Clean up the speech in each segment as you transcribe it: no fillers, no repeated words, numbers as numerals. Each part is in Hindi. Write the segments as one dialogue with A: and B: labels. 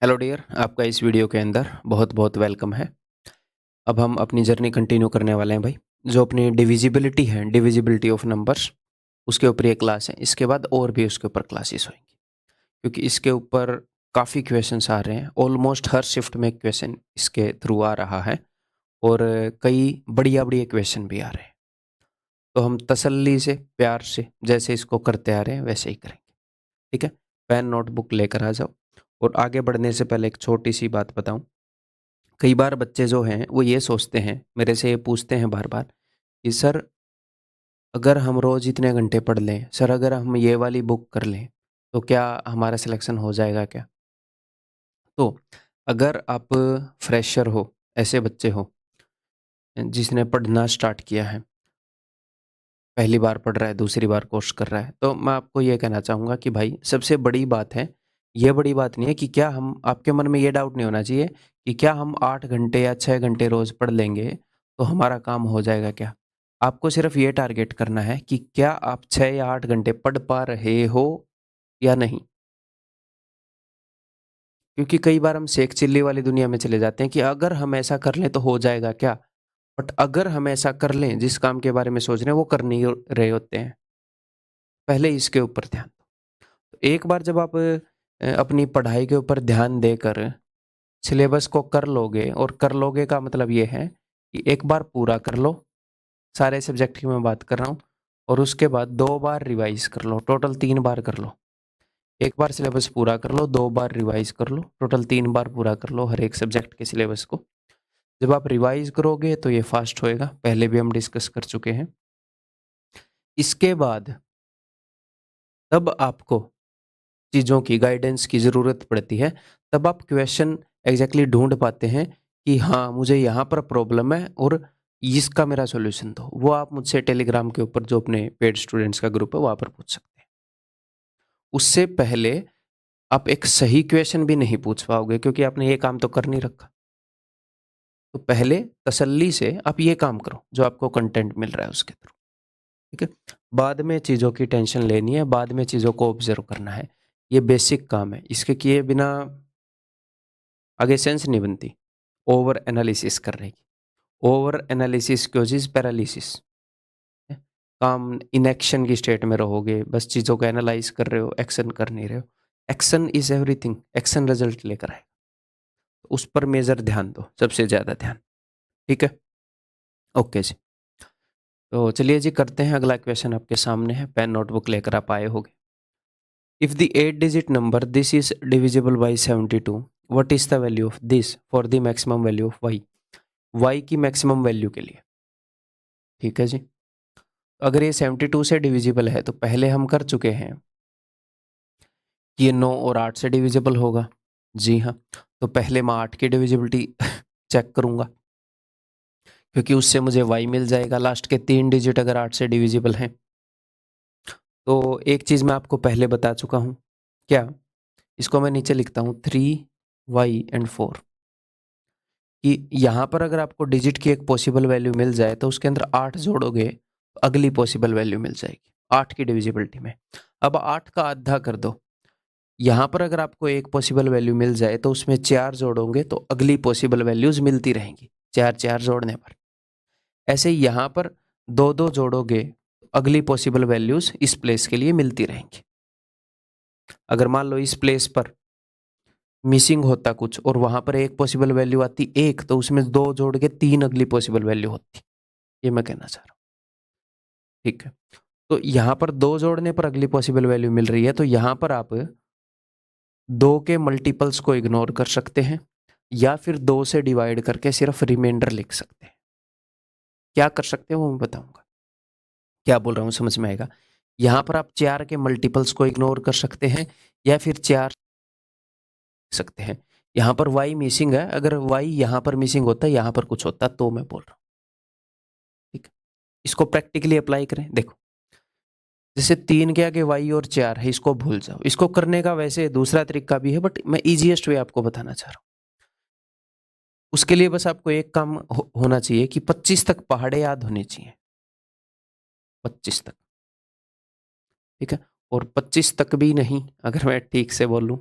A: हेलो डियर, आपका इस वीडियो के अंदर बहुत बहुत वेलकम है। अब हम अपनी जर्नी कंटिन्यू करने वाले हैं भाई। जो अपनी डिविजिबिलिटी है, डिविजिबिलिटी ऑफ नंबर्स, उसके ऊपर ये क्लास है। इसके बाद और भी उसके ऊपर क्लासेस होंगी, क्योंकि इसके ऊपर काफ़ी क्वेश्चंस आ रहे हैं। ऑलमोस्ट हर शिफ्ट में क्वेश्चन इसके थ्रू आ रहा है और कई बढ़िया बढ़िया क्वेश्चन भी आ रहे हैं। तो हम तसल्ली से, प्यार से, जैसे इसको करते आ रहे हैं वैसे ही करेंगे। ठीक है, पेन नोटबुक लेकर आ जाओ। और आगे बढ़ने से पहले एक छोटी सी बात बताऊं। कई बार बच्चे जो हैं वो ये सोचते हैं, मेरे से ये पूछते हैं बार बार कि सर, अगर हम रोज़ इतने घंटे पढ़ लें, सर अगर हम ये वाली बुक कर लें तो क्या हमारा सिलेक्शन हो जाएगा क्या? तो अगर आप फ्रेशर हो, ऐसे बच्चे हो जिसने पढ़ना स्टार्ट किया है, पहली बार पढ़ रहा है, दूसरी बार कोर्स कर रहा है, तो मैं आपको ये कहना चाहूँगा कि भाई सबसे बड़ी बात है, ये बड़ी बात नहीं है कि क्या हम, आपके मन में ये डाउट नहीं होना चाहिए कि क्या हम 8 घंटे या 6 घंटे रोज़ पढ़ लेंगे तो हमारा काम हो जाएगा क्या? आपको सिर्फ ये टारगेट करना है कि क्या आप 6 या 8 घंटे पढ़ पा रहे हो या नहीं? क्योंकि कई बार हम शेख चिल्ली वाली दुनिया में चले जाते हैं कि अगर हम ऐसा कर लें तो हो जाएगा क्या? बट अगर हम ऐसा कर लें, जिस काम के बारे में सोच रहे हैं वो कर नहीं रहे होते हैं। पहले इसके ऊपर ध्यान दो। एक बार जब आप अपनी पढ़ाई के ऊपर ध्यान देकर सिलेबस को कर लोगे, और कर लोगे का मतलब ये है कि एक बार पूरा कर लो, सारे सब्जेक्ट की मैं बात कर रहा हूँ, और उसके बाद 2 बार रिवाइज कर लो, टोटल 3 बार कर लो। एक बार सिलेबस पूरा कर लो, 2 बार रिवाइज कर लो, टोटल 3 बार पूरा कर लो हर एक सब्जेक्ट के सिलेबस को। जब आप रिवाइज करोगे तो ये फास्ट होएगा, पहले भी हम डिस्कस कर चुके हैं। इसके बाद तब आपको चीज़ों की गाइडेंस की ज़रूरत पड़ती है, तब आप क्वेश्चन एग्जैक्टली ढूंढ पाते हैं कि हाँ, मुझे यहाँ पर प्रॉब्लम है और इसका मेरा सॉल्यूशन दो। वो आप मुझसे टेलीग्राम के ऊपर, जो अपने पेड स्टूडेंट्स का ग्रुप है, वहाँ पर पूछ सकते हैं। उससे पहले आप एक सही क्वेश्चन भी नहीं पूछ पाओगे, क्योंकि आपने ये काम तो कर नहीं रखा। तो पहले तसल्ली से आप ये काम करो जो आपको कंटेंट मिल रहा है उसके थ्रू। ठीक है, बाद में चीज़ों की टेंशन लेनी है, बाद में चीज़ों को ऑब्जर्व करना है। ये बेसिक काम है, इसके किए बिना आगे सेंस नहीं बनती ओवर एनालिसिस करने की। Over analysis causes paralysis. काम इनएक्शन की स्टेट में रहोगे, बस चीज़ों को एनालाइज कर रहे हो, एक्शन कर नहीं रहे हो। Action is everything, action result लेकर आए, उस पर मेजर ध्यान दो, सबसे ज़्यादा ध्यान। ठीक है, ओके जी। तो चलिए जी, करते हैं। अगला क्वेश्चन आपके सामने है, पेन नोटबुक लेकर आप आए होगे। If the 8 digit number this is divisible by 72, what is the value of this for the maximum value of y? Y की मैक्सिमम वैल्यू के लिए। ठीक है जी, अगर ये 72 से डिविजिबल है तो पहले हम कर चुके हैं कि ये 9 और 8 से डिविजिबल होगा। जी हाँ, तो पहले मैं 8 की डिविजिबिलिटी चेक करूंगा, क्योंकि उससे मुझे वाई मिल जाएगा। लास्ट के 3 डिजिट अगर 8 से डिविजिबल हैं तो एक चीज़ मैं आपको पहले बता चुका हूँ। क्या? इसको मैं नीचे लिखता हूँ 3y and 4, कि यहाँ पर अगर आपको डिजिट की एक पॉसिबल वैल्यू मिल जाए तो उसके अंदर 8 जोड़ोगे तो अगली पॉसिबल वैल्यू मिल जाएगी 8 की डिविजिबिलिटी में। अब 8 का आधा कर दो। यहाँ पर अगर आपको एक पॉसिबल वैल्यू मिल जाए तो उसमें 4 जोड़ोगे तो अगली पॉसिबल वैल्यूज मिलती रहेंगी, 4 4 जोड़ने पर। ऐसे ही यहाँ पर 2 2 जोड़ोगे तो अगली पॉसिबल वैल्यूज इस प्लेस के लिए मिलती रहेंगी। अगर मान लो इस प्लेस पर मिसिंग होता कुछ और वहां पर एक पॉसिबल वैल्यू आती एक, तो उसमें 2 जोड़ के 3 अगली पॉसिबल वैल्यू होती। ये मैं कहना चाह रहा हूँ। ठीक है, तो यहाँ पर 2 जोड़ने पर अगली पॉसिबल वैल्यू मिल रही है, तो यहाँ पर आप 2 के मल्टीपल्स को इग्नोर कर सकते हैं, या फिर 2 से डिवाइड करके सिर्फ रिमाइंडर लिख सकते हैं। क्या कर सकते हैं वो मैं बताऊंगा। क्या बोल रहा हूँ समझ में आएगा। यहाँ पर आप 4 के मल्टीपल्स को इग्नोर कर सकते हैं, या फिर 4 सकते हैं। यहाँ पर y मिसिंग है, अगर y यहाँ पर मिसिंग होता है, यहाँ पर कुछ होता, तो मैं बोल रहा हूँ। ठीक है, इसको प्रैक्टिकली अप्लाई करें। देखो, जैसे 3 के आगे y और 4 है, इसको भूल जाओ। इसको करने का वैसे दूसरा तरीका भी है, बट मैं इजीएस्ट वे आपको बताना चाह रहा हूँ। उसके लिए बस आपको एक काम होना चाहिए कि 25 तक पहाड़े याद होने चाहिए, 25 तक। ठीक है, और 25 तक भी नहीं, अगर मैं ठीक से बोलूँ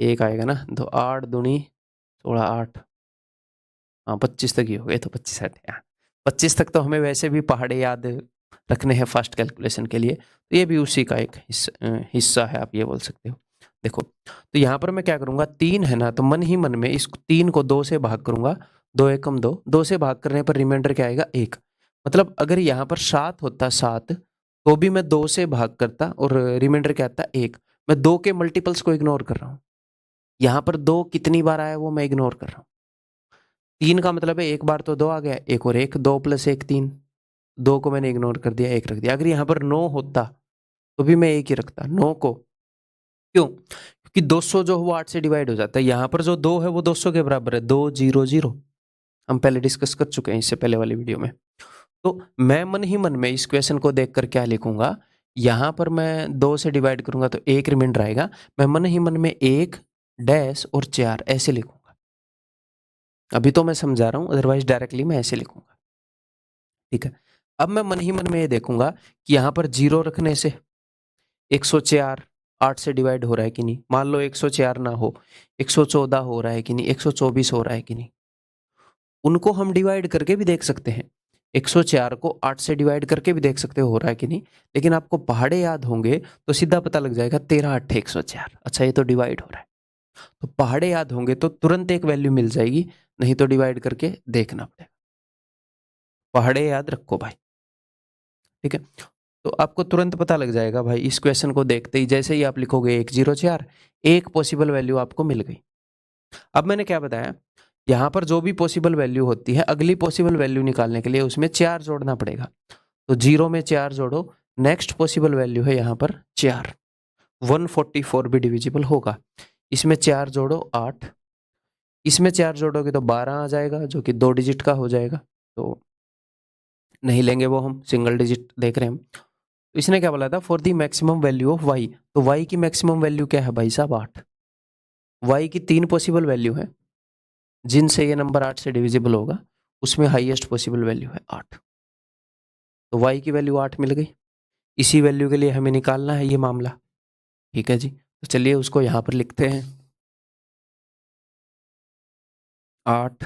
A: 1 आएगा ना, तो 8 दूनी 16 8, हाँ 25 तक ही हो गए, तो 25 आते हैं। 25 तक तो हमें वैसे भी पहाड़े याद रखने हैं फास्ट कैलकुलेशन के लिए, तो ये भी उसी का एक हिस्सा है, आप ये बोल सकते हो। देखो, तो यहाँ पर मैं क्या करूँगा, 3 है ना, तो मन ही मन में इस 3 को 2 से भाग करूँगा, 2 एकम 2, 2 से भाग करने पर रिमाइंडर क्या आएगा 1। मतलब अगर यहाँ पर 7 होता 7, तो भी मैं 2 से भाग करता और रिमाइंडर क्या आता 1। मैं 2 के मल्टीपल्स को इग्नोर कर रहा हूँ। यहाँ पर 2 कितनी बार आया वो मैं इग्नोर कर रहा हूँ। 3 का मतलब है एक बार तो 2 आ गया, एक और 1, 2 + 1 3, 2 को मैंने इग्नोर कर दिया, 1 रख दिया। अगर यहाँ पर 9 होता तो भी मैं 1 ही रखता 9 को। क्यों? क्योंकि 200 जो है वो 8 से डिवाइड हो जाता है। यहाँ पर जो 2 है वो 200 के बराबर है, 2 0 0। हम पहले डिस्कस कर चुके हैं इससे पहले वाली वीडियो में। तो मैं मन ही मन में इस क्वेश्चन को देखकर क्या लिखूंगा, यहाँ पर मैं 2 से डिवाइड करूंगा तो 1 रिमाइंडर आएगा। मैं मन ही मन में 1 डैश और 4 ऐसे लिखूंगा। अभी तो मैं समझा रहा हूँ, अदरवाइज डायरेक्टली मैं ऐसे लिखूंगा। ठीक है, अब मैं मन ही मन में ये देखूंगा कि यहाँ पर 0 रखने से 104 8 से डिवाइड हो रहा है कि नहीं। मान लो 104 ना हो, 114 हो रहा है कि नहीं, 124 हो रहा है कि नहीं। उनको हम डिवाइड करके भी देख सकते हैं। 104 को 8 से डिवाइड करके भी देख सकते हो रहा है कि नहीं। लेकिन आपको पहाड़े याद होंगे तो सीधा पता लग जाएगा 13 8 104। अच्छा, ये तो डिवाइड हो रहा है। तो पहाड़े याद होंगे तो तुरंत एक वैल्यू मिल जाएगी, नहीं तो डिवाइड करके देखना पड़ेगा। पहाड़े याद रखो भाई, ठीक है। तो आपको तुरंत पता लग जाएगा भाई, इस क्वेश्चन को देखते ही जैसे ही आप लिखोगे 104, एक पॉसिबल वैल्यू आपको मिल गई। अब मैंने क्या बताया, यहाँ पर जो भी पॉसिबल वैल्यू होती है, अगली पॉसिबल वैल्यू निकालने के लिए उसमें 4 जोड़ना पड़ेगा। तो 0 में 4 जोड़ो, नेक्स्ट पॉसिबल वैल्यू है यहाँ पर 4। 144 भी डिविजिबल होगा। इसमें 4 जोड़ो 8, इसमें 4 जोड़ोगे तो 12 आ जाएगा, जो कि 2 डिजिट का हो जाएगा। तो नहीं लेंगे वो, हम सिंगल डिजिट देख रहे हैं हम। तो इसने क्या बोला था, for the maximum value of y. तो वाई की मैक्सिमम वैल्यू क्या है भाई साहब, 8। वाई की 3 पॉसिबल वैल्यू है जिनसे ये नंबर 8 से डिविजिबल होगा, उसमें हाईएस्ट पॉसिबल वैल्यू है 8। तो वाई की वैल्यू 8 मिल गई। इसी वैल्यू के लिए हमें निकालना है ये मामला। ठीक है जी, तो चलिए उसको यहाँ पर लिखते हैं। 8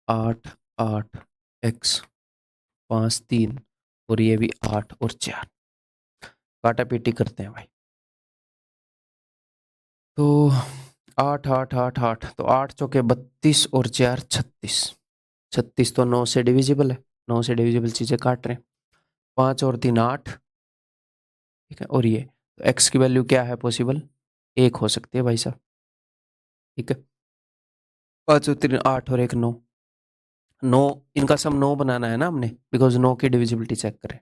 A: 8 8 x 5 3, और ये भी 8 और 4। काटा पीटी करते हैं भाई। तो 8 8 8 8, तो 8 चौके 32 और 4 36। 36 तो 9 से डिविजिबल है, 9 से डिविजिबल चीजें काट रहे हैं। 5 और 3 8, ठीक है। और ये तो x की वैल्यू क्या है पॉसिबल, 1 हो सकती है भाई साहब। ठीक है, 5 और 3 8 और 1 9। 9, इनका सम 9 बनाना है ना हमने, बिकॉज 9 की डिविजिबिलिटी चेक करें।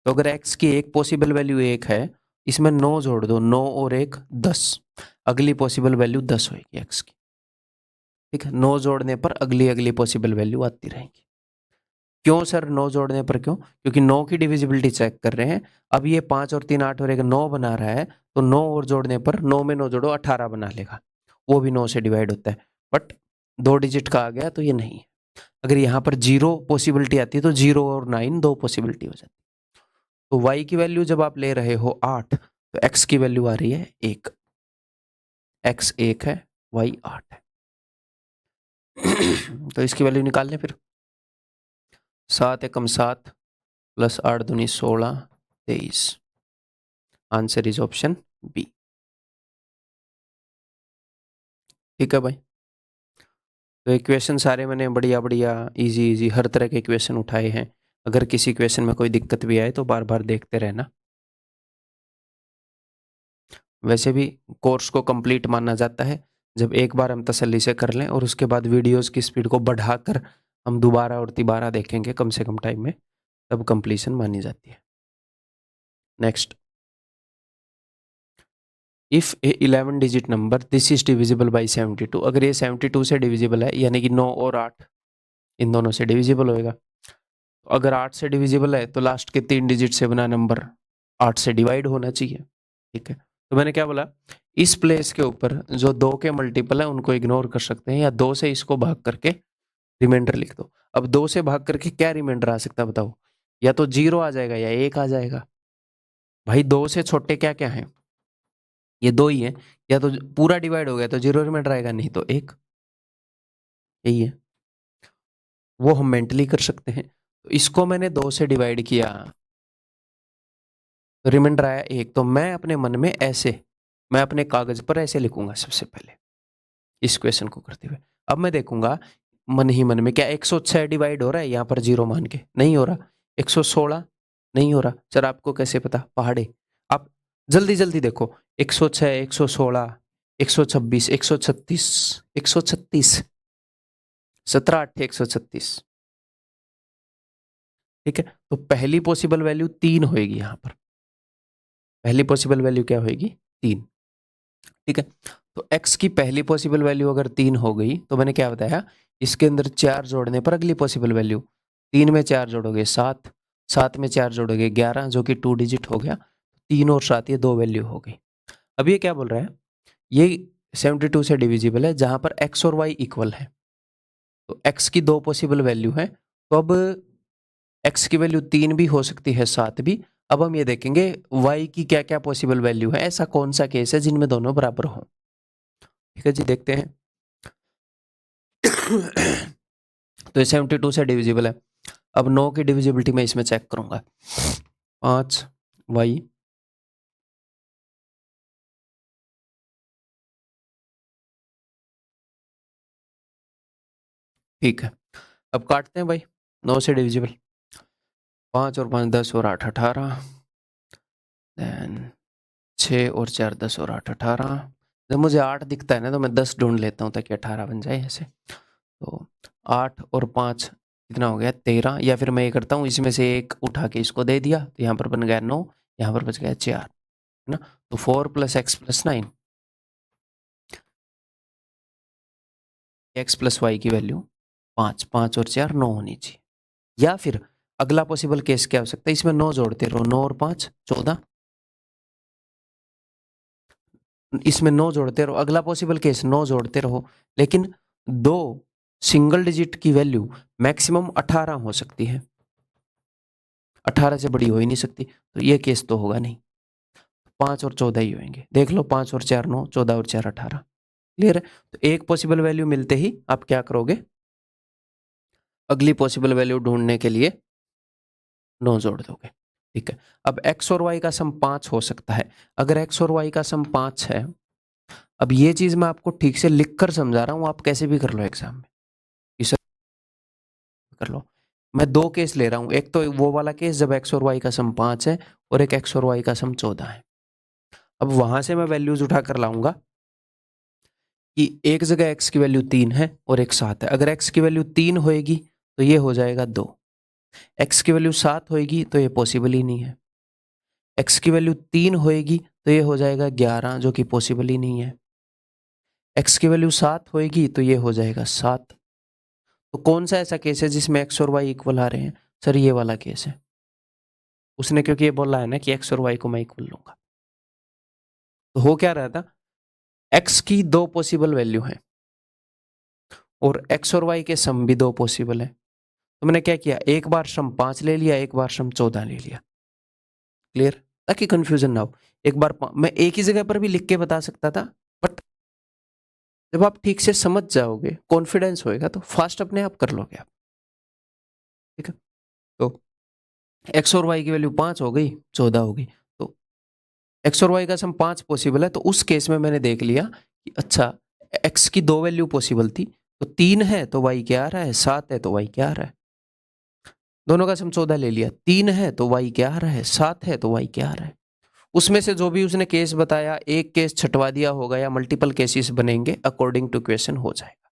A: तो अगर x की एक पॉसिबल वैल्यू 1 है, इसमें 9 जोड़ दो, 9 और 1 10। अगली पॉसिबल वैल्यू 10 होगी x की। ठीक है, 9 जोड़ने पर अगली अगली पॉसिबल वैल्यू आती रहेंगी। क्यों सर 9 जोड़ने पर क्यों? क्योंकि 9 की डिविजिबिलिटी चेक कर रहे हैं। अब ये 5 और 3 8 और 1 9 बना रहा है, तो 9 और जोड़ने पर 9 में 9 जोड़ो 18 बना लेगा, वो भी 9 से डिवाइड होता है। बट 2 डिजिट का आ गया तो ये नहीं है। अगर यहाँ पर 0 पॉसिबिलिटी आती है तो 0 और 9 2 पॉसिबिलिटी हो जाती है। तो y की वैल्यू जब आप ले रहे हो 8, तो x की वैल्यू आ रही है 1। x 1 है, y 8 है। तो इसकी वैल्यू निकाल लें फिर। 7 एकम 7 प्लस 8 दूनी 16 23। Answer is option B. ठीक है भाई, तो इक्वेशन सारे मैंने बढ़िया बढ़िया इजी इजी हर तरह के इक्वेशन उठाए हैं। अगर किसी क्वेश्चन में कोई दिक्कत भी आए तो बार बार देखते रहना। वैसे भी कोर्स को कंप्लीट माना जाता है जब एक बार हम तसल्ली से कर लें और उसके बाद वीडियोस की स्पीड को बढ़ाकर हम दोबारा और तिबारा देखेंगे कम से कम टाइम में, तब कंप्लीशन मानी जाती है। Next, if A 11 digit number this is divisible by 72। अगर ये 72 से डिविजिबल है, यानी कि 9 और 8 इन दोनों से डिविजिबल होएगा। अगर 8 से डिविजिबल है तो लास्ट के 3 डिजिट से बना नंबर 8 से डिवाइड होना चाहिए। ठीक है, तो मैंने क्या बोला, इस प्लेस के ऊपर जो 2 के मल्टीपल है उनको इग्नोर कर सकते हैं, या 2 से इसको भाग करके रिमाइंडर लिख दो। अब 2 से भाग करके क्या रिमाइंडर आ सकता है बताओ? या तो 0 आ जाएगा या 1 आ जाएगा। भाई 2 से छोटे क्या क्या है? ये 2 ही है, या तो पूरा डिवाइड हो गया तो 0 रिमाइंडर आएगा, नहीं तो 1, यही है। वो हम मेंटली कर सकते हैं। तो इसको मैंने 2 से डिवाइड किया तो रिमाइंडर आया 1। तो मैं अपने मन में ऐसे, मैं अपने कागज पर ऐसे लिखूंगा सबसे पहले इस क्वेश्चन को करते हुए। अब मैं देखूंगा मन ही मन में क्या 106 डिवाइड हो रहा है यहाँ पर 0 मान के, नहीं हो रहा। 116 नहीं हो रहा। सर आपको कैसे पता? पहाड़े। आप जल्दी जल्दी देखो, 106, 116, 126, 136, 136, 17 8 136। ठीक है, तो पहली पॉसिबल वैल्यू 3 होएगी यहाँ पर। पहली पॉसिबल वैल्यू क्या होएगी? 3। ठीक है, तो x की पहली पॉसिबल वैल्यू अगर 3 हो गई तो मैंने क्या बताया, इसके अंदर 4 जोड़ने पर अगली पॉसिबल वैल्यू, 3 में 4 जोड़ोगे 7, 7 में 4 जोड़ोगे 11, जो कि 2 डिजिट हो गया। 3 और 7 ये 2 वैल्यू हो गई। अब ये क्या बोल रहा है, ये 72 से डिविजिबल है जहां पर x और y इक्वल है। तो x की 2 पॉसिबल वैल्यू है, तो अब x की वैल्यू 3 भी हो सकती है, 7 भी। अब हम ये देखेंगे y की क्या क्या पॉसिबल वैल्यू है, ऐसा कौन सा केस है जिनमें दोनों बराबर हो। ठीक है जी, देखते हैं। तो ये 72 से डिविजिबल है। अब 9 की डिविजिबिलिटी मैं इसमें चेक करूंगा। 5 y, ठीक है। अब काटते हैं भाई, 9 से डिविजिबल, 5 और 5 10 और 8 18, देन 6 और 4 10 और 8 18। जब मुझे 8 दिखता है ना तो मैं 10 ढूंढ लेता हूँ ताकि 18 बन जाए ऐसे। तो 8 और 5 कितना हो गया? 13। या फिर मैं ये करता हूँ, इसमें से एक उठा के इसको दे दिया तो यहाँ पर बन गया 9, यहाँ पर बच गया 4, है ना। तो 4 + x + 9, x + y की वैल्यू 5, 5 और 4 9 होनी चाहिए। या फिर अगला पॉसिबल केस क्या हो सकता है, इसमें 9 जोड़ते रहो, 9 और 5 14, इसमें 9 जोड़ते रहो। अगला पॉसिबल केस 9 जोड़ते रहो, लेकिन 2 सिंगल डिजिट की वैल्यू मैक्सिमम 18 हो सकती है, 18 से बड़ी हो ही नहीं सकती। तो ये केस तो होगा नहीं, 5 और 14 ही होंगे। देख लो, 5 और 4 9, 14 और 4 18। क्लियर है? तो एक पॉसिबल वैल्यू मिलते ही आप क्या करोगे, अगली पॉसिबल वैल्यू ढूंढने के लिए 9 जोड़ दोगे। ठीक है, अब x और y का सम 5 हो सकता है। अगर x और y का सम 5 है, अब ये चीज मैं आपको ठीक से लिख कर समझा रहा हूं, आप कैसे भी कर लो एग्जाम में, इसे कर लो। मैं 2 केस ले रहा हूं, एक तो वो वाला केस जब x और y का सम 5 है, और एक x और y का सम 14 है। अब वहां से मैं वैल्यूज उठा कर लाऊंगा कि एक जगह x की वैल्यू 3 है और एक 7 है। अगर x की वैल्यू 3 होएगी तो ये हो जाएगा 2, x की वैल्यू 7 होएगी तो ये पॉसिबल ही नहीं है, x की वैल्यू 3 होएगी तो ये हो जाएगा 11, जो कि पॉसिबल ही नहीं है, x की वैल्यू 7 होएगी तो ये हो जाएगा 7। तो कौन सा ऐसा केस है जिसमें x और y इक्वल आ रहे हैं? सर ये वाला केस है। उसने क्योंकि ये बोला है ना कि x और y को मैं इक्वल लूंगा। तो हो क्या रहा था, x की 2 पॉसिबल वैल्यू है और x और y के सम भी 2 पॉसिबल है। तो मैंने क्या किया, एक बार सम 5 ले लिया, एक बार सम 14 ले लिया। क्लियर? ताकि कंफ्यूजन ना हो। एक बार मैं एक ही जगह पर भी लिख के बता सकता था, बट जब आप ठीक से समझ जाओगे, कॉन्फिडेंस होएगा, तो फास्ट अपने आप कर लोगे आप। ठीक है, तो x और y की वैल्यू 5 हो गई, 14 हो गई। तो x और y का सम 5 पॉसिबल है, तो उस केस में मैंने देख लिया कि अच्छा, x की 2 वैल्यू पॉसिबल थी, तो 3 है तो y क्या आ रहा है, 7 है तो y क्या आ रहा है। दोनों का सम 14 ले लिया, 3 है तो y क्या आ रहा है, 7 है तो y क्या आ रहा है। उसमें से जो भी उसने केस बताया, एक केस छटवा दिया होगा या मल्टीपल केसेस बनेंगे, अकॉर्डिंग टू क्वेश्चन हो जाएगा।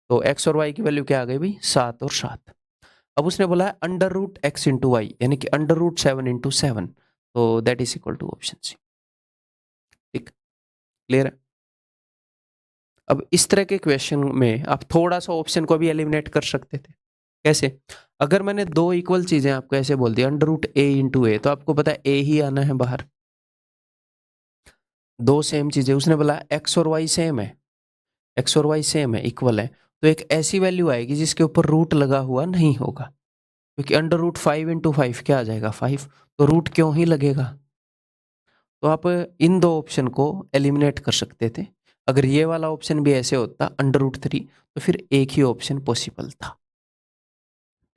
A: तो x और y की वैल्यू क्या आ गई भाई, 7 और 7। अब उसने बोला है √x इंटू वाई, यानी कि √7 इंटू 7, तो that is equal to option C. ठीक, क्लियर है? अब इस तरह के क्वेश्चन में आप थोड़ा सा ऑप्शन को भी एलिमिनेट कर सकते थे। कैसे? अगर मैंने 2 इक्वल चीजें आपको ऐसे बोल दी, √a इंटू ए, तो आपको पता है a ही आना है बाहर। 2 सेम चीजें, उसने बोला x और y सेम है, x और y सेम है, इक्वल है, तो एक ऐसी वैल्यू आएगी जिसके ऊपर रूट लगा हुआ नहीं होगा, क्योंकि √5 इंटू 5 क्या आ जाएगा, 5। तो रूट क्यों ही लगेगा? तो आप इन दो ऑप्शन को एलिमिनेट कर सकते थे। अगर ये वाला ऑप्शन भी ऐसे होता √3 तो फिर एक ही ऑप्शन पॉसिबल था।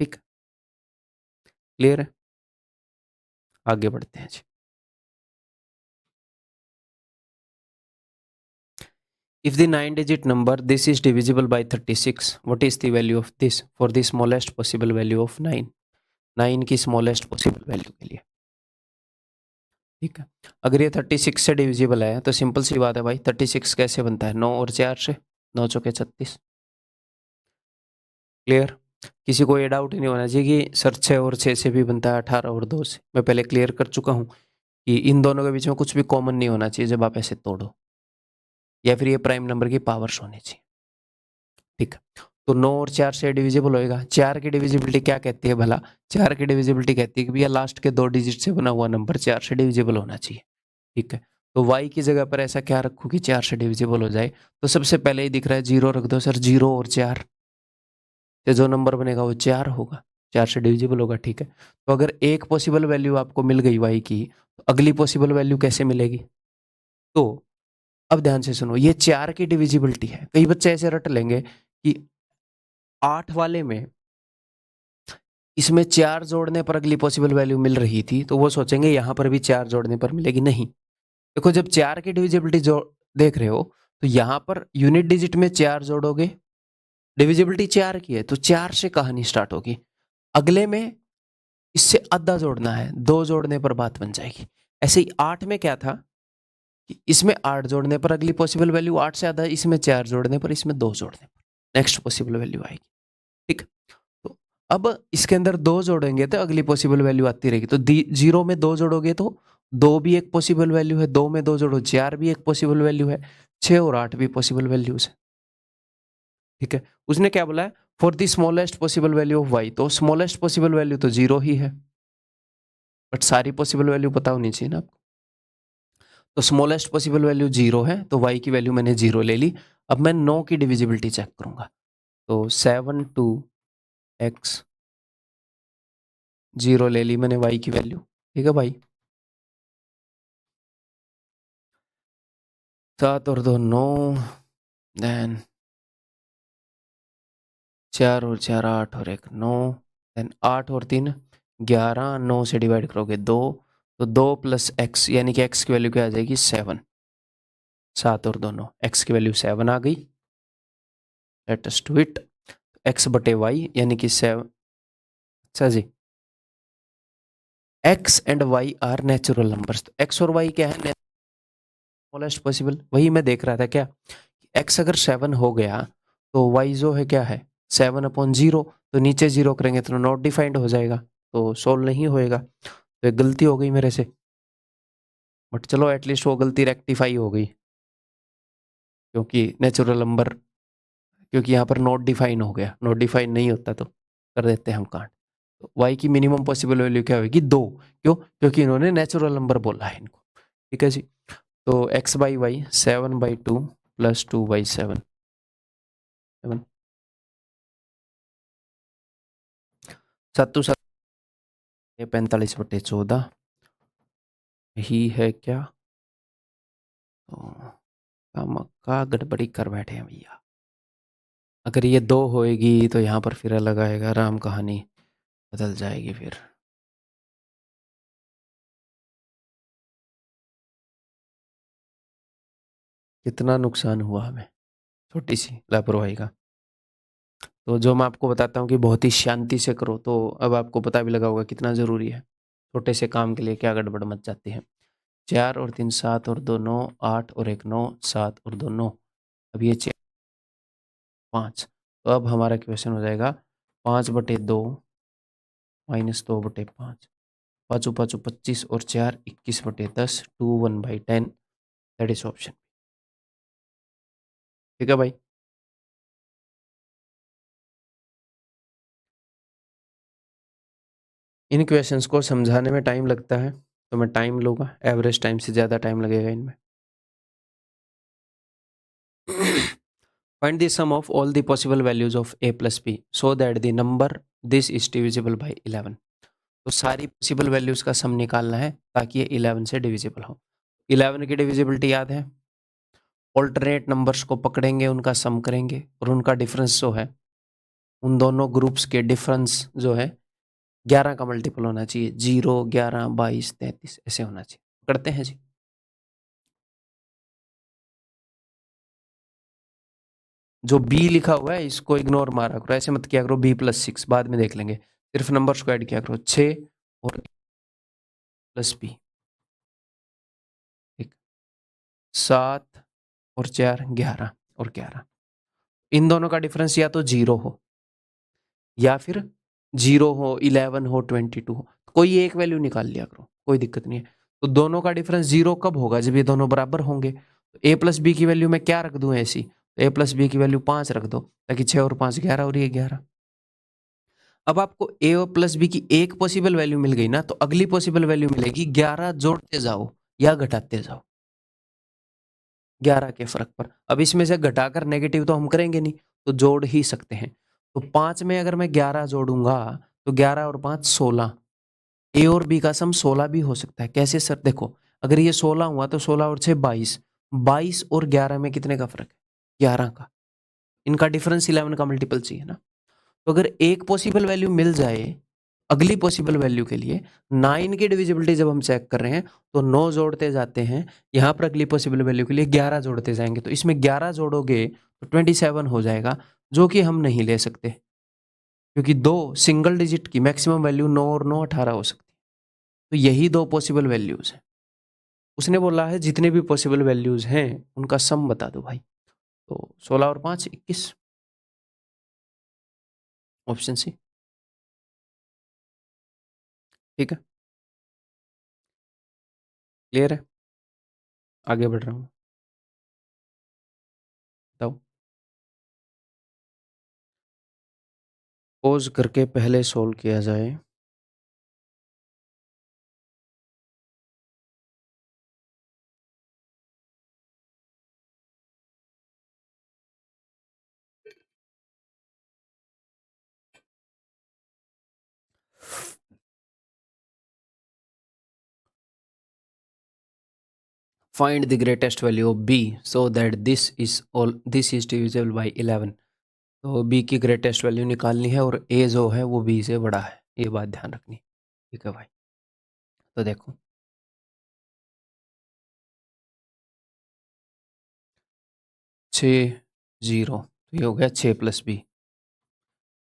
A: ठीक, क्लियर है? आगे बढ़ते हैं जी। If the 9-digit number this is divisible by 36, what is the value of this for the smallest possible value of 9? 9 की स्मॉलेस्ट पॉसिबल वैल्यू के लिए। ठीक है, अगर ये 36 से डिविजिबल है तो सिंपल सी बात है भाई, 36 कैसे बनता है? 9 और 4 से, 9 चौके 36। क्लियर? किसी को ये डाउट ही नहीं होना चाहिए कि सर 6 और 6 से भी बनता है, 18 और 2 से। मैं पहले क्लियर कर चुका हूँ कि इन दोनों के बीच में कुछ भी कॉमन नहीं होना चाहिए जब आप ऐसे तोड़ो, या फिर ये प्राइम नंबर की पावर्स होनी चाहिए। ठीक है, तो 9 और 4 से डिविजिबल होएगा। 4 की डिविजिबिलिटी क्या कहती है भला? 4 की डिविजिबिलिटी कहती है कि भैया लास्ट के 2 डिजिट से बना हुआ नंबर 4 से डिविजिबल होना चाहिए। ठीक है, तो y की जगह पर ऐसा क्या रखूँ कि 4 से डिविजिबल हो जाए? तो सबसे पहले ही दिख रहा है 0 रख दो सर। 0 और 4 से जो नंबर बनेगा वो 4 होगा, 4 से डिविजिबल होगा। ठीक है, तो अगर एक पॉसिबल वैल्यू आपको मिल गई y की, तो अगली पॉसिबल वैल्यू कैसे मिलेगी? तो अब ध्यान से सुनो, ये 4 की डिविजिबिलिटी है। कई बच्चे ऐसे रट लेंगे कि 8 वाले में इसमें 4 जोड़ने पर अगली पॉसिबल वैल्यू मिल रही थी, तो वो सोचेंगे यहां पर भी 4 जोड़ने पर मिलेगी। नहीं, देखो जब 4 की डिविजिबिलिटी जो देख रहे हो, तो यहां पर यूनिट डिजिट में 4 जोड़ोगे, डिविजिबिलिटी 4 की है, तो 4 से कहानी स्टार्ट होगी। अगले में इससे आधा जोड़ना है, 2 जोड़ने पर बात बन जाएगी। ऐसे ही 8 में क्या था कि इसमें 8 जोड़ने पर अगली पॉसिबल वैल्यू 8 से आधा, इसमें 4 जोड़ने पर, इसमें 2 जोड़ने पर नेक्स्ट पॉसिबल वैल्यू आएगी। ठीक, तो अब इसके अंदर 2 जोड़ेंगे तो अगली पॉसिबल वैल्यू आती रहेगी। तो 0 में 2 जोड़ोगे तो 2 भी एक पॉसिबल वैल्यू है, 2 में 2 जोड़ो 4 भी एक पॉसिबल वैल्यू है, 6 और 8 भी पॉसिबल वैल्यूज है। ठीक है, उसने क्या बोला है? For the smallest possible value of y, तो स्मॉलेस्ट पॉसिबल वैल्यू तो 0 ही है, बट सारी पॉसिबल वैल्यू पता होनी चाहिए ना आपको। तो स्मॉलेस्ट पॉसिबल वैल्यू 0 है, तो y की वैल्यू मैंने 0 ले ली। अब मैं 9 की डिविजिबिलिटी चेक करूंगा, तो 7 2 x 0 ले ली मैंने y की वैल्यू। ठीक है भाई, 7 और 2 9, देन 4 और 4 8 और 1 9, देन 8 और 3 11, 9 से डिवाइड करोगे 2, तो 2 प्लस x, यानी कि x की वैल्यू क्या आ जाएगी? 7। 7 और 2 9, x की वैल्यू 7 आ गई। Let us do it. x बटे y यानी कि 7। अच्छा जी, x and y are natural numbers. तो x और y क्या है? Smallest possible. वही मैं देख रहा था क्या, x अगर 7 हो गया तो y जो है क्या है? 7/0। तो नीचे 0 करेंगे तो नॉट डिफाइंड हो जाएगा, तो सोल्व नहीं होएगा। तो एक गलती हो गई मेरे से, बट चलो एटलीस्ट वो गलती रेक्टिफाई हो गई, क्योंकि नेचुरल नंबर, क्योंकि यहाँ पर नॉट डिफाइन हो गया। नॉट डिफाइन नहीं होता तो कर देते हैं हम कांड। तो y की मिनिमम पॉसिबल वैल्यू क्या होगी? 2। क्यों? क्योंकि इन्होंने नेचुरल नंबर बोला है इनको। ठीक है जी, तो x बाई वाई 7/2 प्लस 2/7 7 7 45/14 यही है क्या? तो का गड़बड़ी कर बैठे हैं भैया। अगर ये 2 होएगी तो यहाँ पर फिर अलग आएगा, राम कहानी बदल जाएगी फिर। कितना नुकसान हुआ हमें छोटी सी लापरवाही का। तो जो मैं आपको बताता हूँ कि बहुत ही शांति से करो, तो अब आपको पता भी लगा होगा कितना ज़रूरी है। छोटे से काम के लिए क्या गड़बड़ मच जाती है। 4 और 3 7 और 2 9, 8 और 1 9, 7 और 2 9। अब ये 5। तो अब हमारा क्वेश्चन हो जाएगा 5/2 माइनस 2/5। पाँचों पाँचों 25 और 4 21/10, 2 1/10। That is option. ठीक है भाई, इन क्वेश्चंस को समझाने में टाइम लगता है, तो मैं टाइम लूँगा, एवरेज टाइम से ज़्यादा टाइम लगेगा इनमें। Find the sum of all the possible values of a plus b so that the number this is divisible by 11। तो सारी पॉसिबल वैल्यूज का सम निकालना है ताकि ये 11 से डिविजिबल हो। 11 की डिविजिबिलिटी याद है? ऑल्टरनेट नंबर्स को पकड़ेंगे, उनका सम करेंगे और उनका डिफरेंस जो है, उन दोनों ग्रुप्स के डिफरेंस जो है 11 का मल्टीपल होना चाहिए। 0, 11, 22, 33 ऐसे होना चाहिए। करते हैं जी। जो बी लिखा हुआ है इसको इग्नोर मारा करो, ऐसे मत किया करो b+6, बाद में देख लेंगे। सिर्फ नंबर्स को ऐड किया करो, 6 और प्लस बी, ठीक, 7 और 4 11 और 11। इन दोनों का डिफरेंस या तो 0 हो या फिर 0 हो, 11 हो, 22 हो, कोई एक वैल्यू निकाल लिया करो, कोई दिक्कत नहीं है। तो दोनों का डिफरेंस 0 कब होगा? जब ये दोनों बराबर होंगे। तो a प्लस बी की वैल्यू मैं क्या रख दूं ऐसी? तो a प्लस बी की वैल्यू 5 रख दो, ताकि 6 और 5 11 और ये 11। अब आपको a और प्लस बी की एक पॉसिबल वैल्यू मिल गई ना, तो अगली पॉसिबल वैल्यू मिलेगी 11 जोड़ते जाओ या घटाते जाओ 11 के फर्क पर। अब इसमें से घटाकर नेगेटिव तो हम करेंगे नहीं, तो जोड़ ही सकते हैं। तो 5 में अगर मैं 11 जोड़ूंगा तो 11 और 5 16। ए और बी का सम 16 भी हो सकता है। कैसे सर? देखो, अगर ये 16 हुआ तो 16 और 6 22, 22 और 11 में कितने का फर्क है? 11 का। इनका डिफरेंस 11 का मल्टीपल चाहिए ना। तो अगर एक पॉसिबल वैल्यू मिल जाए, अगली पॉसिबल वैल्यू के लिए 9 की डिविजिबिलिटी जब हम चेक कर रहे हैं तो 9 जोड़ते जाते हैं, यहां पर अगली पॉसिबल वैल्यू के लिए 11 जोड़ते जाएंगे, तो इसमें 11 जोड़ोगे तो 27 हो जाएगा, जो कि हम नहीं ले सकते, क्योंकि दो सिंगल डिजिट की मैक्सिमम वैल्यू 9 और 9 18 हो सकती है। तो यही दो पॉसिबल वैल्यूज हैं। उसने बोला है जितने भी पॉसिबल वैल्यूज हैं उनका सम बता दो भाई। तो 16 और 5 21, ऑप्शन सी। ठीक है, क्लियर है? आगे बढ़ रहा हूँ, बताओ। पोज करके पहले सोल्व किया जाए। Find the greatest value of b so that this is divisible by 11। तो b की ग्रेटेस्ट वैल्यू निकालनी है और a जो है वो b से बड़ा है, ये बात ध्यान रखनी। ठीक है भाई, तो देखो 6 0, तो ये हो गया 6 प्लस बी।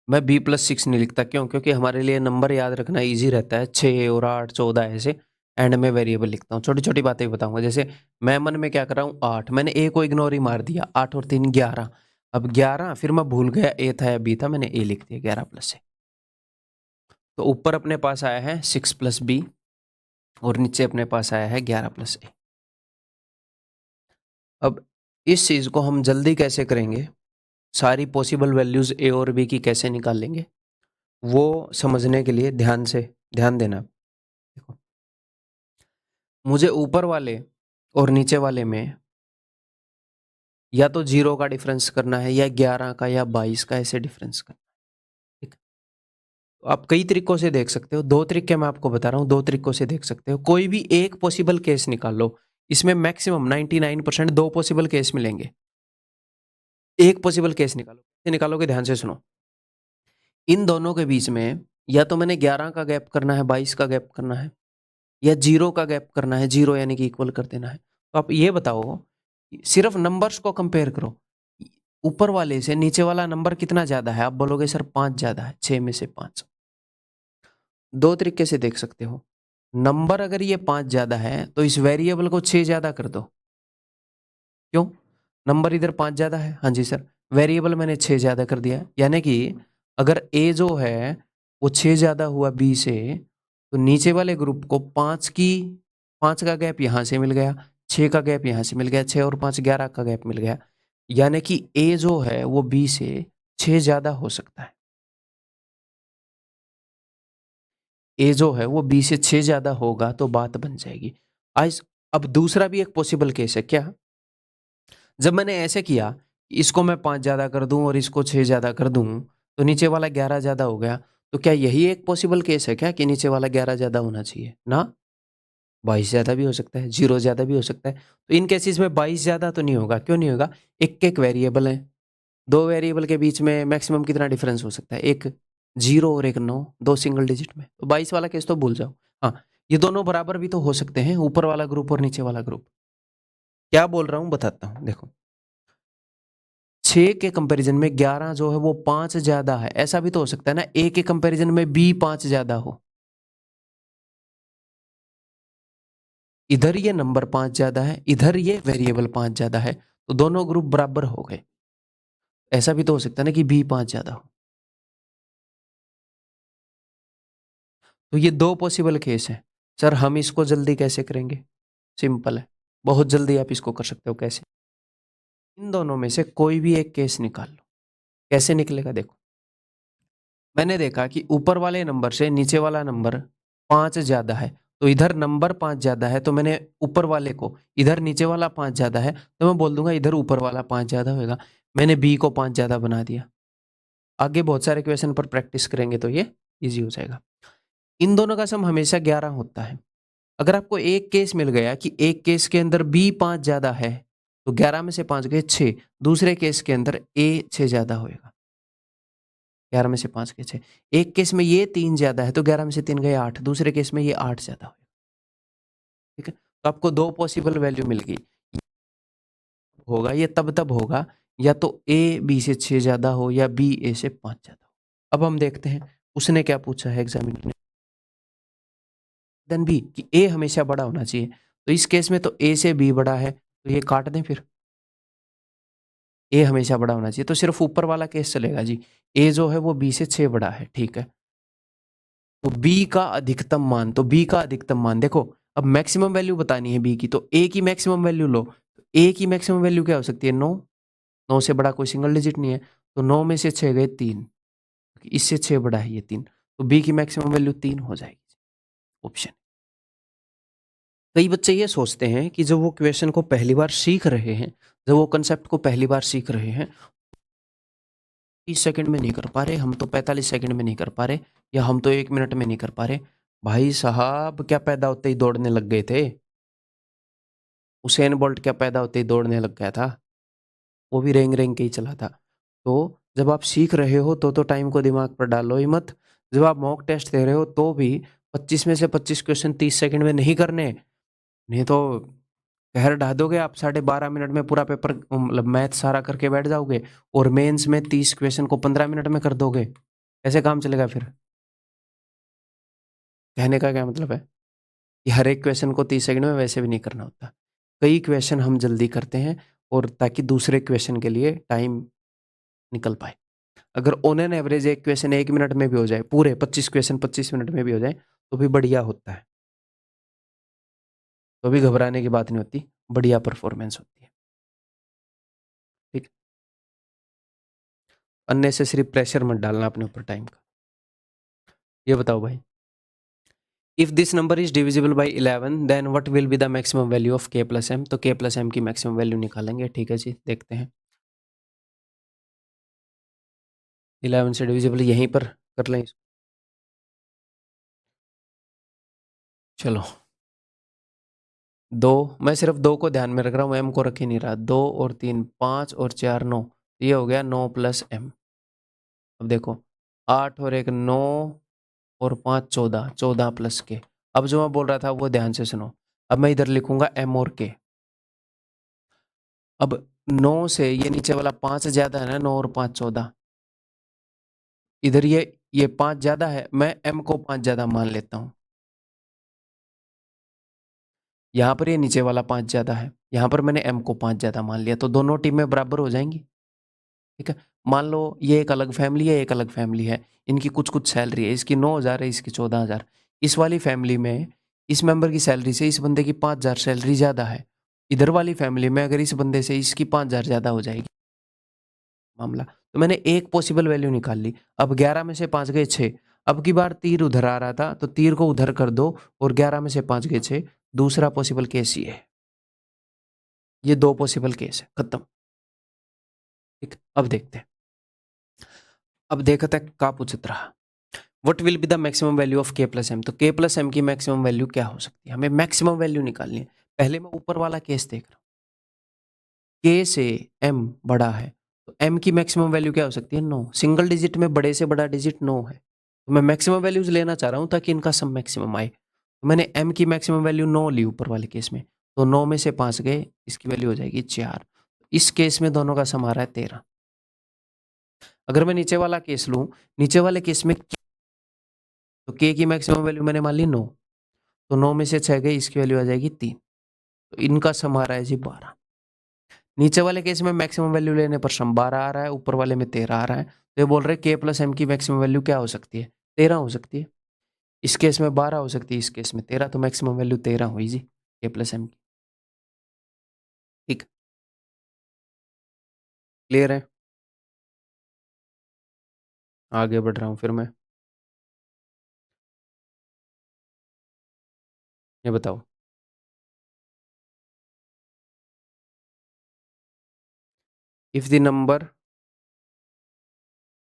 A: मैं b+6 नहीं लिखता, क्यों? क्योंकि हमारे लिए नंबर याद रखना इजी रहता है। 6 और 8 14 ऐसे एंड में वेरिएबल लिखता हूँ, छोटी छोटी बातें बताऊंगा। जैसे मैं मन में क्या कर रहा हूँ, 8, मैंने a को इग्नोर ही मार दिया, 8 और 3 11। अब 11 फिर मैं भूल गया a था या b था, मैंने a लिख दिया 11 प्लस a। तो ऊपर अपने पास आया है 6 प्लस बी और नीचे अपने पास आया है 11 प्लस a। अब इस चीज को हम जल्दी कैसे करेंगे, सारी पॉसिबल वैल्यूज a और b की कैसे निकाल लेंगे, वो समझने के लिए ध्यान से ध्यान देना। देखो, मुझे ऊपर वाले और नीचे वाले में या तो 0 का डिफरेंस करना है या 11 का या 22 का, ऐसे डिफरेंस करना है। ठीक, तो आप कई तरीकों से देख सकते हो, दो तरीके मैं आपको बता रहा हूँ, दो तरीकों से देख सकते हो। कोई भी एक पॉसिबल केस निकाल लो, इसमें मैक्सिमम 99% दो पॉसिबल केस मिलेंगे। एक पॉसिबल केस निकालो, कैसे निकालोगे? ध्यान से सुनो। इन दोनों के बीच में या तो मैंने 11 का गैप करना है, 22 का गैप करना है, या 0 का गैप करना है, 0 यानी कि इक्वल कर देना है। तो आप ये बताओ, सिर्फ नंबर्स को कंपेयर करो, ऊपर वाले से नीचे वाला नंबर कितना ज्यादा है? आप बोलोगे सर 5 ज्यादा है, 6 में से 5। दो तरीके से देख सकते हो। नंबर अगर ये 5 ज्यादा है तो इस वेरिएबल को 6 ज्यादा कर दो। क्यों? नंबर इधर 5 ज्यादा है, हाँ जी सर, वेरिएबल मैंने 6 ज्यादा कर दिया, यानी कि अगर a जो है वो 6 ज्यादा हुआ b से, तो नीचे वाले ग्रुप को 5 का गैप यहां से मिल गया, 6 का गैप यहां से मिल गया, 6 और 5 11 का गैप मिल गया, यानी कि a जो है वो b से 6 ज्यादा हो सकता है। a जो है वो b से 6 ज्यादा होगा तो बात बन जाएगी। आज अब दूसरा भी एक पॉसिबल केस है। क्या? जब मैंने ऐसे किया, इसको मैं 5 ज्यादा कर दूं और इसको 6 ज्यादा कर दूं, तो नीचे वाला 11 ज्यादा हो गया। तो क्या यही एक पॉसिबल केस है क्या कि नीचे वाला 11 ज्यादा होना चाहिए ना? 22 ज़्यादा भी हो सकता है, 0 ज़्यादा भी हो सकता है। तो इन केसेस में 22 ज़्यादा तो नहीं होगा, क्यों नहीं होगा? एक-एक वेरिएबल है, 2 वेरिएबल के बीच में मैक्सिमम कितना डिफरेंस हो सकता है? एक 0 और एक 9, 2 सिंगल डिजिट में। तो 22 वाला केस तो भूल जाओ। हाँ, ये दोनों बराबर भी तो हो सकते हैं, ऊपर वाला ग्रुप और नीचे वाला ग्रुप। क्या बोल रहा हूँ बताता हूँ, देखो। 6 के कंपैरिजन में 11 जो है वो 5 ज़्यादा है, ऐसा भी तो हो सकता है ना, A के कंपैरिजन में B 5 ज़्यादा हो। इधर ये नंबर 5 ज़्यादा है, इधर ये वेरिएबल 5 ज़्यादा है, तो दोनों ग्रुप बराबर हो गए। ऐसा भी तो हो सकता है ना कि B 5 ज़्यादा हो। तो ये 2 पॉसिबल केस हैं। सर हम इसको जल्दी कैसे करेंगे? सिंपल है, बहुत जल्दी आप इसको कर सकते हो। कैसे? इन दोनों में से कोई भी एक केस निकाल लो। कैसे निकलेगा देखो। मैंने देखा कि ऊपर वाले नंबर से नीचे वाला नंबर 5 ज़्यादा है, तो इधर नंबर 5 ज़्यादा है, तो मैंने ऊपर वाले को, इधर नीचे वाला 5 ज़्यादा है, तो मैं बोल दूंगा इधर ऊपर वाला 5 ज़्यादा होगा। मैंने बी को 5 ज़्यादा बना दिया। आगे बहुत सारे क्वेश्चन पर प्रैक्टिस करेंगे तो ये ईजी हो जाएगा। इन दोनों का सम हमेशा 11 होता है। अगर आपको एक केस मिल गया कि एक केस के अंदर बी 5 ज़्यादा है, तो 11 में से 5 गए 6। दूसरे केस के अंदर ए 6 ज़्यादा होएगा। 11 में से 5 गए 6। एक केस में ये 3 ज़्यादा है, तो 11 में से 3 गए 8। दूसरे केस में ये 8 ज़्यादा होएगा। ठीक है? तो आपको 2 पॉसिबल वैल्यू मिल गई। होगा ये तब होगा या तो ए बी से 6 ज़्यादा हो या बी ए से 5 ज़्यादा हो। अब हम देखते हैं उसने क्या पूछा है एग्जामिनर ने। देन बी कि ए हमेशा बड़ा होना चाहिए। तो इस केस में तो ए से बी बड़ा है, तो ये काट दें फिर। ए हमेशा बड़ा होना चाहिए, तो सिर्फ ऊपर वाला केस चलेगा जी। ए जो है वो बी से 6 बड़ा है, ठीक है। तो बी का अधिकतम मान, तो बी का अधिकतम मान देखो, अब मैक्सिमम वैल्यू बतानी है बी की, तो ए की मैक्सिमम वैल्यू लो। ए की मैक्सिमम वैल्यू क्या हो सकती है? 9। 9 से बड़ा कोई सिंगल डिजिट नहीं है, तो 9 में से 6 गए 3। इससे 6 बड़ा है ये 3, तो बी की मैक्सिमम वैल्यू 3 हो जाएगी। ऑप्शन। कई बच्चे ये सोचते हैं कि जब वो क्वेश्चन को पहली बार सीख रहे हैं, जब वो कंसेप्ट को पहली बार सीख रहे हैं, 30 सेकंड में नहीं कर पा रहे, हम तो 45 सेकंड में नहीं कर पा रहे, या हम तो 1 मिनट में नहीं कर पा रहे। भाई साहब क्या पैदा होते ही दौड़ने लग गए थे? उसेन बोल्ट क्या पैदा होते ही दौड़ने लग गया था? वो भी रेंग रेंग के ही चला था। तो जब आप सीख रहे हो तो टाइम को दिमाग पर डालो ही मत। जब आप मॉक टेस्ट दे रहे हो तो भी 25 में से 25 क्वेश्चन 30 सेकंड में नहीं करने, नहीं तो कहर ढा दोगे आप। 12.5 मिनट में पूरा पेपर मतलब मैथ सारा करके बैठ जाओगे, और मेंस में 30 क्वेश्चन को 15 मिनट में कर दोगे। ऐसे काम चलेगा फिर? कहने का क्या मतलब है कि हर एक क्वेश्चन को 30 सेकंड में वैसे भी नहीं करना होता। कई क्वेश्चन हम जल्दी करते हैं और ताकि दूसरे क्वेश्चन के लिए टाइम निकल पाए। अगर ऑन एन एवरेज एक क्वेश्चन 1 मिनट में भी हो जाए, पूरे 25 क्वेश्चन 25 मिनट में भी हो जाए, तो भी बढ़िया होता है। तो भी घबराने की बात नहीं होती, बढ़िया परफॉर्मेंस होती है। ठीक। अननेसेसरी प्रेशर मत डालना अपने ऊपर टाइम का। ये बताओ भाई, if this number is divisible by 11 then what will be the maximum value of k plus m. तो k प्लस एम की मैक्सिमम वैल्यू निकालेंगे। ठीक है जी, देखते हैं। 11 से डिविजिबल यहीं पर कर लें इसको। चलो, 2, मैं सिर्फ 2 को ध्यान में रख रहा हूँ, m को रख ही नहीं रहा। 2 और 3 5 और 4 9, ये हो गया 9 प्लस m। अब देखो, 8 और 1 9 और 5 14, 14 प्लस के। अब जो मैं बोल रहा था वो ध्यान से सुनो। अब मैं इधर लिखूंगा m और k। अब 9 से ये नीचे वाला 5 ज्यादा है ना, 9 और 5 14। इधर ये 5 ज्यादा है, मैं m को 5 ज्यादा मान लेता हूँ। यहाँ पर ये नीचे वाला 5 ज्यादा है, यहाँ पर मैंने m को 5 ज्यादा मान लिया, तो दोनों टीमें बराबर हो जाएंगी। ठीक है। मान लो ये एक अलग फैमिली है, एक अलग फैमिली है, इनकी कुछ कुछ सैलरी है, इसकी 9,000 है, इसकी 14,000। इस वाली फैमिली में इस मेंबर की सैलरी से इस बंदे की 5,000 सैलरी ज़्यादा है। इधर वाली फैमिली में अगर इस बंदे से इसकी 5,000 ज़्यादा हो जाएगी मामला। तो मैंने एक पॉसिबल वैल्यू निकाल ली। अब 11 में से 5 गए 6। अब की बार तीर उधर आ रहा था, तो तीर को उधर कर दो, और 11 में से 5 गए 6। दूसरा पॉसिबल केस ये है। ये 2 पॉसिबल केस है, खत्म। ठीक, अब देखते हैं। अब देखते हैं का पूछत रहा। What will be the maximum value of k plus m. तो k प्लस एम की मैक्सिमम वैल्यू क्या हो सकती है, हमें मैक्सिमम वैल्यू निकालनी है। पहले मैं ऊपर वाला केस देख रहा हूँ, k से m बड़ा है तो m की मैक्सिमम वैल्यू क्या हो सकती है, 9। सिंगल डिजिट में बड़े से बड़ा डिजिट 9 है, तो मैं मैक्सिमम वैल्यूज लेना चाह रहा हूँ ताकि इनका सम मैक्सिमम आए। तो मैंने m की मैक्सिमम वैल्यू 9 ली ऊपर वाले केस में, तो 9 में से 5 गए, इसकी वैल्यू हो जाएगी 4। इस केस में दोनों का सम आ रहा है 13। अगर मैं नीचे वाला केस लूँ, नीचे वाले केस में तो k की मैक्सिमम वैल्यू मैंने मान ली 9, तो 9 में से 6 गए, इसकी वैल्यू आ जाएगी 3। तो इनका सम आ रहा है जी 12। नीचे वाले केस में मैक्सिमम वैल्यू लेने पर सम 12 आ रहा है, ऊपर वाले में 13 आ रहा है। तो ये बोल रहे k प्लस एम की मैक्सिमम वैल्यू क्या हो सकती है, 13 हो सकती है। इस केस में 12 हो सकती है, इस केस में 13, तो मैक्सिमम वैल्यू 13 हुई जी k प्लस एम की। ठीक, क्लियर है। आगे बढ़ रहा हूँ फिर मैं, ये बताओ। If the number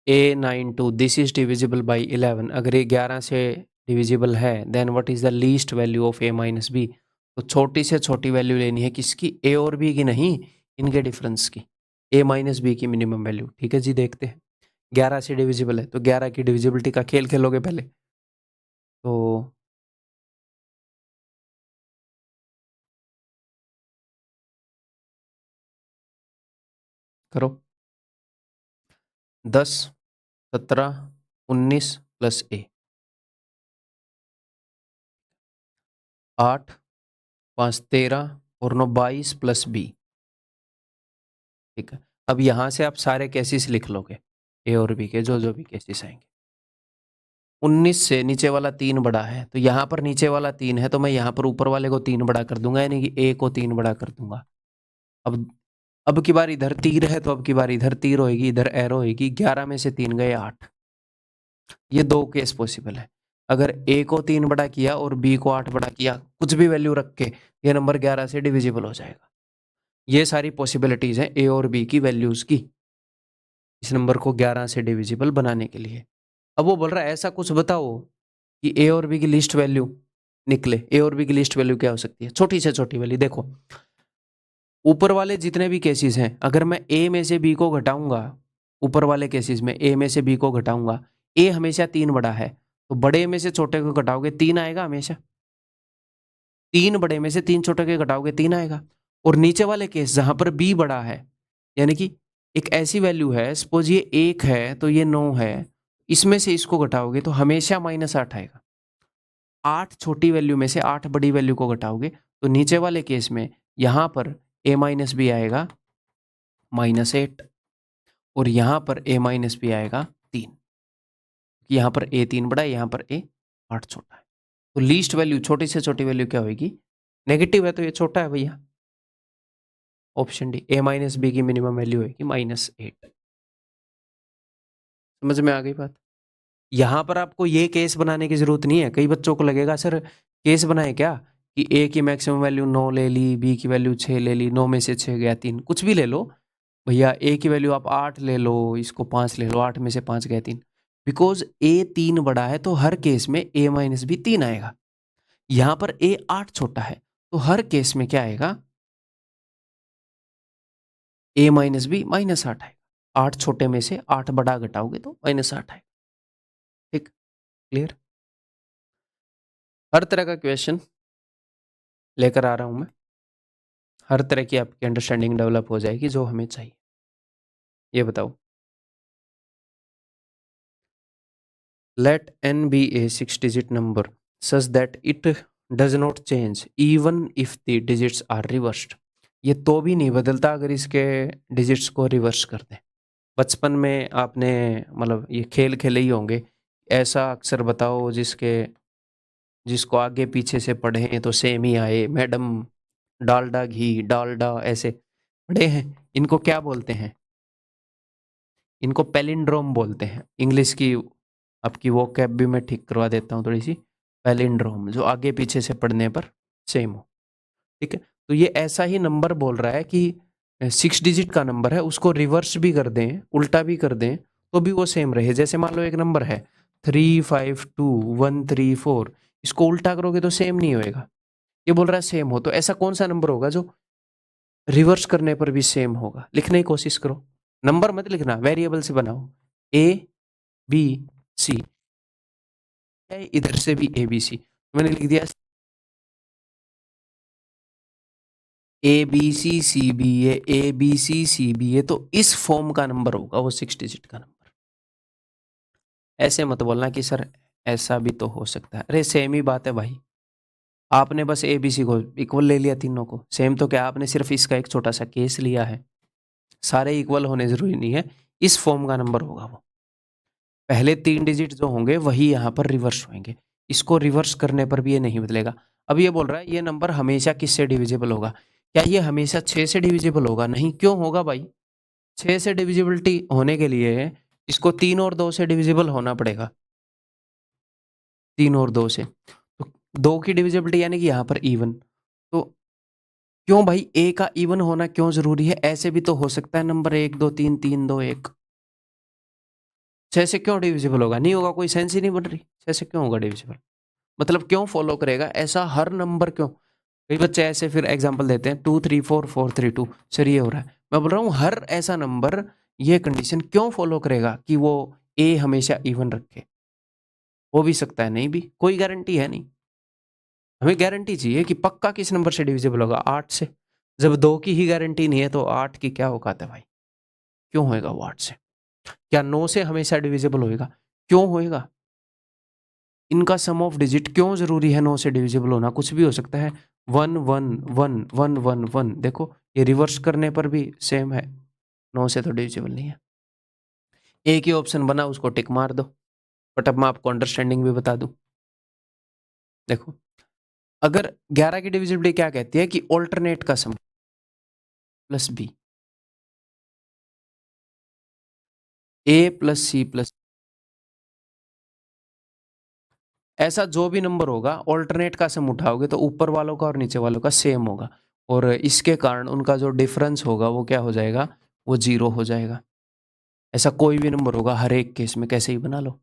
A: A92 this is divisible by 11, अगर ये 11 से डिविजिबल है, then what is the least value of a minus b. तो छोटी से छोटी वैल्यू लेनी है, किसकी, a और b की नहीं, इनके डिफरेंस की, a माइनस बी की मिनिमम वैल्यू। ठीक है जी, देखते हैं। 11 से डिविजिबल है तो 11 की डिविजिबिलिटी का खेल खेलोगे पहले, तो करो। 10, 17, 19 प्लस a, 8, 5 13 और 9 22 प्लस b। ठीक है, अब यहां से आप सारे केसेस लिख लोगे, ए और बी के जो जो भी केसेस आएंगे। 19 से नीचे वाला 3 बड़ा है, तो यहाँ पर नीचे वाला 3 है, तो मैं यहाँ पर ऊपर वाले को 3 बड़ा कर दूंगा, यानी कि ए को 3 बड़ा कर दूंगा। अब की बार इधर तीर है, तो अब की बार इधर तीर होगी, इधर एरो होगी। 11 में से 3 गए 8। ये दो केस पॉसिबल है। अगर ए को 3 बड़ा किया और बी को 8 बड़ा किया, कुछ भी वैल्यू रख के, ये नंबर 11 से डिविजिबल हो जाएगा। ये सारी पॉसिबिलिटीज हैं ए और बी की वैल्यूज की, इस नंबर को 11 से डिविजिबल बनाने के लिए। अब वो बोल रहा है ऐसा कुछ बताओ कि ए और बी की लिस्ट वैल्यू निकले। ए और बी की लिस्ट वैल्यू क्या हो सकती है, छोटी से छोटी वैल्यू। देखो ऊपर वाले जितने भी केसेस हैं, अगर मैं ए में से बी को घटाऊंगा, ऊपर वाले केसेस में ए में से बी को घटाऊंगा, ए हमेशा 3 बड़ा है, तो बड़े में से छोटे को घटाओगे 3 आएगा हमेशा। 3 बड़े में से 3 छोटे के घटाओगे 3 आएगा। और नीचे वाले केस जहां पर बी बड़ा है, यानी कि एक ऐसी वैल्यू है, सपोज ये 1 है तो ये 9 है, इसमें से इसको घटाओगे तो हमेशा -8 आएगा। 8 छोटी वैल्यू में से 8 बड़ी वैल्यू को घटाओगे तो नीचे वाले केस में यहां पर a माइनस बी आएगा -8, और यहां पर a माइनस बी आएगा 3। यहां पर a 3 बड़ा है, यहां पर a 8 छोटा है। तो लीस्ट वैल्यू, छोटी से छोटी वैल्यू क्या होगी, नेगेटिव है तो ये छोटा है भैया। Option D, a minus b की मिनिमम वैल्यू होगी -8। समझ में आ गई बात। यहाँ पर आपको ये केस बनाने की जरूरत नहीं है। कई बच्चों को लगेगा सर केस बनाए क्या, कि ए की मैक्सिमम वैल्यू 9 ले ली, बी की वैल्यू 6 ले ली, 9 में से 6 गया 3, कुछ भी ले लो भैया। ए की वैल्यू आप 8 ले लो, इसको 5 ले लो, 8 में से 5 गया 3। बिकॉज ए 3 बड़ा है तो हर केस में ए माइनस बी 3 आएगा। यहाँ पर ए 8 छोटा है तो हर केस में क्या आएगा, ए माइनस बी -8 आएगा। 8 छोटे में से 8 बड़ा घटाओगे तो -8 आएगा। ठीक, क्लियर। हर तरह का क्वेश्चन लेकर आ रहा हूं मैं, हर तरह की आपकी अंडरस्टैंडिंग डेवलप हो जाएगी जो हमें चाहिए। ये बताओ, let n be a 6 digit number such that it does not change even if the digits are reversed. ये तो भी नहीं बदलता अगर इसके डिजिट्स को रिवर्स कर दें। बचपन में आपने मतलब ये खेल खेले ही होंगे, ऐसा अक्षर बताओ जिसको आगे पीछे से पढ़े तो सेम ही आए। मैडम डालडा घी, डालडा, ऐसे पढ़े हैं। इनको क्या बोलते हैं, इनको पैलिंड्रोम बोलते हैं। इंग्लिश की आपकी वो कैब भी मैं ठीक करवा देता हूँ थोड़ी सी। पैलिंड्रोम, जो आगे पीछे से पढ़ने पर सेम हो। ठीक है, तो ये ऐसा ही नंबर बोल रहा है कि 6 डिजिट का नंबर है, उसको रिवर्स भी कर दें, उल्टा भी कर दें, तो भी वो सेम रहे। जैसे मान लो एक नंबर है 352 134, इसको उल्टा करोगे तो सेम नहीं होएगा। ये बोल रहा है सेम हो, तो ऐसा कौन सा नंबर होगा जो रिवर्स करने पर भी सेम होगा? लिखने की कोशिश करो, नंबर मत लिखना, वेरिएबल से बनाओ। ए बी सी, इधर से भी ए बी सी, मैंने लिख दिया A B C C B A B C C B A, तो इस फॉर्म का नंबर होगा वो 6 डिजिट का नंबर। ऐसे मत बोलना कि सर ऐसा भी तो हो सकता है, अरे सेम ही बात है भाई, आपने बस ए बी सी को इक्वल ले लिया तीनों को, सेम तो क्या, आपने सिर्फ इसका एक छोटा सा केस लिया है, सारे इक्वल होने जरूरी नहीं है, इस फॉर्म का नंबर होगा वो। पहले 3 डिजिट जो होंगे वही यहाँ पर रिवर्स होंगे, इसको रिवर्स करने पर भी ये नहीं बदलेगा। अब ये बोल रहा है ये नंबर हमेशा किससे डिविजिबल होगा? क्या ये हमेशा 6 से डिविजिबल होगा? नहीं, क्यों होगा भाई? 6 से डिविजिबिलिटी होने के लिए इसको 3 और 2 से डिविजिबल होना पड़ेगा, 3 और 2 से, तो 2 की डिविजिबिलिटी यानी कि यहाँ पर इवन। तो क्यों भाई ए का इवन होना क्यों जरूरी है? ऐसे भी तो हो सकता है नंबर 1 2 3 3 2 1, 6 से क्यों डिविजिबल होगा? नहीं होगा, कोई सेंस ही नहीं बन रही, 6 से क्यों होगा डिविजिबल? मतलब क्यों फॉलो करेगा ऐसा हर नंबर क्यों? कई बच्चे ऐसे फिर एग्जांपल देते हैं 2 3 4 4 3 2, सर ये हो रहा है। मैं बोल रहा हूँ हर ऐसा नंबर ये कंडीशन क्यों फॉलो करेगा कि वो ए हमेशा इवन रखे? हो भी सकता है, नहीं भी, कोई गारंटी है नहीं। हमें गारंटी चाहिए कि पक्का किस नंबर से डिविजिबल होगा? 8 से। जब 2 की ही गारंटी नहीं है तो 8 की क्या औकात है भाई? क्यों होएगा वो 8 से? क्या 9 से हमेशा डिविजिबल होएगा? क्यों होएगा? इनका सम ऑफ डिजिट क्यों जरूरी है 9 से डिविजिबल होना? कुछ भी हो सकता है, 1 1 1 1 1 1, देखो ये रिवर्स करने पर भी सेम है, 9 से तो डिविजिबल नहीं है। एक ही ऑप्शन बना, उसको टिक मार दो। बट अब मैं आपको अंडरस्टैंडिंग भी बता दूं, देखो अगर 11 की डिविजिबिलिटी क्या कहती है कि ऑल्टरनेट का सम प्लस बी, ए प्लस सी प्लस, ऐसा जो भी नंबर होगा ऑल्टरनेट का सम उठाओगे तो ऊपर वालों का और नीचे वालों का सेम होगा, और इसके कारण उनका जो डिफरेंस होगा वो क्या हो जाएगा? वो 0 हो जाएगा। ऐसा कोई भी नंबर होगा हर एक केस में, कैसे ही बना लो,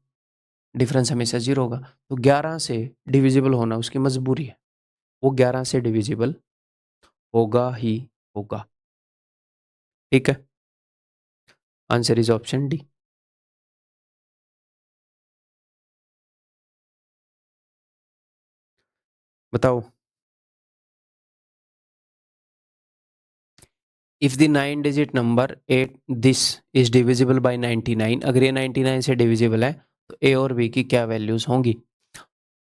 A: डिफरेंस हमेशा 0 होगा। तो 11 से डिविजिबल होना उसकी मजबूरी है, वो 11 से डिविजिबल होगा ही होगा। ठीक है, आंसर इज ऑप्शन डी। बताओ, if the 9 digit number 8 this is divisible by 99, अगर ये 99 से डिविजिबल है तो ए और बी की क्या वैल्यूज होंगी?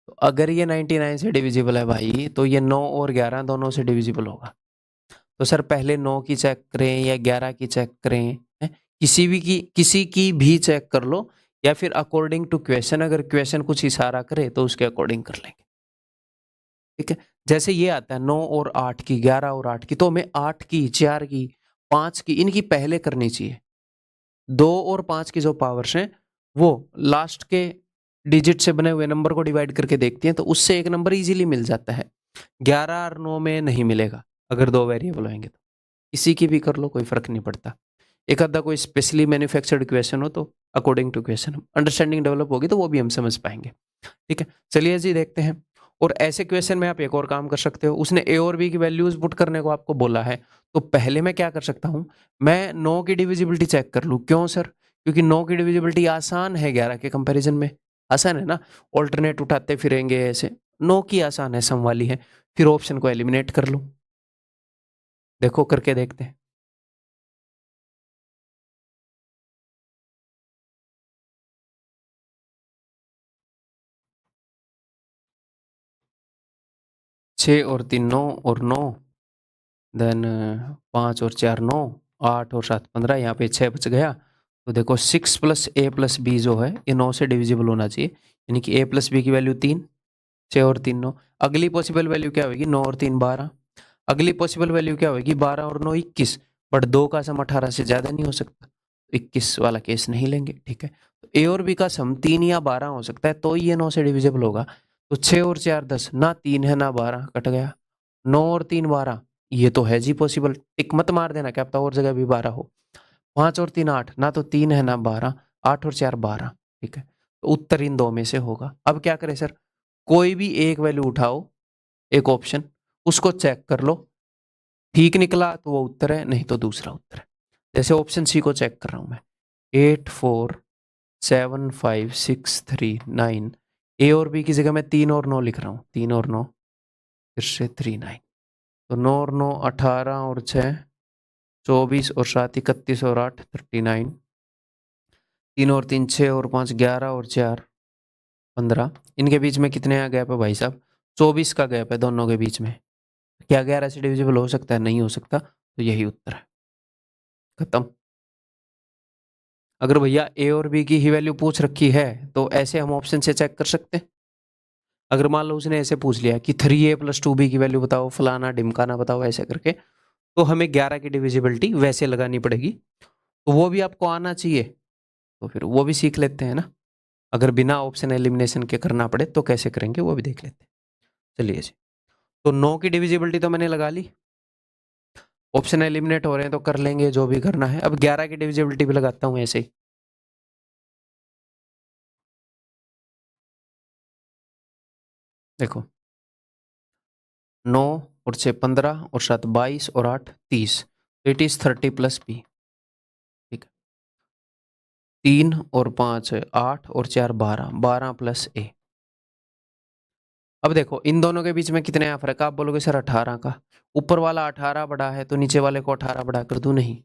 A: तो अगर ये 99 से डिविजिबल है भाई तो ये 9 और 11 दोनों से डिविजिबल होगा। तो सर पहले 9 की चेक करें या 11 की चेक करें, है? किसी की भी चेक कर लो, या फिर अकॉर्डिंग टू क्वेश्चन, अगर क्वेश्चन कुछ इशारा करे तो उसके अकॉर्डिंग कर लेंगे। ठीक है, जैसे ये आता है 9 और 8 की, 11 और 8 की, तो हमें 8 की, 4 की, 5 की, इनकी पहले करनी चाहिए। 2 और 5 की जो पावर्स हैं वो लास्ट के डिजिट से बने हुए नंबर को डिवाइड करके देखती हैं, तो उससे एक नंबर इजीली मिल जाता है। 11 और 9 में नहीं मिलेगा अगर 2 वेरिएबल होंगे तो। किसी की भी कर लो, कोई फर्क नहीं पड़ता। एक आधा कोई स्पेशली मैन्युफैक्चर्ड क्वेश्चन हो तो according to question understanding develop होगी तो वो भी हम समझ पाएंगे। ठीक है, चलिए जी देखते हैं। और ऐसे क्वेश्चन में आप एक और काम कर सकते हो, उसने ए और बी की वैल्यूज पुट करने को आपको बोला है, तो पहले मैं क्या कर सकता हूं, मैं 9 की डिविजिबिलिटी चेक कर लूं। क्यों सर? क्योंकि 9 की डिविजिबिलिटी आसान है 11 के कंपैरिजन में, आसान है ना, ऑल्टरनेट उठाते फिरेंगे ऐसे, 9 की आसान है, सम वाली है, फिर ऑप्शन को एलिमिनेट कर लूं। देखो करके देखते हैं। 6 और 3 9 और 9, देन 5 और 4 9, 8 और 7 15, यहाँ पे 6 बच गया। तो देखो 6 प्लस ए प्लस बी जो है ये 9 से डिविजिबल होना चाहिए, यानी कि ए प्लस बी की वैल्यू 3, 6 और 3 9। अगली पॉसिबल वैल्यू क्या होगी? 9 और 3 12। अगली पॉसिबल वैल्यू क्या होगी? 12 और 9 21। बट 2 का सम 18 से ज़्यादा नहीं हो सकता, 21 वाला केस नहीं लेंगे। ठीक है, तो ए और बी का सम 3 या 12 हो सकता है, तो ये 9 से डिविजिबल होगा। तो 6 और 4 10, ना 3 है ना 12, कट गया। 9 और 3 12, ये तो है जी पॉसिबल, टिक मत मार देना, क्या पता और जगह भी 12 हो। 5 और 3 8, ना तो 3 है ना 12, 8 और 4 12। ठीक है, तो उत्तर इन दो में से होगा। अब क्या करें सर, कोई भी एक वैल्यू उठाओ, एक ऑप्शन, उसको चेक कर लो, ठीक निकला तो वो उत्तर है, नहीं तो दूसरा उत्तर है। जैसे ऑप्शन सी को चेक कर रहा हूं मैं, 847563 9, ए और बी की जगह मैं 3 और 9 लिख रहा हूँ, 3 और 9, फिर से 39, तो 9 और 9 18 और 6 24 और 7 31 और 8 39, 3 और 3 6 और 5 11 और 4 15, इनके बीच में कितने का गैप है भाई साहब, 24 का गैप है दोनों के बीच में। क्या 11 से डिविजिबल हो सकता है, नहीं हो सकता, तो यही उत्तर है, खत्म। अगर भैया ए और बी की ही वैल्यू पूछ रखी है तो ऐसे हम ऑप्शन से चेक कर सकते हैं। अगर मान लो उसने ऐसे पूछ लिया कि 3a+2b की वैल्यू बताओ, फलाना ढिमकाना बताओ, ऐसे करके, तो हमें 11 की डिविजिबिलिटी वैसे लगानी पड़ेगी, तो वो भी आपको आना चाहिए, तो फिर वो भी सीख लेते हैं ना। अगर बिना ऑप्शन एलिमिनेशन के करना पड़े तो कैसे करेंगे वो भी देख लेते हैं। चलिए जी, तो 9 की डिविजिबिलिटी तो मैंने लगा ली, ऑप्शन एलिमिनेट हो रहे हैं तो कर लेंगे जो भी करना है। अब 11 की डिविजिबिलिटी भी लगाता हूँ ऐसे ही, देखो 9 और 6 15 और 7 22 और 8 30, इट इज 30+b, ठीक है। 3 और 5 8 और 4 12, 12+a। अब देखो इन दोनों के बीच में कितने का फर्क है, आप बोलोगे सर 18 का, ऊपर वाला 18 बड़ा है तो नीचे वाले को 18 बड़ा कर दूं, नहीं,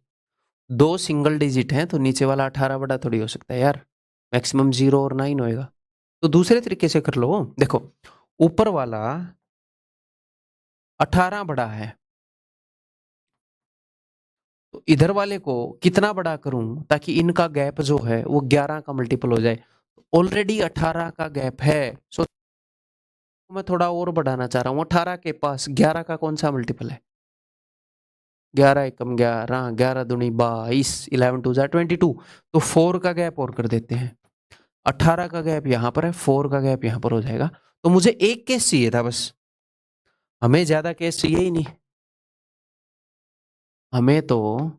A: दो सिंगल डिजिट हैं तो नीचे वाला 18 बड़ा थोड़ी हो सकता है यार, मैक्सिमम 0 और 9 होएगा। तो दूसरे तरीके से कर लो, देखो ऊपर वाला 18 बड़ा है, तो इधर वाले को कितना बड़ा करूं ताकि इनका गैप जो है वो 11 का मल्टीपल हो जाए, ऑलरेडी 18 का गैप है, सो मैं थोड़ा और बढ़ाना चाह रहा हूँ, 18 के पास 11 का कौन सा मल्टीपल है, 11 एकम 11, 11 दूनी 22, 11 टू जा 22, तो 4 का गैप और कर देते हैं, 18 का गैप यहाँ पर है, 4 का गैप यहाँ पर हो जाएगा। तो मुझे एक केस चाहिए था बस, हमें ज्यादा केस चाहिए ही नहीं, हमें तो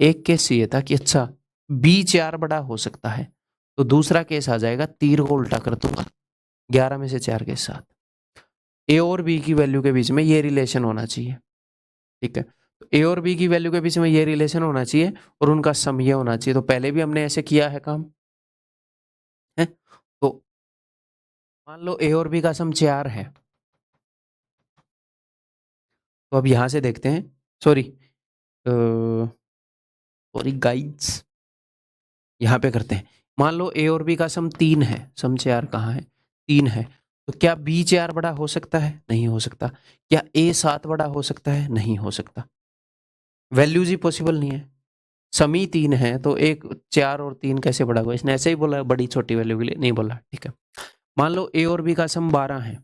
A: एक केस चाहिए था कि अच्छा बी 4 बड़ा हो सकता है, तो दूसरा केस आ जाएगा, तीर को उल्टा कर दूंगा 11 में से 4 के साथ, ए और बी की वैल्यू के बीच में ये रिलेशन होना चाहिए, ठीक है। तो ए और बी की वैल्यू के बीच में ये रिलेशन होना चाहिए और उनका सम ये होना चाहिए, तो पहले भी हमने ऐसे किया है काम, है। तो मान लो ए और बी का सम 4 है, तो अब यहां से देखते हैं, सॉरी सॉरी गाइड्स, यहाँ पे करते हैं, मान लो ए और बी का सम 3 है, सम 4 कहाँ है, 3 है, तो क्या बी 4 बड़ा हो सकता है, नहीं हो सकता, क्या ए 7 बड़ा हो सकता है, नहीं हो सकता, वैल्यूज ही पॉसिबल नहीं है, समी 3 है तो एक 4 और 3 कैसे बड़ा होगा, इसने ऐसे ही बोला बड़ी छोटी वैल्यू के लिए, नहीं बोला, ठीक है। मान लो ए और बी का सम 12 है,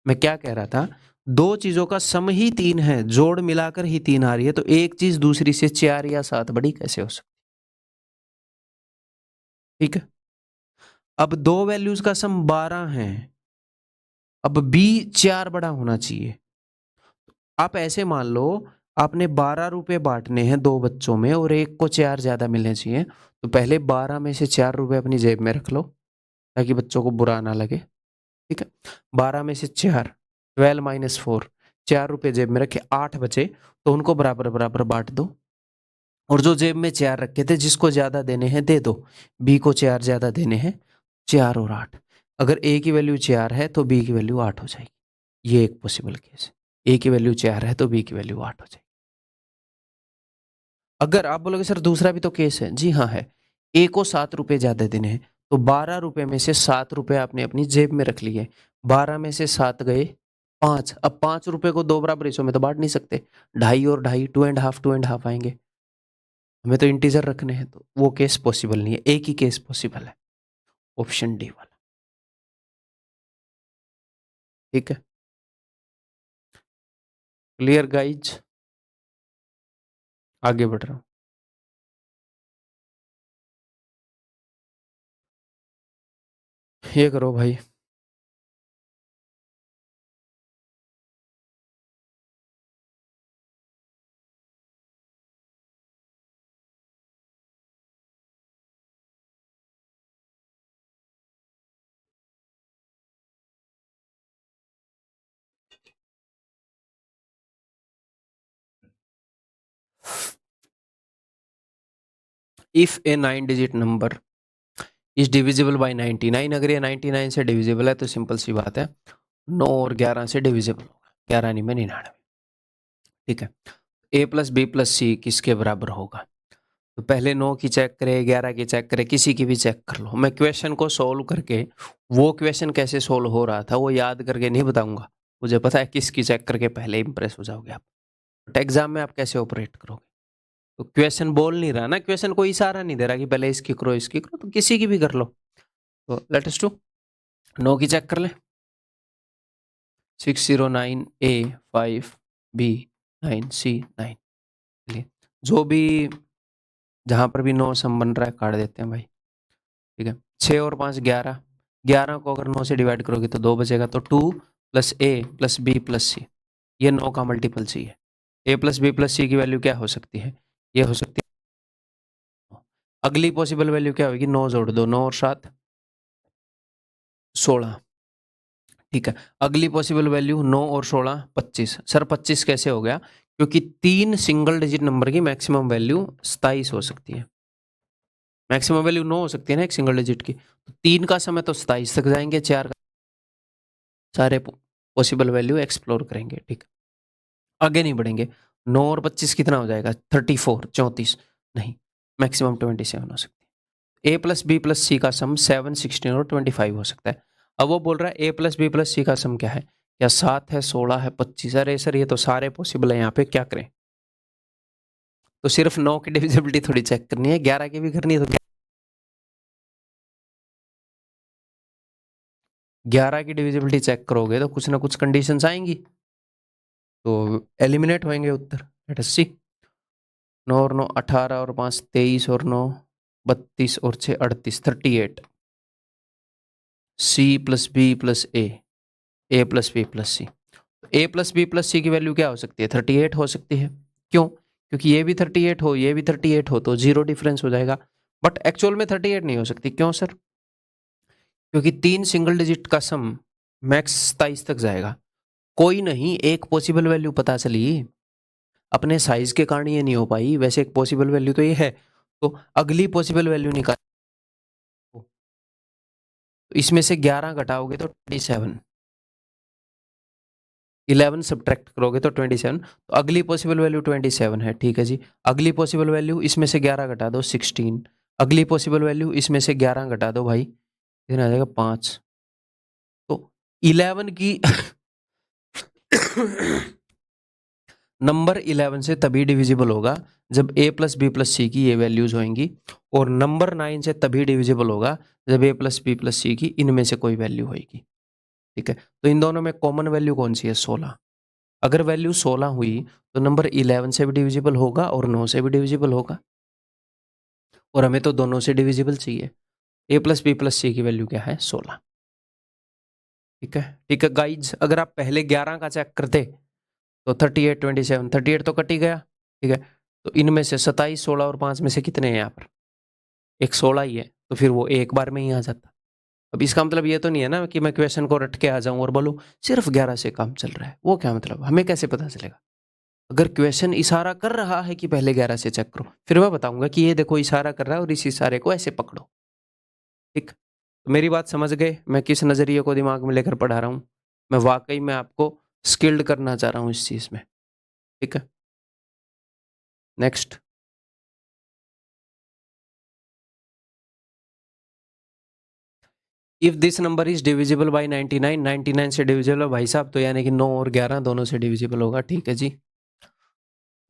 A: मैं क्या कह रहा था, दो चीजों का सम ही 3 है, जोड़ मिलाकर ही 3 आ रही है, तो एक चीज दूसरी से 4 या 7 बड़ी कैसे हो सकती, ठीक है। अब दो वैल्यूज का सम 12 है, अब बी 4 बड़ा होना चाहिए, आप ऐसे मान लो आपने 12 रुपए बांटने हैं दो बच्चों में और एक को 4 ज्यादा मिलने चाहिए, तो पहले 12 में से 4 रुपए अपनी जेब में रख लो ताकि बच्चों को बुरा ना लगे, ठीक है। 12 में से 4, 12 - 4, 4 रुपए जेब में रखे, 8 बचे, तो उनको बराबर बराबर बांट दो, और जो जेब में 4 रखे थे जिसको ज्यादा देने हैं दे दो, बी को 4 ज्यादा देने हैं, 4 और 8, अगर ए की वैल्यू 4 है तो बी की वैल्यू 8 हो जाएगी, ये एक पॉसिबल केस है, ए की वैल्यू 4 है तो बी की वैल्यू 8 हो जाएगी। अगर आप बोलोगे सर दूसरा भी तो केस है, जी हाँ है, ए को 7 रुपए ज्यादा देने हैं, तो 12 रुपए में से 7 रुपए आपने अपनी जेब में रख लिए, 12 में से 7 गए 5, अब 5 रुपए को दो बराबर हिस्सों में तो बांट नहीं सकते, ढाई और ढाई, 2.5 2.5 आएंगे, हमें तो इंटीजर रखने हैं, तो वो केस पॉसिबल नहीं है, एक ही केस पॉसिबल है, ऑप्शन डी वाला, ठीक है। क्लियर गाइज, आगे बढ़ रहा हूँ, ये करो भाई, if A 9 digit number is divisible by 99, अगर ये 99 से डिविजिबल है तो सिंपल सी बात है 9 और 11 से डिविजिबल होगा, 11 नहीं में 99। ठीक है, ए प्लस बी प्लस सी किसके बराबर होगा? तो पहले 9 की चेक करे, 11 की चेक करे, किसी की भी चेक कर लो। मैं क्वेश्चन को सोल्व करके वो क्वेश्चन कैसे सोल्व हो रहा था वो याद करके नहीं बताऊंगा, मुझे पता है किसकी चेक करके पहले इंप्रेस हो जाओगे आप। बट एग्जाम में आप कैसे ऑपरेट करोगे? तो क्वेश्चन बोल नहीं रहा ना, क्वेश्चन कोई इशारा नहीं दे रहा कि पहले इसकी करो इसकी करो, तो किसी की भी कर लो। तो लेट अस डू 9 की चेक कर ले, 609 A 5 B 9 C 9। चलिए, जो भी जहां पर भी 9 सम बन रहा है काट देते हैं भाई। ठीक है, 6 और 5 11, 11 को अगर 9 से डिवाइड करोगे तो 2 बचेगा, तो 2 प्लस ए प्लस बी प्लस सी, ये 9 का मल्टीपल सी है। ए प्लस बी प्लस सी की वैल्यू क्या हो सकती है? ये हो सकती है। अगली पॉसिबल वैल्यू क्या होगी? 9 जोड़ दो, 9 और 7 16। ठीक है, अगली पॉसिबल वैल्यू 9 और 16 25। सर 25 कैसे हो गया? क्योंकि 3 सिंगल डिजिट नंबर की मैक्सिमम वैल्यू 27 हो सकती है। मैक्सिमम वैल्यू 9 हो सकती है ना एक सिंगल डिजिट की, तो 3 का समय तो 27 तक जाएंगे, 4 का सारे पॉसिबल वैल्यू एक्सप्लोर करेंगे। ठीक, आगे नहीं बढ़ेंगे। 9 और 25 कितना हो जाएगा? 34 34 नहीं, मैक्सिमम 27 हो सकती है। ए प्लस बी प्लस सी का सम 7 16 और 25 हो सकता है। अब वो बोल रहा है ए प्लस बी प्लस सी का सम क्या है? क्या 7 है, 16 है, 25? अरे सर ये तो सारे पॉसिबल है, यहाँ पे क्या करें? तो सिर्फ 9 की डिविजिबिलिटी थोड़ी चेक करनी है, 11 की भी करनी है। तो 11 की डिविजिबिलिटी चेक करोगे तो कुछ ना कुछ कंडीशंस आएंगी, तो एलिमिनेट होंगे उत्तर। लेट अस सी। 9 और 9 18 और 5 23 और 9 32 और 6 38 38। सी प्लस बी प्लस ए प्लस बी प्लस सी। ए प्लस बी प्लस सी की वैल्यू क्या हो सकती है? 38 हो सकती है। क्यों? क्योंकि ये भी 38 हो ये भी 38 हो तो जीरो डिफरेंस हो जाएगा। बट एक्चुअल में 38 नहीं हो सकती। क्यों सर? क्योंकि 3 सिंगल डिजिट का सम मैक्स 27 तक जाएगा। कोई नहीं, एक पॉसिबल वैल्यू पता चली, अपने साइज के कारण ये नहीं हो पाई, वैसे एक पॉसिबल वैल्यू तो ये है, तो अगली पॉसिबल वैल्यू निकाल। तो इसमें से 11 घटाओगे तो 27, 11 सब्ट्रैक्ट करोगे तो 27, तो अगली पॉसिबल वैल्यू 27 है। ठीक है जी, अगली पॉसिबल वैल्यू इसमें से 11 घटा दो 16, अगली पॉसिबल वैल्यू इसमें से 11 घटा दो भाई, कितना आ जाएगा? 5। तो 11 की नंबर 11 से तभी डिविजिबल होगा जब a प्लस बी प्लस सी की ये वैल्यूज होंगी, और नंबर 9 से तभी डिविजिबल होगा जब a प्लस बी प्लस सी की इनमें से कोई वैल्यू होगी। ठीक है, तो इन दोनों में कॉमन वैल्यू कौन सी है? 16। अगर वैल्यू 16 हुई तो नंबर 11 से भी डिविजिबल होगा और 9 से भी डिविजिबल होगा, और हमें तो दोनों से डिविजिबल चाहिए। a प्लस बी प्लस सी की वैल्यू क्या है? 16। ठीक है, ठीक है गाइज, अगर आप पहले 11 का चेक करते तो 38 27, 38 तो कट ही गया। ठीक है, तो इनमें से 27 16 और 5 में से कितने हैं? यहाँ पर एक 16 ही है, तो फिर वो एक बार में ही आ जाता। अब इसका मतलब ये तो नहीं है ना कि मैं क्वेश्चन को रट के आ जाऊं और बोलूं सिर्फ 11 से काम चल रहा है, वो क्या मतलब? हमें कैसे पता चलेगा? अगर क्वेश्चन इशारा कर रहा है कि पहले 11 से चेक करो, फिर मैं बताऊंगा कि ये देखो इशारा कर रहा है और इस इशारे को ऐसे पकड़ो। ठीक, तो मेरी बात समझ गए मैं किस नजरिए को दिमाग में लेकर पढ़ा रहा हूं? मैं वाकई में आपको स्किल्ड करना चाह रहा हूं इस चीज में। ठीक है, next. If this number is divisible by 99, 99 से डिविजिबल है भाई साहब, तो यानी कि 9 और 11 दोनों से डिविजिबल होगा। ठीक है जी,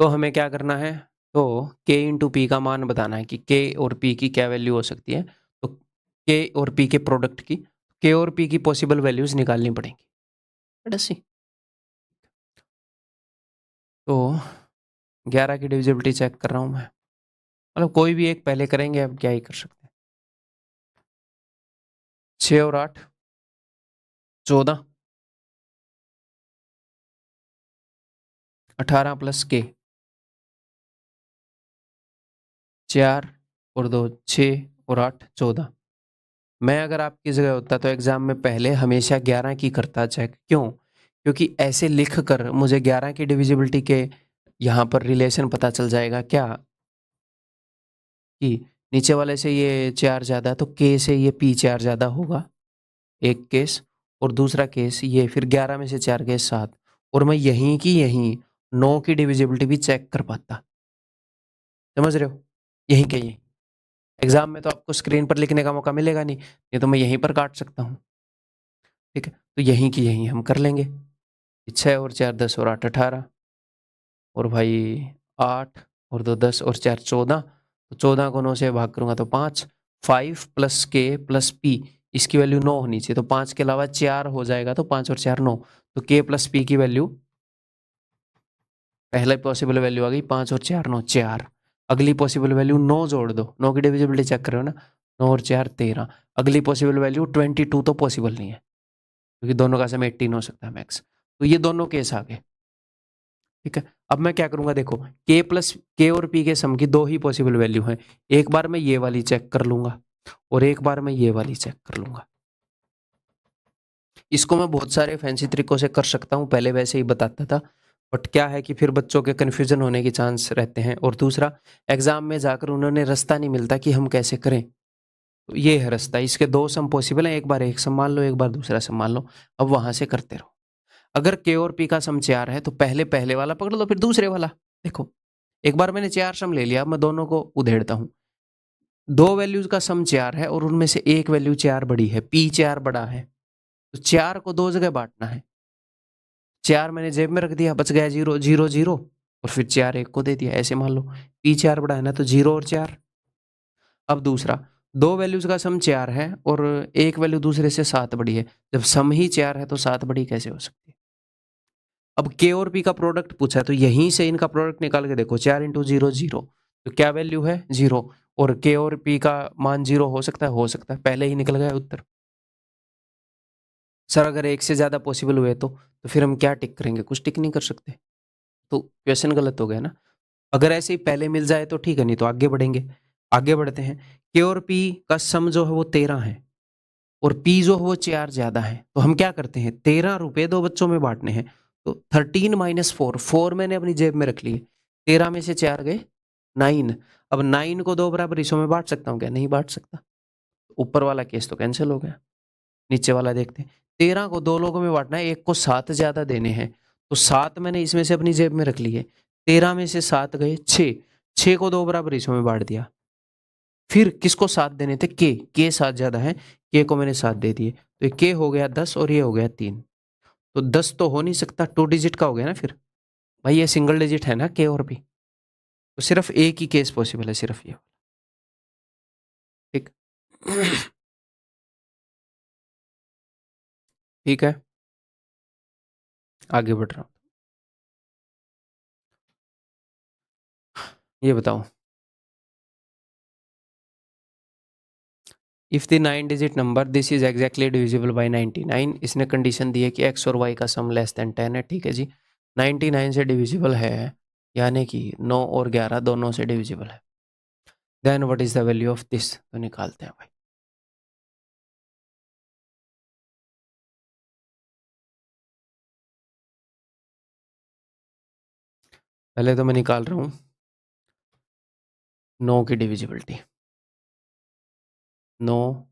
A: तो हमें क्या करना है? तो k इंटू पी का मान बताना है कि k और p की क्या वैल्यू हो सकती है। तो k और p के प्रोडक्ट की, k और p की पॉसिबल वैल्यूज निकालनी पड़ेंगी। Let us see। तो 11 की डिविजिबिलिटी चेक कर रहा हूं मैं, मतलब कोई भी एक पहले करेंगे, अब क्या ही कर सकते हैं। 6 और 8 14, 18 प्लस k 4 और 2 6 और 8 14। मैं अगर आपकी जगह होता तो एग्जाम में पहले हमेशा 11 की करता चेक। क्यों? क्योंकि ऐसे लिख कर मुझे 11 की डिविजिबिलिटी के यहाँ पर रिलेशन पता चल जाएगा क्या? कि नीचे वाले से ये 4 ज़्यादा तो k से ये p 4 ज़्यादा होगा, एक केस। और दूसरा केस ये फिर 11 में से 4 गए 7, और मैं यहीं की यहीं 9 की डिविजिबिलिटी भी चेक कर पाता। समझ रहे हो? यहीं के यहीं। एग्जाम में तो आपको स्क्रीन पर लिखने का मौका मिलेगा नहीं, ये तो मैं यहीं पर काट सकता हूँ। ठीक है, तो यहीं की यहीं हम कर लेंगे। 6 और 4 10 और 8 18, और भाई 8 और 2 10 और 4 14, तो 14 को 9 से भाग करूंगा तो 5, 5 प्लस के प्लस पी, इसकी वैल्यू 9 होनी चाहिए, तो 5 के अलावा 4 हो जाएगा, तो 5 और 4 9, तो के प्लस पी की वैल्यू, पहले पॉसिबल वैल्यू आ गई 5 और 4 9 4। अगली पॉसिबल वैल्यू 9 जोड़ दो, 9 की डिविजिबिलिटी चेक कर रहे हो ना, 9 और 4 13। अगली पॉसिबल वैल्यू 22 तो पॉसिबल नहीं है, क्योंकि दोनों का सम 18 हो सकता है मैक्स। तो ये दोनों केस आ गए। ठीक है, अब मैं क्या करूंगा, देखो के प्लस के और पी के सम की दो ही पॉसिबल वैल्यू है, एक बार मैं ये वाली चेक कर लूंगा और एक बार मैं ये वाली चेक कर लूंगा। इसको मैं बहुत सारे फैंसी तरीकों से कर सकता हूँ, पहले वैसे ही बताता था, बट क्या है कि फिर बच्चों के कन्फ्यूजन होने के चांस रहते हैं, और दूसरा एग्जाम में जाकर उन्होंने रास्ता नहीं मिलता कि हम कैसे करें। तो ये है रास्ता, इसके दो सम पॉसिबल है, एक बार एक सम मान लो, एक बार दूसरा सम मान लो, अब वहां से करते रहो। अगर के और पी का सम 4 है तो पहले पहले वाला पकड़ लो, फिर दूसरे वाला। देखो एक बार मैंने 4 सम ले लिया, अब मैं दोनों को उधेड़ता हूँ। दो वैल्यूज का सम 4 है और उनमें से एक वैल्यू 4 बड़ी है, पी 4 बड़ा है, तो 4 को दो जगह बांटना है। 4 मैंने जेब में रख दिया, बच गया 0 0 0, और फिर 4 एक को दे दिया, ऐसे मान लो पी 4 बड़ा है ना, तो 0 और 4। अब दूसरा, दो वैल्यूज का सम 4 है और एक वैल्यू दूसरे से 7 बड़ी है, जब सम ही 4 है तो 7 बड़ी कैसे हो सकती है। अब के और पी का प्रोडक्ट पूछा है, तो यहीं से इनका प्रोडक्ट निकाल के देखो, 4 इंटू 0 0, तो क्या वैल्यू है 0, और के और पी का मान 0 हो सकता है, हो सकता है, पहले ही निकल गया उत्तर। सर अगर एक से ज्यादा पॉसिबल हुए तो फिर हम क्या टिक करेंगे, कुछ टिक नहीं कर सकते, तो क्वेश्चन गलत हो गया ना। अगर ऐसे ही पहले मिल जाए तो ठीक है, नहीं तो आगे बढ़ेंगे। आगे बढ़ते हैं, के और पी का सम जो है वो 13 है और पी जो है वो 4 ज्यादा है, तो हम क्या करते हैं, 13 रुपए दो बच्चों में बांटने हैं, तो 13 माइनस 4, 4 मैंने अपनी जेब में रख लिए, 13 में से 4 गए 9। अब 9 को दो बराबर हिस्सों में बांट सकता हूँ क्या, नहीं बांट सकता, ऊपर वाला केस तो कैंसिल हो गया। नीचे वाला देखते हैं, 13 को दो लोगों में बांटना है, एक को 7 ज्यादा देने हैं, तो 7 मैंने इसमें से अपनी जेब में रख लिए, 13 में से 7 गए 6, 6 को दो बराबर हिस्सों में बांट दिया। फिर किसको 7 देने थे, के 7 ज्यादा है, के को मैंने 7 दे दिए, तो ये के हो गया 10 और ये हो गया 3, तो 10 तो हो नहीं सकता, 2 डिजिट का हो गया ना फिर। भाई ये सिंगल डिजिट है ना के और पी, तो सिर्फ एक ही केस पॉसिबल है, सिर्फ ये। ठीक ठीक है, आगे बढ़ रहा हूँ। ये बताओ, if the 9 digit number this is exactly divisible by 99, इसने कंडीशन दी है कि x और y का सम लेस देन 10 है। ठीक है जी, 99 से डिविजिबल है, यानी कि 9 और 11 दोनों से डिविजिबल है, then what is the value of this, तो निकालते हैं भाई। पहले तो मैं निकाल रहा हूँ 9 की डिविजिबिलिटी, 9,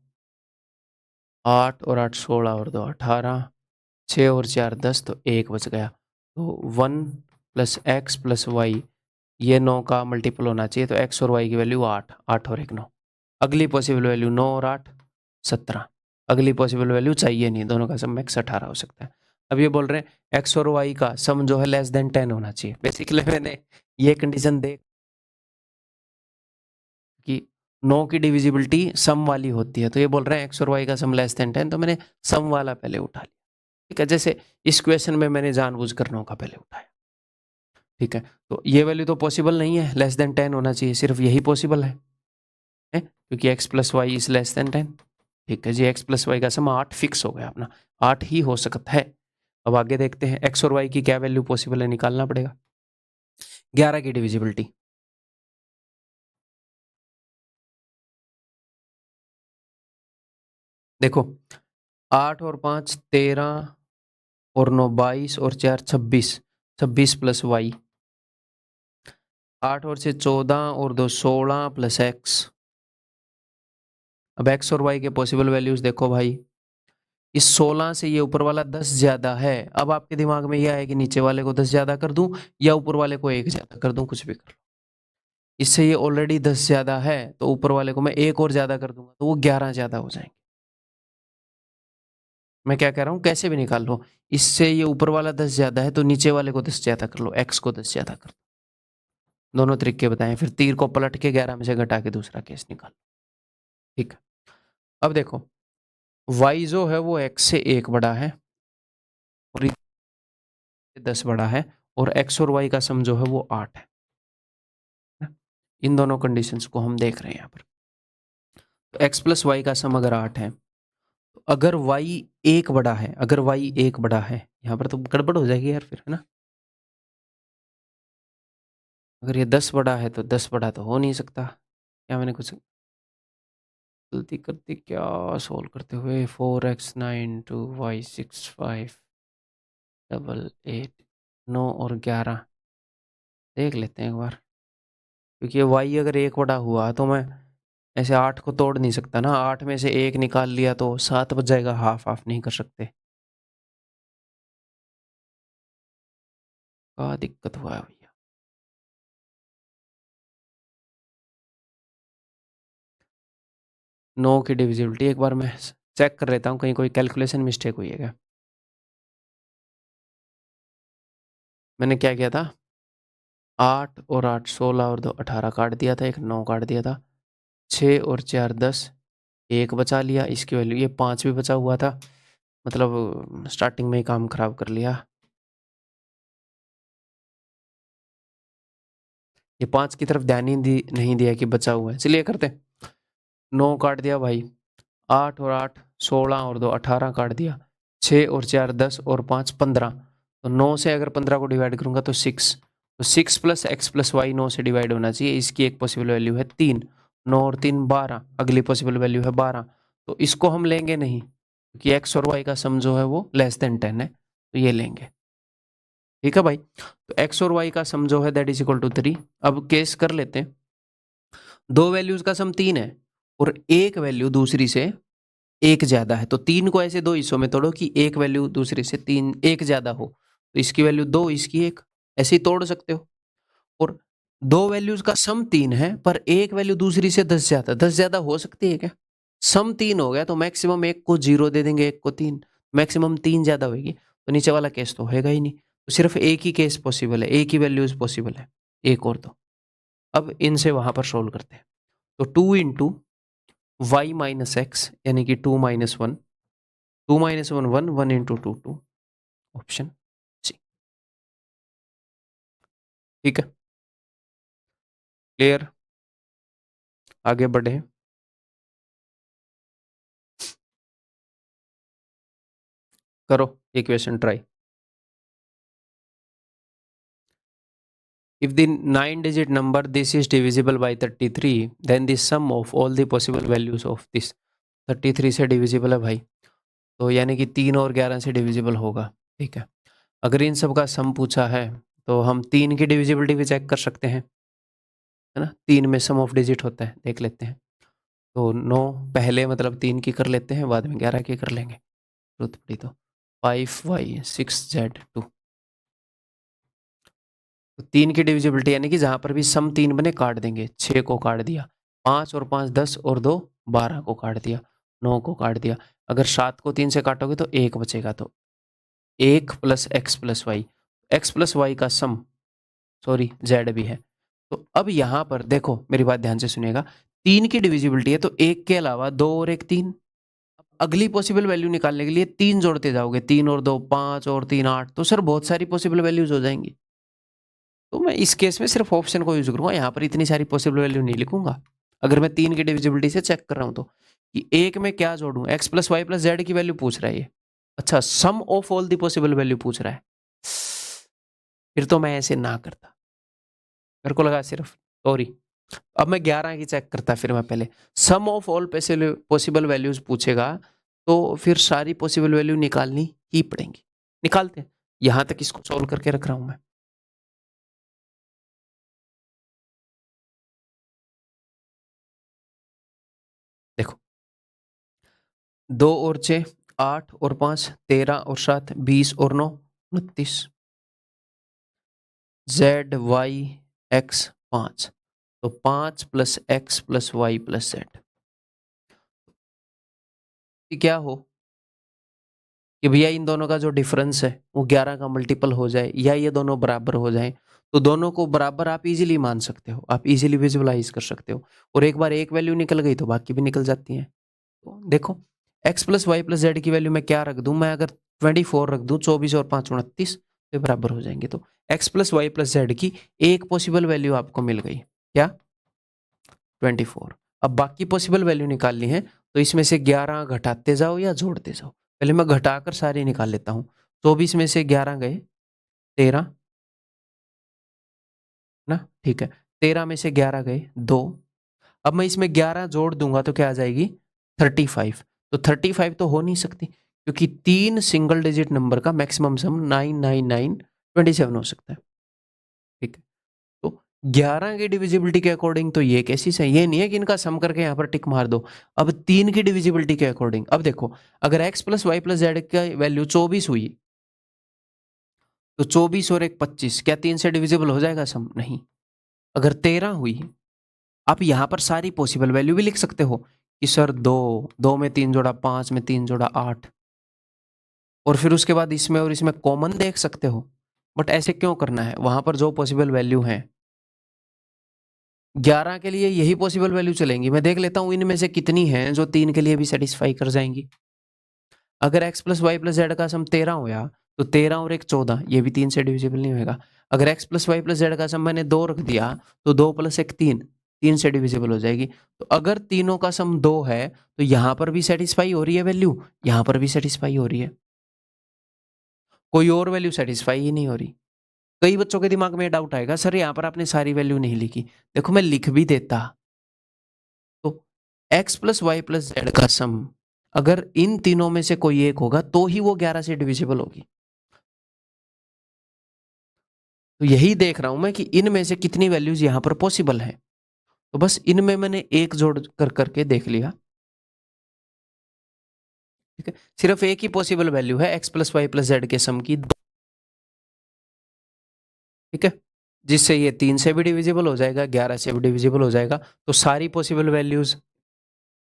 A: 8 और 8 16 और 2 18, 6 और 4 10, तो 1 बच गया, तो 1 प्लस एक्स प्लस वाई, ये 9 का मल्टीपल होना चाहिए, तो x और y की वैल्यू 8, 8 और 1 9। अगली पॉसिबल वैल्यू 9 और 8 17। अगली पॉसिबल वैल्यू चाहिए नहीं, दोनों का सम मैक्स 18 हो सकता है। अब ये बोल रहे हैं x और y का सम जो है लेस देन 10 होना चाहिए। बेसिकली मैंने ये कंडीशन देख कि 9 की डिविजिबिलिटी सम वाली होती है, तो ये बोल रहे हैं x और y का सम लेस देन 10, तो मैंने सम वाला पहले उठा लिया। ठीक है, जैसे इस क्वेश्चन में मैंने जानबूझ कर 9 का पहले उठाया। ठीक है, तो ये वैल्यू तो पॉसिबल नहीं है, लेस देन 10 होना चाहिए, सिर्फ यही पॉसिबल है, क्योंकि x plus y is less than 10। ठीक है जी, एक्स प्लस वाई का सम 8 फिक्स हो गया अपना, 8 ही हो सकता है। अब आगे देखते हैं एक्स और वाई की क्या वैल्यू पॉसिबल है, निकालना पड़ेगा। 11 की डिविजिबिलिटी, देखो 8 और 5 13 और 9 22 और 4 26, 26 प्लस वाई, 8 और 6 14 और 2 16 प्लस x। अब x और y के पॉसिबल वैल्यूज देखो भाई, इस 16 से ये ऊपर वाला 10 ज्यादा है। अब आपके दिमाग में यह है कि नीचे वाले को 10 ज्यादा कर दूं या ऊपर वाले को 1 ज्यादा कर दूं, कुछ भी कर लो। इससे ये ऑलरेडी 10 ज्यादा है तो ऊपर वाले को मैं 1 और ज्यादा कर दूंगा तो वो 11 ज्यादा हो जाएंगे। मैं क्या कह रहा हूँ, कैसे भी निकाल लो। इससे ये ऊपर वाला 10 ज्यादा है तो नीचे वाले को 10 ज्यादा कर लो, x को 10 ज्यादा कर दो। दोनों तरीके बताएं, फिर तीर को पलट के 11 में से घटा के दूसरा केस निकाल। ठीक है, अब देखो y जो है वो x से 1 बड़ा है और 10 बड़ा है, और x और y का सम जो है वो 8 है। इन दोनों कंडीशंस को हम देख रहे हैं यहाँ पर। तो x प्लस वाई का सम अगर 8 है, तो अगर y 1 बड़ा है, अगर y 1 बड़ा है, यहाँ पर तो गड़बड़ हो जाएगी यार फिर, है ना। अगर ये 10 बड़ा है तो 10 बड़ा तो हो नहीं सकता। क्या मैंने कुछ गलती कर दी क्या सोल्व करते हुए? 4x9 2y6 5 8 9 और 11 देख लेते हैं एक बार, क्योंकि y अगर 1 बड़ा हुआ तो मैं ऐसे 8 को तोड़ नहीं सकता ना। 8 में से 1 निकाल लिया तो 7 बच जाएगा, हाफ हाफ नहीं कर सकते। क्या दिक्कत हुआ है भैया? 9 की डिविजिबिलिटी एक बार मैं चेक कर लेता हूँ, कहीं कोई कैलकुलेशन मिस्टेक हुई है क्या। मैंने क्या किया था, 8 और 8 16 और 2 18 काट दिया था, एक 9 काट दिया था, 6 और 4 10, एक बचा लिया, इसकी वैल्यू ये 5 भी बचा हुआ था, मतलब स्टार्टिंग में ही काम खराब कर लिया। ये 5 की तरफ ध्यान ही नहीं दिया कि बचा हुआ है। चलिए करते, 9 काट दिया भाई, 8 और 8 16 और 2 18 काट दिया, 6 और 4 10 और 5 15। तो 9 से अगर 15 को डिवाइड करूंगा तो 6, तो 6 प्लस एक्स प्लस वाई 9 से डिवाइड होना चाहिए। इसकी एक पॉसिबल वैल्यू है 3, 9 और 3 12, अगली पॉसिबल वैल्यू है 12। तो इसको हम लेंगे नहीं क्योंकि एक्स और वाई का सम जो है वो लेस देन 10 है, तो ये लेंगे। ठीक है भाई, तो एक्स और वाई का सम जो है दैट इज इक्वल टू 3। अब केस कर लेते हैं, दो वैल्यूज का सम 3 है और एक वैल्यू दूसरी से 1 ज्यादा है, तो 3 को ऐसे दो हिस्सों में तोड़ो कि एक वैल्यू दूसरे से 3 1 ज्यादा हो, तो इसकी वैल्यू 2 इसकी 1, ऐसे ही तोड़ सकते हो। और दो वैल्यूज का सम 3 है पर एक वैल्यू दूसरी से 10 ज्यादा हो सकती है क्या? सम 3 हो गया तो मैक्सिमम एक को 0 दे देंगे, एक को 3, मैक्सिमम 3 ज्यादा होगी, तो नीचे वाला केस तो होगा ही नहीं। तो सिर्फ एक ही केस पॉसिबल है, एक ही वैल्यूज पॉसिबल है, एक और दो। अब इनसे वहां पर सोल्व करते हैं, तो 2 इंटू वाई माइनस एक्स यानी कि 2 minus 1, 2 minus 1 1, 1 into 2 2, option C. ठीक है, क्लियर, आगे बढ़े। करो equation try. If the 9-digit number this is divisible by 33, then the sum of all the possible values of this 33 से डिविजिबल है भाई, तो यानी कि 3 और 11 से डिविजिबल होगा। ठीक है, अगर इन सब का सम पूछा है तो हम 3 की डिविजिबिलिटी भी चेक कर सकते हैं, है ना। 3 में सम ऑफ डिजिट होता है, देख लेते हैं। तो 9 पहले मतलब 3 की कर लेते हैं, बाद में 11 की कर लेंगे, जरूरत पड़ी तो। 5y6z2, तो 3 की डिविजिबिलिटी यानी कि जहां पर भी सम 3 बने काट देंगे। 6 को काट दिया, 5 और 5 10 और 2 12 को काट दिया, 9 को काट दिया। अगर 7 को 3 से काटोगे तो 1 बचेगा, तो 1 plus x plus y, x plus y का सम, सॉरी जेड भी है। तो अब यहाँ पर देखो, मेरी बात ध्यान से सुनिएगा, 3 की डिविजिबिलिटी है तो 1 के अलावा 2 और 1 3। अगली पॉसिबल वैल्यू निकालने के लिए 3 जोड़ते जाओगे, 3 और 2 5 और 3 8, तो सर बहुत सारी पॉसिबल वैल्यूज हो जाएंगी। तो मैं इस केस में सिर्फ ऑप्शन को यूज करूंगा, यहाँ पर इतनी सारी पॉसिबल वैल्यू नहीं लिखूंगा। अगर मैं 3 की डिविजिबिलिटी से चेक कर रहा हूं तो कि एक में क्या जोड़ूं, x plus y plus z की वैल्यू पूछ रहा है ये। अच्छा, sum of all the possible value पूछ रहा है, फिर तो मैं ऐसे ना करता। मेरे को लगा सिर्फ, सॉरी, अब मैं 11 की चेक करता, फिर मैं पहले सम ऑफ ऑल पॉसिबल वैल्यूज पूछेगा तो फिर सारी पॉसिबल वैल्यू निकालनी ही पड़ेंगी। निकालते हैं, यहां तक इसको सॉल्व करके रख रहा हूं मैं। 2 और 6 8 और 5 13 और 7 20 और 9 29। जेड वाई एक्स 5, तो 5 plus x plus y plus z क्या हो कि भैया इन दोनों का जो डिफरेंस है वो 11 का मल्टीपल हो जाए या ये दोनों बराबर हो जाए। तो दोनों को बराबर आप इजीली मान सकते हो, आप इजीली विजुअलाइज कर सकते हो, और एक बार एक वैल्यू निकल गई तो बाकी भी निकल जाती हैं। तो देखो x plus y plus z की वैल्यू मैं क्या रख दूं, मैं अगर 24 रख दूं, 24 और 5 29 तो बराबर हो जाएंगे। तो x plus y plus z की एक पॉसिबल वैल्यू आपको मिल गई, क्या 24। अब बाकी पॉसिबल वैल्यू निकालनी है, तो इसमें से 11 घटाते जाओ या जोड़ते जाओ। पहले मैं घटाकर सारी निकाल लेता हूँ। 24 में से 11 गए 13 ना, ठीक है। 13 में से 11 गए 2। अब मैं इसमें 11 जोड़ दूंगा तो क्या आ जाएगी 35। तो 35 तो हो नहीं सकती, क्योंकि 3 सिंगल डिजिट नंबर का मैक्सिमम सम 99927 हो सकता है। ठीक है, तो 11 की डिविजिबिलिटी के अकॉर्डिंग तो ये केसेस है, ये नहीं है कि इनका सम करके यहाँ पर टिक मार दो। अब 3 की डिविजिबिलिटी के अकॉर्डिंग अब देखो, अगर x plus y plus z का वैल्यू 24 हुई तो 24 और 1 25, क्या 3 से डिविजिबल हो जाएगा सम? नहीं। अगर 13 हुई, आप यहां पर सारी पॉसिबल वैल्यू भी लिख सकते हो कि सर 2 2 में 3 जोड़ा 5 में 3 जोड़ा 8, और फिर उसके बाद इसमें और इसमें कॉमन देख सकते हो। बट ऐसे क्यों करना है? वहां पर जो पॉसिबल वैल्यू है 11 के लिए यही पॉसिबल वैल्यू चलेंगी। मैं देख लेता हूं इनमें से कितनी हैं जो 3 के लिए भी सेटिस्फाई कर जाएंगी। अगर x plus y plus z का सम 13 होया तो 13 और 1 14, ये भी 3 से डिविजिबल नहीं होगा। अगर x plus y plus z का सम मैंने 2 रख दिया तो 2 प्लस 1 3, 3 से डिविजिबल हो जाएगी। तो अगर तीनों का सम 2 है तो यहां पर भी सेटिस्फाई हो रही है वैल्यू, यहां पर भी सेटिस्फाई हो रही है, कोई और वैल्यू सेटिस्फाई ही नहीं हो रही। कई बच्चों के दिमाग में डाउट आएगा, सर यहाँ पर आपने सारी वैल्यू नहीं लिखी। देखो मैं लिख भी देता तो x plus y plus z का सम अगर इन तीनों में से कोई एक होगा तो ही वो 11 से डिविजिबल होगी। तो यही देख रहा हूं मैं कि इनमें से कितनी वैल्यूज यहां पर पॉसिबल है। तो बस इनमें मैंने एक जोड़ कर करके देख लिया। ठीक है, सिर्फ एक ही पॉसिबल वैल्यू है x plus y plus z के सम की। ठीक है, जिससे ये 3 से भी डिविजिबल हो जाएगा, 11 से भी डिविजिबल हो जाएगा। तो सारी पॉसिबल वैल्यूज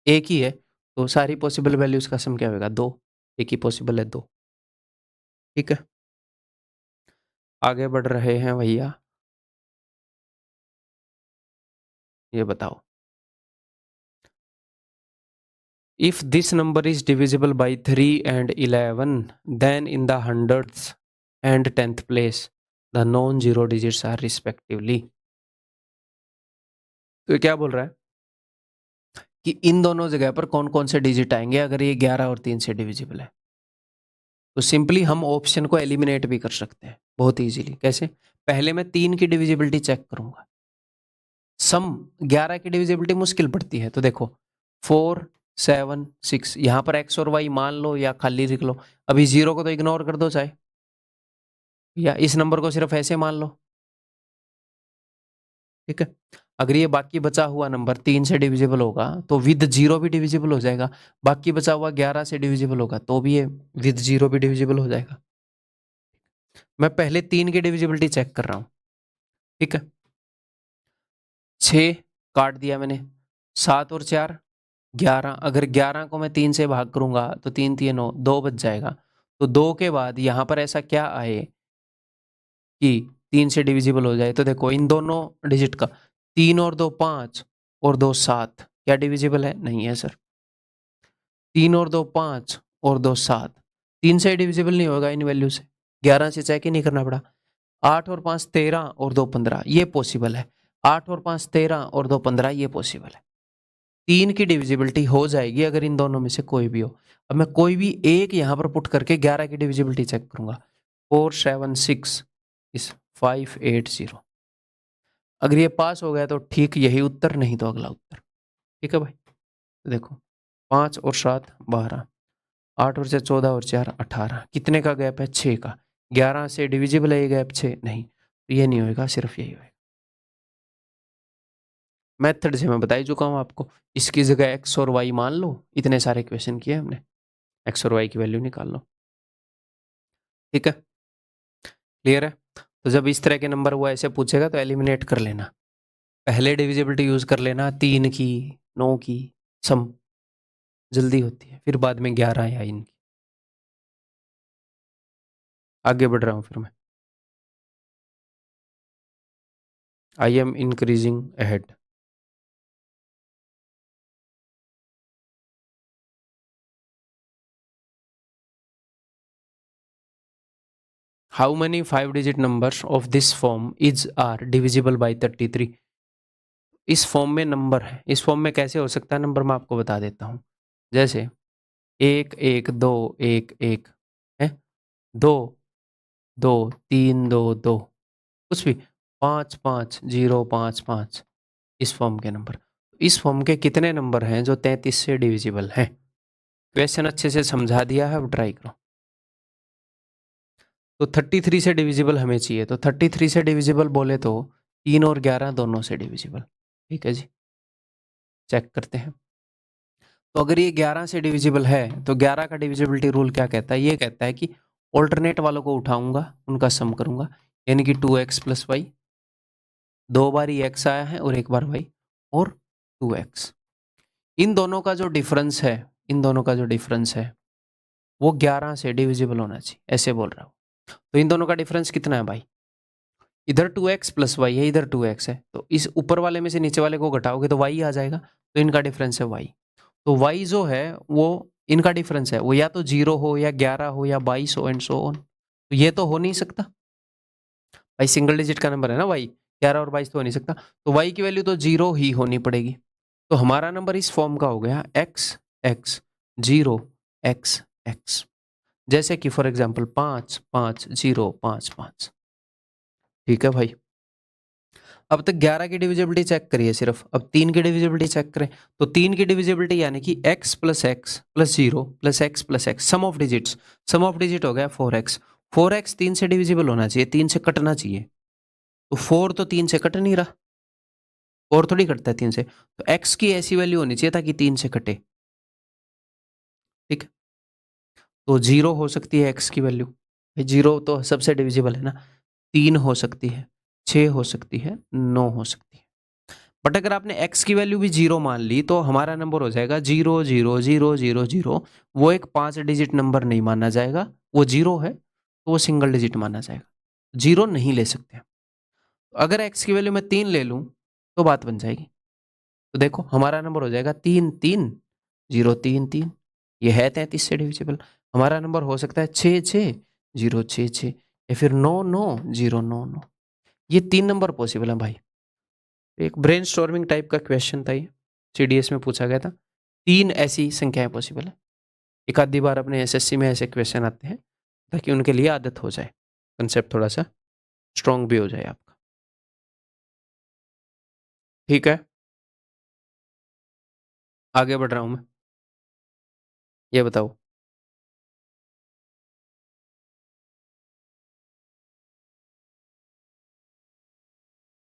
A: एक ही है, तो सारी पॉसिबल वैल्यूज का सम क्या होगा 2। एक ही पॉसिबल है 2। ठीक है, आगे बढ़ रहे हैं भैया। ये बताओ, if this number is divisible by 3 and 11, then in the hundredths and 10th place the non-zero digits are respectively। तो ये क्या बोल रहा है कि इन दोनों जगह पर कौन कौन से डिजिट आएंगे अगर ये 11 और 3 से डिविजिबल है। तो सिंपली हम ऑप्शन को एलिमिनेट भी कर सकते हैं बहुत इजीली। कैसे? पहले मैं 3 की डिविजिबिलिटी चेक करूंगा। सम 11 की डिविजिबिलिटी मुश्किल पड़ती है, तो देखो 4 7 6, यहां पर x और y मान लो या खाली लिख लो। अभी 0 को तो इग्नोर कर दो चाहे, या इस नंबर को सिर्फ ऐसे मान लो। ठीक है, अगर ये बाकी बचा हुआ नंबर 3 से डिविजिबल होगा तो विद 0 भी डिविजिबल हो जाएगा। बाकी बचा हुआ 11 से डिविजिबल होगा तो भी ये विद 0 भी डिविजिबल हो जाएगा। मैं पहले 3 की डिविजिबिलिटी चेक कर रहा हूं। ठीक है, 6 काट दिया मैंने, 7 और 4 11। अगर 11 को मैं 3 से भाग करूंगा तो 3 3 9, 2 बच जाएगा। तो 2 के बाद यहां पर ऐसा क्या आए कि 3 से डिविजिबल हो जाए। तो देखो इन दोनों डिजिट का 3 और 2 5 और 2 7, क्या डिविजिबल है? नहीं है सर। 3 और 2 5 और 2 7, 3 से डिविजिबल नहीं होगा इन वैल्यू से, 11 से चेक ही नहीं करना पड़ा। 8 और 5 13 और 2 15, ये पॉसिबल है। 8 और 5 13 और 2 15, ये पॉसिबल है। 3 की डिविजिबिलिटी हो जाएगी अगर इन दोनों में से कोई भी हो। अब मैं कोई भी एक यहां पर पुट करके 11 की डिविजिबिलिटी चेक करूंगा। 4 7 6 इस 5 8 0। अगर ये पास हो गया तो ठीक यही उत्तर, नहीं तो अगला उत्तर। ठीक है भाई, तो देखो 5 और 7 12, 8 और 6 14 और 4 18, कितने का गैप है? 6 का। 11 से डिविजिबल है ये गैप 6? नहीं, तो ये नहीं होगा, सिर्फ यही होगा। मेथड से मैं बता ही चुका हूं आपको, इसकी जगह x और y मान लो। इतने सारे क्वेश्चन किए हमने। एक्स और वाई की वैल्यू निकाल लो। ठीक है, क्लियर है। तो जब इस तरह के नंबर वो ऐसे पूछेगा तो एलिमिनेट कर लेना, पहले डिविजिबिलिटी यूज कर लेना 3 की 9 की, सम जल्दी होती है, फिर बाद में 11 या इनकी। आगे बढ़ रहा हूँ फिर मैं, I am increasing ahead. How many 5-digit numbers of this form is are divisible by 33? इस फॉर्म में नंबर है, इस फॉर्म में कैसे हो सकता है नंबर, मैं आपको बता देता हूँ। जैसे 1 1 2 1 1 है, 2 2 3 2 2, कुछ भी 5 5 0 5 5, इस फॉर्म के नंबर। इस फॉर्म के कितने नंबर हैं जो 33 से डिविजिबल हैं? क्वेश्चन अच्छे से समझा दिया है, अब ट्राई करो। तो 33 से डिविजिबल हमें चाहिए, तो 33 से डिविजिबल बोले तो 3 और 11 दोनों से डिविजिबल। ठीक है जी, चेक करते हैं। तो अगर ये 11 से डिविजिबल है तो 11 का डिविजिबिलिटी रूल क्या कहता है? ये कहता है कि ऑल्टरनेट वालों को उठाऊंगा, उनका सम करूंगा, यानी कि 2x प्लस वाई, 2 बार ही x आया है और 1 बार y, और 2x। इन दोनों का जो डिफरेंस है, इन दोनों का जो डिफरेंस है वो 11 से डिविजिबल होना चाहिए, ऐसे बोल रहा हूँ। तो इन दोनों का डिफरेंस कितना है भाई? इधर 2x प्लस वाई है, इधर 2x है, तो इस ऊपर वाले में से नीचे वाले को घटाओगे तो y आ जाएगा, तो इनका डिफरेंस है y। तो y जो है वो इनका डिफरेंस है, वो या तो 0 हो या 11 हो या 22 हो एंड सो ऑन। तो ये तो हो नहीं सकता भाई, सिंगल डिजिट का नंबर है ना y, 11 और 22 तो हो नहीं सकता, तो y की वैल्यू तो 0 ही होनी पड़ेगी। तो हमारा नंबर इस फॉर्म का हो गया x x 0 x x, जैसे कि फॉर एग्जाम्पल 5 5 0 5 5। ठीक है भाई, अब तक 11 की डिविजिबिलिटी चेक करिए सिर्फ, अब 3 की डिविजिबिलिटी चेक करें। तो 3 की डिविजिबिलिटी यानी कि x plus x plus 0 plus x plus x, sum of digits, sum of digit हो गया 4x। 4x 3 से डिविजिबल होना चाहिए, 3 से कटना चाहिए, तो 4 तो 3 से कट नहीं रहा, 4 थोड़ी कटता है 3 से, तो x की ऐसी वैल्यू होनी चाहिए ताकि 3 से कटे। ठीक, तो 0 हो सकती है x की वैल्यू, 0 तो सबसे डिविजिबल है ना, 3 हो सकती है, 6 हो सकती है, 9 हो सकती है। बट अगर आपने x की वैल्यू भी 0 मान ली तो हमारा नंबर हो जाएगा 0 0 0 0 0। वो एक 5 डिजिट नंबर नहीं माना जाएगा, वो 0 है तो वो सिंगल डिजिट माना जाएगा, 0 नहीं ले सकते। अगर x की वैल्यू मैं 3 ले लूं तो बात बन जाएगी। तो देखो हमारा नंबर हो जाएगा 3 3 0 3 3, ये है 33 से डिविजिबल। हमारा नंबर हो सकता है 6 6 0 6 6, या फिर 9 9 0 9 9। ये 3 नंबर पॉसिबल है भाई। एक ब्रेनस्टॉर्मिंग टाइप का क्वेश्चन था ये, सीडीएस में पूछा गया था। 3 ऐसी संख्याएं पॉसिबल है। एक आधी बार अपने एसएससी में ऐसे क्वेश्चन आते हैं ताकि उनके लिए आदत हो जाए, कंसेप्ट थोड़ा सा स्ट्रॉन्ग भी हो जाए आपका। ठीक है, आगे बढ़ रहा हूं मैं, ये बताओ।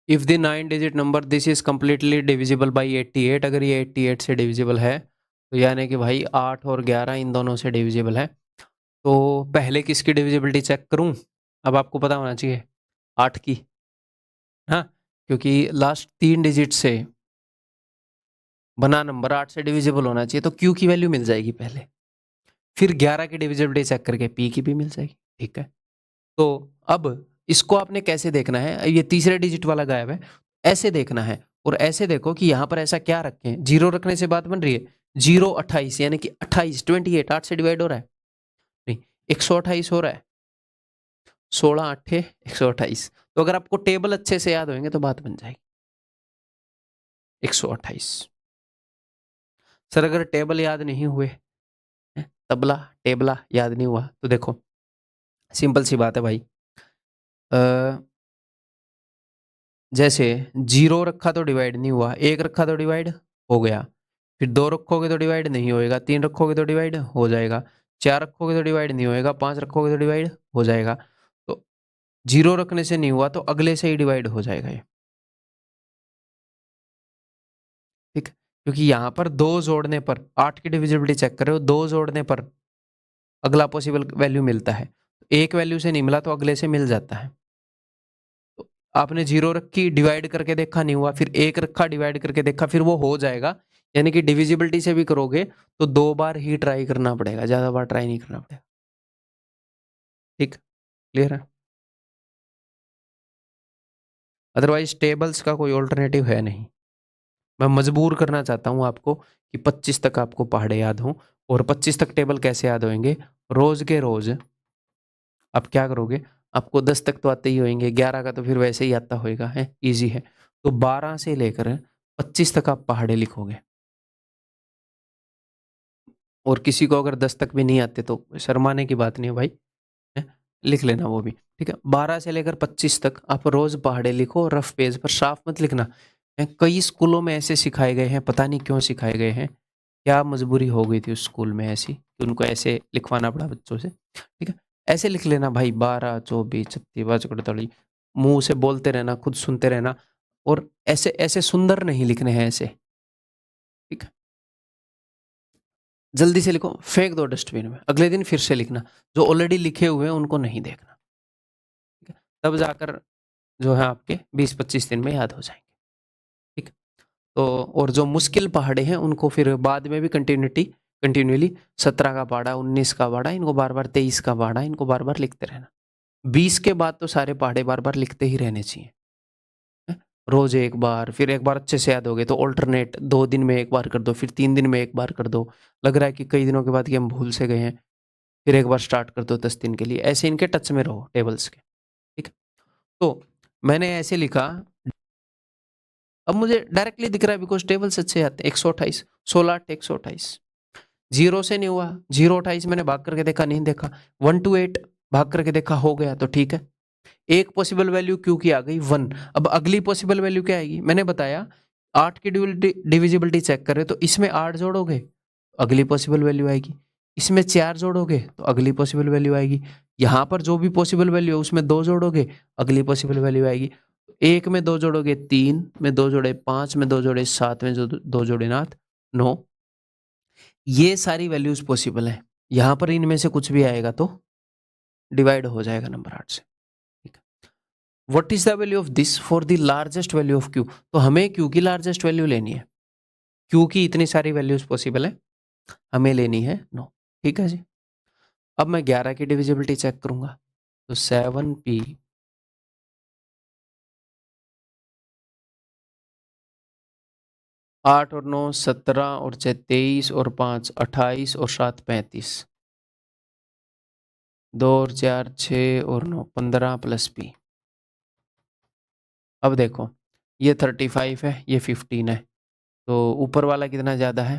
A: If the 9 digit number this is completely divisible by 88, अगर ये 88 से डिविजिबल है तो यानी कि भाई 8 और 11 इन दोनों से डिविजिबल है। तो पहले किसकी डिविजिबिलिटी चेक करूं? अब आपको पता होना चाहिए 8 की, हाँ, क्योंकि लास्ट 3 डिजिट से बना नंबर 8 से डिविजिबल होना चाहिए, तो Q की वैल्यू मिल जाएगी पहले, फिर 11 की डिविजिबिलिटी चेक करके P की भी मिल जाएगी। ठीक है, तो अब इसको आपने कैसे देखना है, ये तीसरे डिजिट वाला गायब है, ऐसे देखना है। और ऐसे देखो कि यहां पर ऐसा क्या रखें, 0 रखने से बात बन रही है, 0 28 यानी कि 28 28 8 से डिवाइड हो रहा है, नहीं 128 हो रहा है, 16 8 128। तो अगर आपको टेबल अच्छे से याद होंगे तो बात बन जाएगी 128। सर अगर टेबल याद नहीं हुए, तबला टेबला याद नहीं हुआ, तो देखो सिंपल सी बात है भाई, जैसे 0 रखा तो डिवाइड नहीं हुआ, 1 रखा तो डिवाइड हो गया, फिर 2 रखोगे तो डिवाइड नहीं होएगा, 3 रखोगे तो डिवाइड हो जाएगा, 4 रखोगे तो डिवाइड नहीं होएगा, 5 रखोगे तो डिवाइड हो जाएगा। तो 0 रखने से नहीं हुआ तो अगले से ही डिवाइड हो जाएगा ये। ठीक, क्योंकि यहाँ पर 2 जोड़ने पर, 8 की डिविजिबिलिटी चेक कर रहे हो, 2 जोड़ने पर अगला पॉसिबल वैल्यू मिलता है। एक वैल्यू से नहीं मिला तो अगले से मिल जाता है। तो आपने 0 रखी, डिवाइड करके देखा नहीं हुआ, फिर 1 रखा, डिवाइड करके देखा, फिर वो हो जाएगा। यानी कि डिविजिबिलिटी से भी करोगे तो 2 बार ही ट्राई करना पड़ेगा, ज़्यादा बार ट्राई नहीं करना पड़ेगा। ठीक, क्लियर है? अदरवाइज टेबल्स का कोई ऑल्टरनेटिव है नहीं। मैं मजबूर करना चाहता हूँ आपको कि 25 तक आपको पहाड़े याद हों। और 25 तक टेबल कैसे याद होंगे? रोज के रोज आप क्या करोगे, आपको 10 तक तो आते ही होंगे, 11 का तो फिर वैसे ही आता होएगा, है ईजी है। तो 12 से लेकर 25 तक आप पहाड़े लिखोगे। और किसी को अगर 10 तक भी नहीं आते तो शर्माने की बात नहीं है भाई, है? लिख लेना वो भी, ठीक है। 12 से लेकर 25 तक आप रोज पहाड़े लिखो, रफ पेज पर, साफ मत लिखना। कई स्कूलों में ऐसे सिखाए गए हैं, पता नहीं क्यों सिखाए गए हैं, क्या मजबूरी हो गई थी उस स्कूल में ऐसी कि उनको ऐसे लिखवाना पड़ा बच्चों से, ठीक है। ऐसे लिख लेना भाई, 12, 24, 36, 42, मुंह से बोलते रहना, खुद सुनते रहना। और ऐसे ऐसे सुंदर नहीं लिखने हैं ऐसे, ठीक है। जल्दी से लिखो, फेंक दो डस्टबिन में, अगले दिन फिर से लिखना। जो ऑलरेडी लिखे हुए हैं उनको नहीं देखना, ठीक है। तब जाकर जो है आपके 20-25 दिन में याद हो जाएंगे, ठीक। तो और जो मुश्किल पहाड़े हैं उनको फिर बाद में भी कंटिन्यूली 17 का पहाड़ा, 19 का पहाड़ा, इनको बार बार, 23 का पहाड़ा, इनको बार बार लिखते रहना। 20 के बाद तो सारे पहाड़े बार बार लिखते ही रहने चाहिए, है? रोज एक बार, फिर एक बार अच्छे से याद हो गए तो ऑल्टरनेट 2 दिन में एक बार कर दो, फिर 3 दिन में एक बार कर दो। लग रहा है कि कई दिनों के बाद कि हम भूल से गए हैं, फिर एक बार स्टार्ट कर दो 10 दिन के लिए। ऐसे इनके टच में रहो टेबल्स के, ठीक है। तो मैंने ऐसे लिखा, अब मुझे डायरेक्टली दिख रहा है बिकॉज टेबल्स अच्छे आते हैं। 128, 16, 8, 128। 0 से नहीं हुआ, 028 मैंने भाग करके देखा, नहीं देखा। 1 to 8 भाग करके देखा, हो गया तो ठीक है। एक पॉसिबल वैल्यू क्यू की आ गई 1। अब अगली पॉसिबल वैल्यू क्या आएगी? मैंने बताया 8 की डिविजिबिलिटी चेक करें तो इसमें 8 जोड़ोगे, अगली पॉसिबल वैल्यू आएगी। इसमें 4 जोड़ोगे तो अगली पॉसिबल वैल्यू आएगी। यहाँ पर जो भी पॉसिबल वैल्यू है उसमें 2 जोड़ोगे, अगली पॉसिबल वैल्यू आएगी। 1 में 2 जोड़ोगे 3, में 2 जोड़े 5, में 2 जोड़े 7, में 2 जोड़े 9। ये सारी वैल्यूज पॉसिबल है। यहाँ पर इनमें से कुछ भी आएगा तो डिवाइड हो जाएगा नंबर 8 से, ठीक है। What is the value of this for the largest value of Q? तो हमें क्यू की लार्जेस्ट वैल्यू लेनी है। क्यू की इतनी सारी वैल्यूज पॉसिबल है, हमें लेनी है 9, ठीक है जी। अब मैं 11 की डिविजिबिलिटी चेक करूंगा तो 7p 8 और 9 17 और 6 23 और 5 28 और 7 35, 2 और 4 6 और 9 15 प्लस p। अब देखो ये 35 है, ये 15 है, तो ऊपर वाला कितना ज़्यादा है?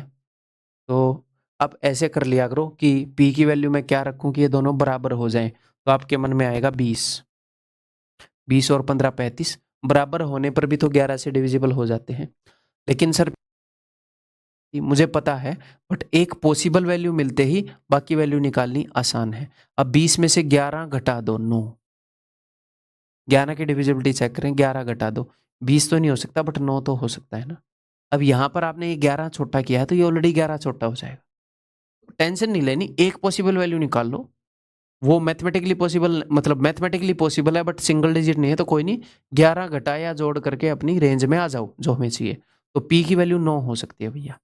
A: तो आप ऐसे कर लिया करो कि p की वैल्यू मैं क्या रखूं कि ये दोनों बराबर हो जाएं। तो आपके मन में आएगा 20, 20 और 15 35, बराबर होने पर भी तो 11 से डिविजिबल हो जाते हैं। लेकिन सर मुझे पता है, बट एक पॉसिबल वैल्यू मिलते ही बाकी वैल्यू निकालनी आसान है। अब 20 में से 11 घटा दो, 9। 11 की डिविजिबिलिटी चेक करें, 11 घटा दो, 20 तो नहीं हो सकता बट 9 तो हो सकता है ना। अब यहाँ पर आपने ये 11 छोटा किया है तो ये ऑलरेडी 11 छोटा हो जाएगा। टेंशन नहीं लेनी, एक पॉसिबल वैल्यू निकाल लो। वो मैथमेटिकली पॉसिबल, मतलब मैथमेटिकली पॉसिबल है बट सिंगल डिजिट नहीं है, तो कोई नहीं, 11 घटाया जोड़ करके अपनी रेंज में आ जाओ जो हमें चाहिए। तो पी की वैल्यू 9 हो सकती है भैया,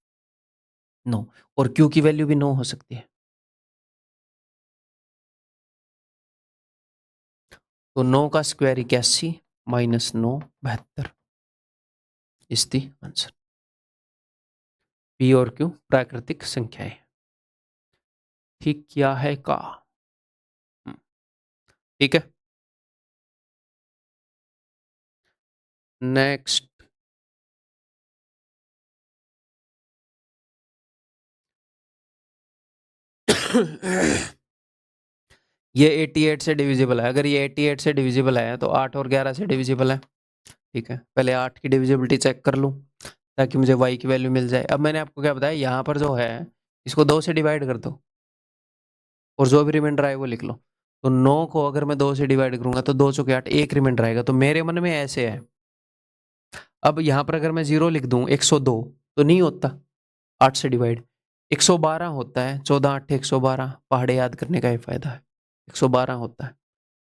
A: 9। और क्यू की वैल्यू भी 9 हो सकती है। तो 9 का square 81 minus 9 72 is the answer. P और क्यू प्राकृतिक संख्याएं, ठीक किया है का? ठीक है। नेक्स्ट ये 88 से डिविजिबल है। अगर ये 88 से डिविजिबल है तो 8 और 11 से डिविजिबल है, ठीक है। पहले 8 की डिविजिबिलिटी चेक कर लूँ ताकि मुझे y की वैल्यू मिल जाए। अब मैंने आपको क्या बताया, यहाँ पर जो है इसको 2 से डिवाइड कर दो और जो भी रिमाइंडर आए वो लिख लो। तो 9 को अगर मैं 2 से डिवाइड करूंगा तो 2 चौके 8, एक रिमाइंडर आएगा। तो मेरे मन में ऐसे है, अब यहाँ पर अगर मैं 0 लिख दूं 102 तो नहीं होता 8 से डिवाइड। 112 होता है, 14 8 112, पहाड़े याद करने का ये फायदा है। 112 होता है,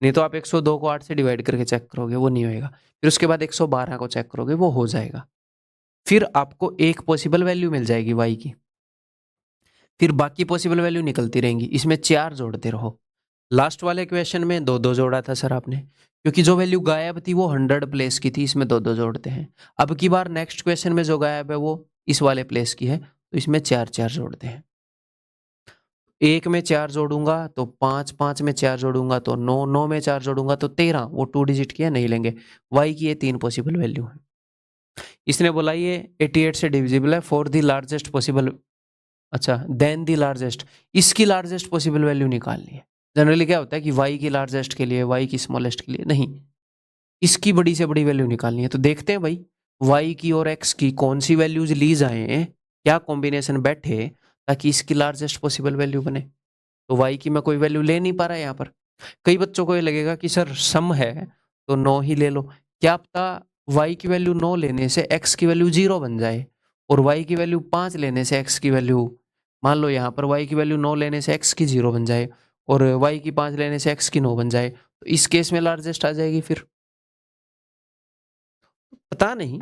A: नहीं तो आप 102 को 8 से डिवाइड करके चेक करोगे, वो नहीं होएगा। फिर उसके बाद 112 को चेक करोगे, वो हो जाएगा। फिर आपको एक पॉसिबल वैल्यू मिल जाएगी y की, फिर बाकी पॉसिबल वैल्यू निकलती रहेंगी, इसमें 4 जोड़ते रहो। लास्ट वाले क्वेश्चन में 2-2 जोड़ा था सर आपने, क्योंकि जो वैल्यू गायब थी वो 100 प्लेस की थी, इसमें 2-2 जोड़ते हैं। अब की बार नेक्स्ट क्वेश्चन में जो गायब है वो इस वाले प्लेस की है, तो इसमें 4-4 जोड़ते हैं। 1 में 4 जोड़ूंगा तो 5, 5 में 4 जोड़ूंगा तो 9, 9 में 4 जोड़ूंगा तो 13, वो 2 डिजिट की है, नहीं लेंगे। y की ये 3 पॉसिबल वैल्यू है। इसने बोला ये 88 से डिविजिबल है फॉर द लार्जेस्ट पॉसिबल, अच्छा देन द लार्जेस्ट, इसकी लार्जेस्ट पॉसिबल वैल्यू निकालनी है। जनरली क्या होता है कि y की लार्जेस्ट के लिए, y की स्मॉलेस्ट के लिए, नहीं, इसकी बड़ी से बड़ी वैल्यू निकालनी है। तो देखते हैं भाई y की और x की कौन सी वैल्यूज ली जाए, क्या कॉम्बिनेशन बैठे ताकि इसकी लार्जेस्ट पॉसिबल वैल्यू बने। तो y की मैं कोई वैल्यू ले नहीं पा रहा है यहाँ पर। कई बच्चों को ये लगेगा कि सर सम है तो 9 ही ले लो, क्या पता y की वैल्यू 9 लेने से x की वैल्यू 0 बन जाए, और y की वैल्यू 5 लेने से x की वैल्यू, मान लो यहाँ पर y की वैल्यू 9 लेने से x की 0 बन जाए और y की 5 लेने से x की 9 बन जाए, तो इस केस में लार्जेस्ट आ जाएगी। फिर पता नहीं,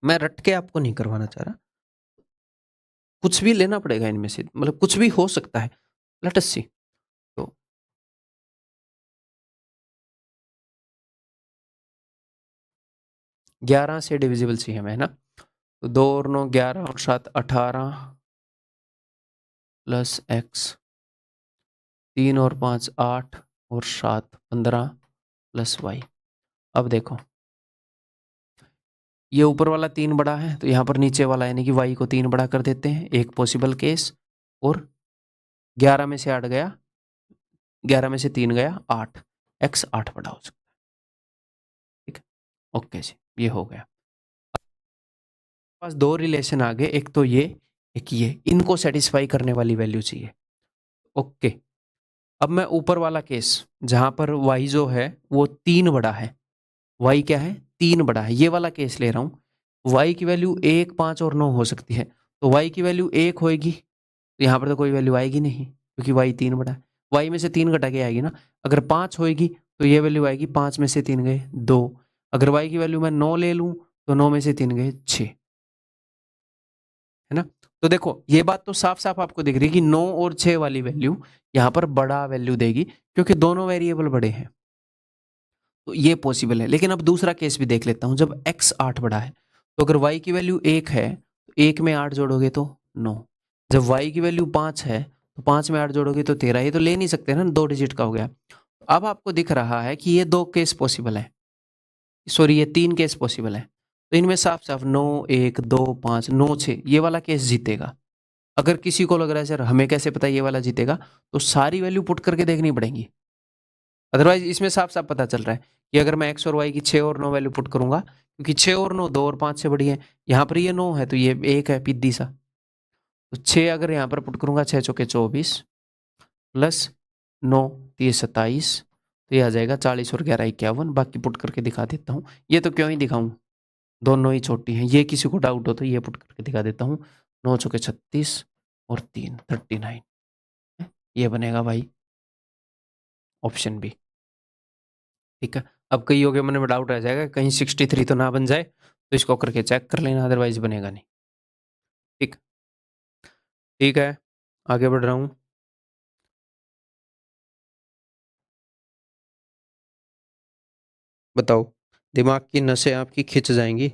A: मैं रट के आपको नहीं करवाना चाह रहा, कुछ भी लेना पड़ेगा इनमें से, मतलब कुछ भी हो सकता है। लेट अस सी। तो 11 से डिविजिबल सी हमें, है ना। तो 2 और 9 11 और 7 18 प्लस x, 3 और 5 8 और 7 15 प्लस y। अब देखो ये ऊपर वाला 3 बड़ा है तो यहाँ पर नीचे वाला यानी कि y को 3 बड़ा कर देते हैं, एक पॉसिबल केस। और 11 में से 8 गया, 11 में से 3 गया 8, x 8 बड़ा हो सकता है। ठीक है, ओके जी, ये हो गया। पास 2 रिलेशन आ गए, एक तो ये, एक ये, इनको सेटिस्फाई करने वाली वैल्यू चाहिए। ओके, अब मैं ऊपर वाला केस जहां पर y जो है वो 3 बड़ा है, y क्या है 3 बड़ा है, ये वाला केस ले रहा हूं। y की वैल्यू 1 5 और 9 हो सकती है, तो y की वैल्यू 1 होएगी, तो यहाँ पर तो कोई वैल्यू आएगी नहीं क्योंकि y 3 बड़ा है। y में से 3 घटा के आएगी ना, अगर 5 होएगी तो ये वैल्यू आएगी, 5 में से 3 गए 2। अगर y की वैल्यू मैं 9 ले लूं तो 9 में से 3 गए 6, है ना। तो देखो ये बात तो साफ साफ आपको दिख रही है कि 9 और 6 वाली वैल्यू यहाँ पर बड़ा वैल्यू देगी, क्योंकि दोनों वेरिएबल बड़े हैं, तो ये पॉसिबल है। लेकिन अब दूसरा केस भी देख लेता हूँ, जब x 8 बड़ा है, तो अगर y की वैल्यू 1 है तो 1 में 8 जोड़ोगे तो 9, जब y की वैल्यू 5 है तो 5 में 8 जोड़ोगे तो 13, ये तो ले नहीं सकते ना, 2 डिजिट का हो गया। अब आपको दिख रहा है कि ये 2 केस पॉसिबल है, सॉरी ये 3 केस पॉसिबल है, तो इनमें साफ साफ 9 1 2 5 9 6 ये वाला केस जीतेगा। अगर किसी को लग रहा है सर हमें कैसे पता ये वाला जीतेगा, तो सारी वैल्यू पुट करके देखनी पड़ेंगी। अदरवाइज इसमें साफ साफ पता चल रहा है कि अगर मैं x और y की 6 और 9 वैल्यू पुट करूंगा, क्योंकि 6 और 9 2 और 5 से बड़ी है, यहाँ पर ये 9 है तो ये 1 है पिद्दी सा, तो 6 अगर यहाँ पर पुट करूंगा 6 चौके 24 प्लस 9 तो ये 27, तो ये आ जाएगा 40 और 11 51। बाकी पुट करके दिखा देता हूँ, ये तो क्यों ही दिखाऊं, दोनों ही छोटी हैं, ये किसी को डाउट हो तो ये पुट करके दिखा देता हूँ। 9 चौके 36 और 3 39, ये बनेगा भाई ऑप्शन बी। ठीक है, अब कई हो गए मन में डाउट रह जाएगा कहीं 63 तो ना बन जाए, तो इसको करके चेक कर लेना, अदरवाइज बनेगा नहीं। ठीक, ठीक है, आगे बढ़ रहा हूँ। बताओ, दिमाग की नसें आपकी खिंच जाएंगी,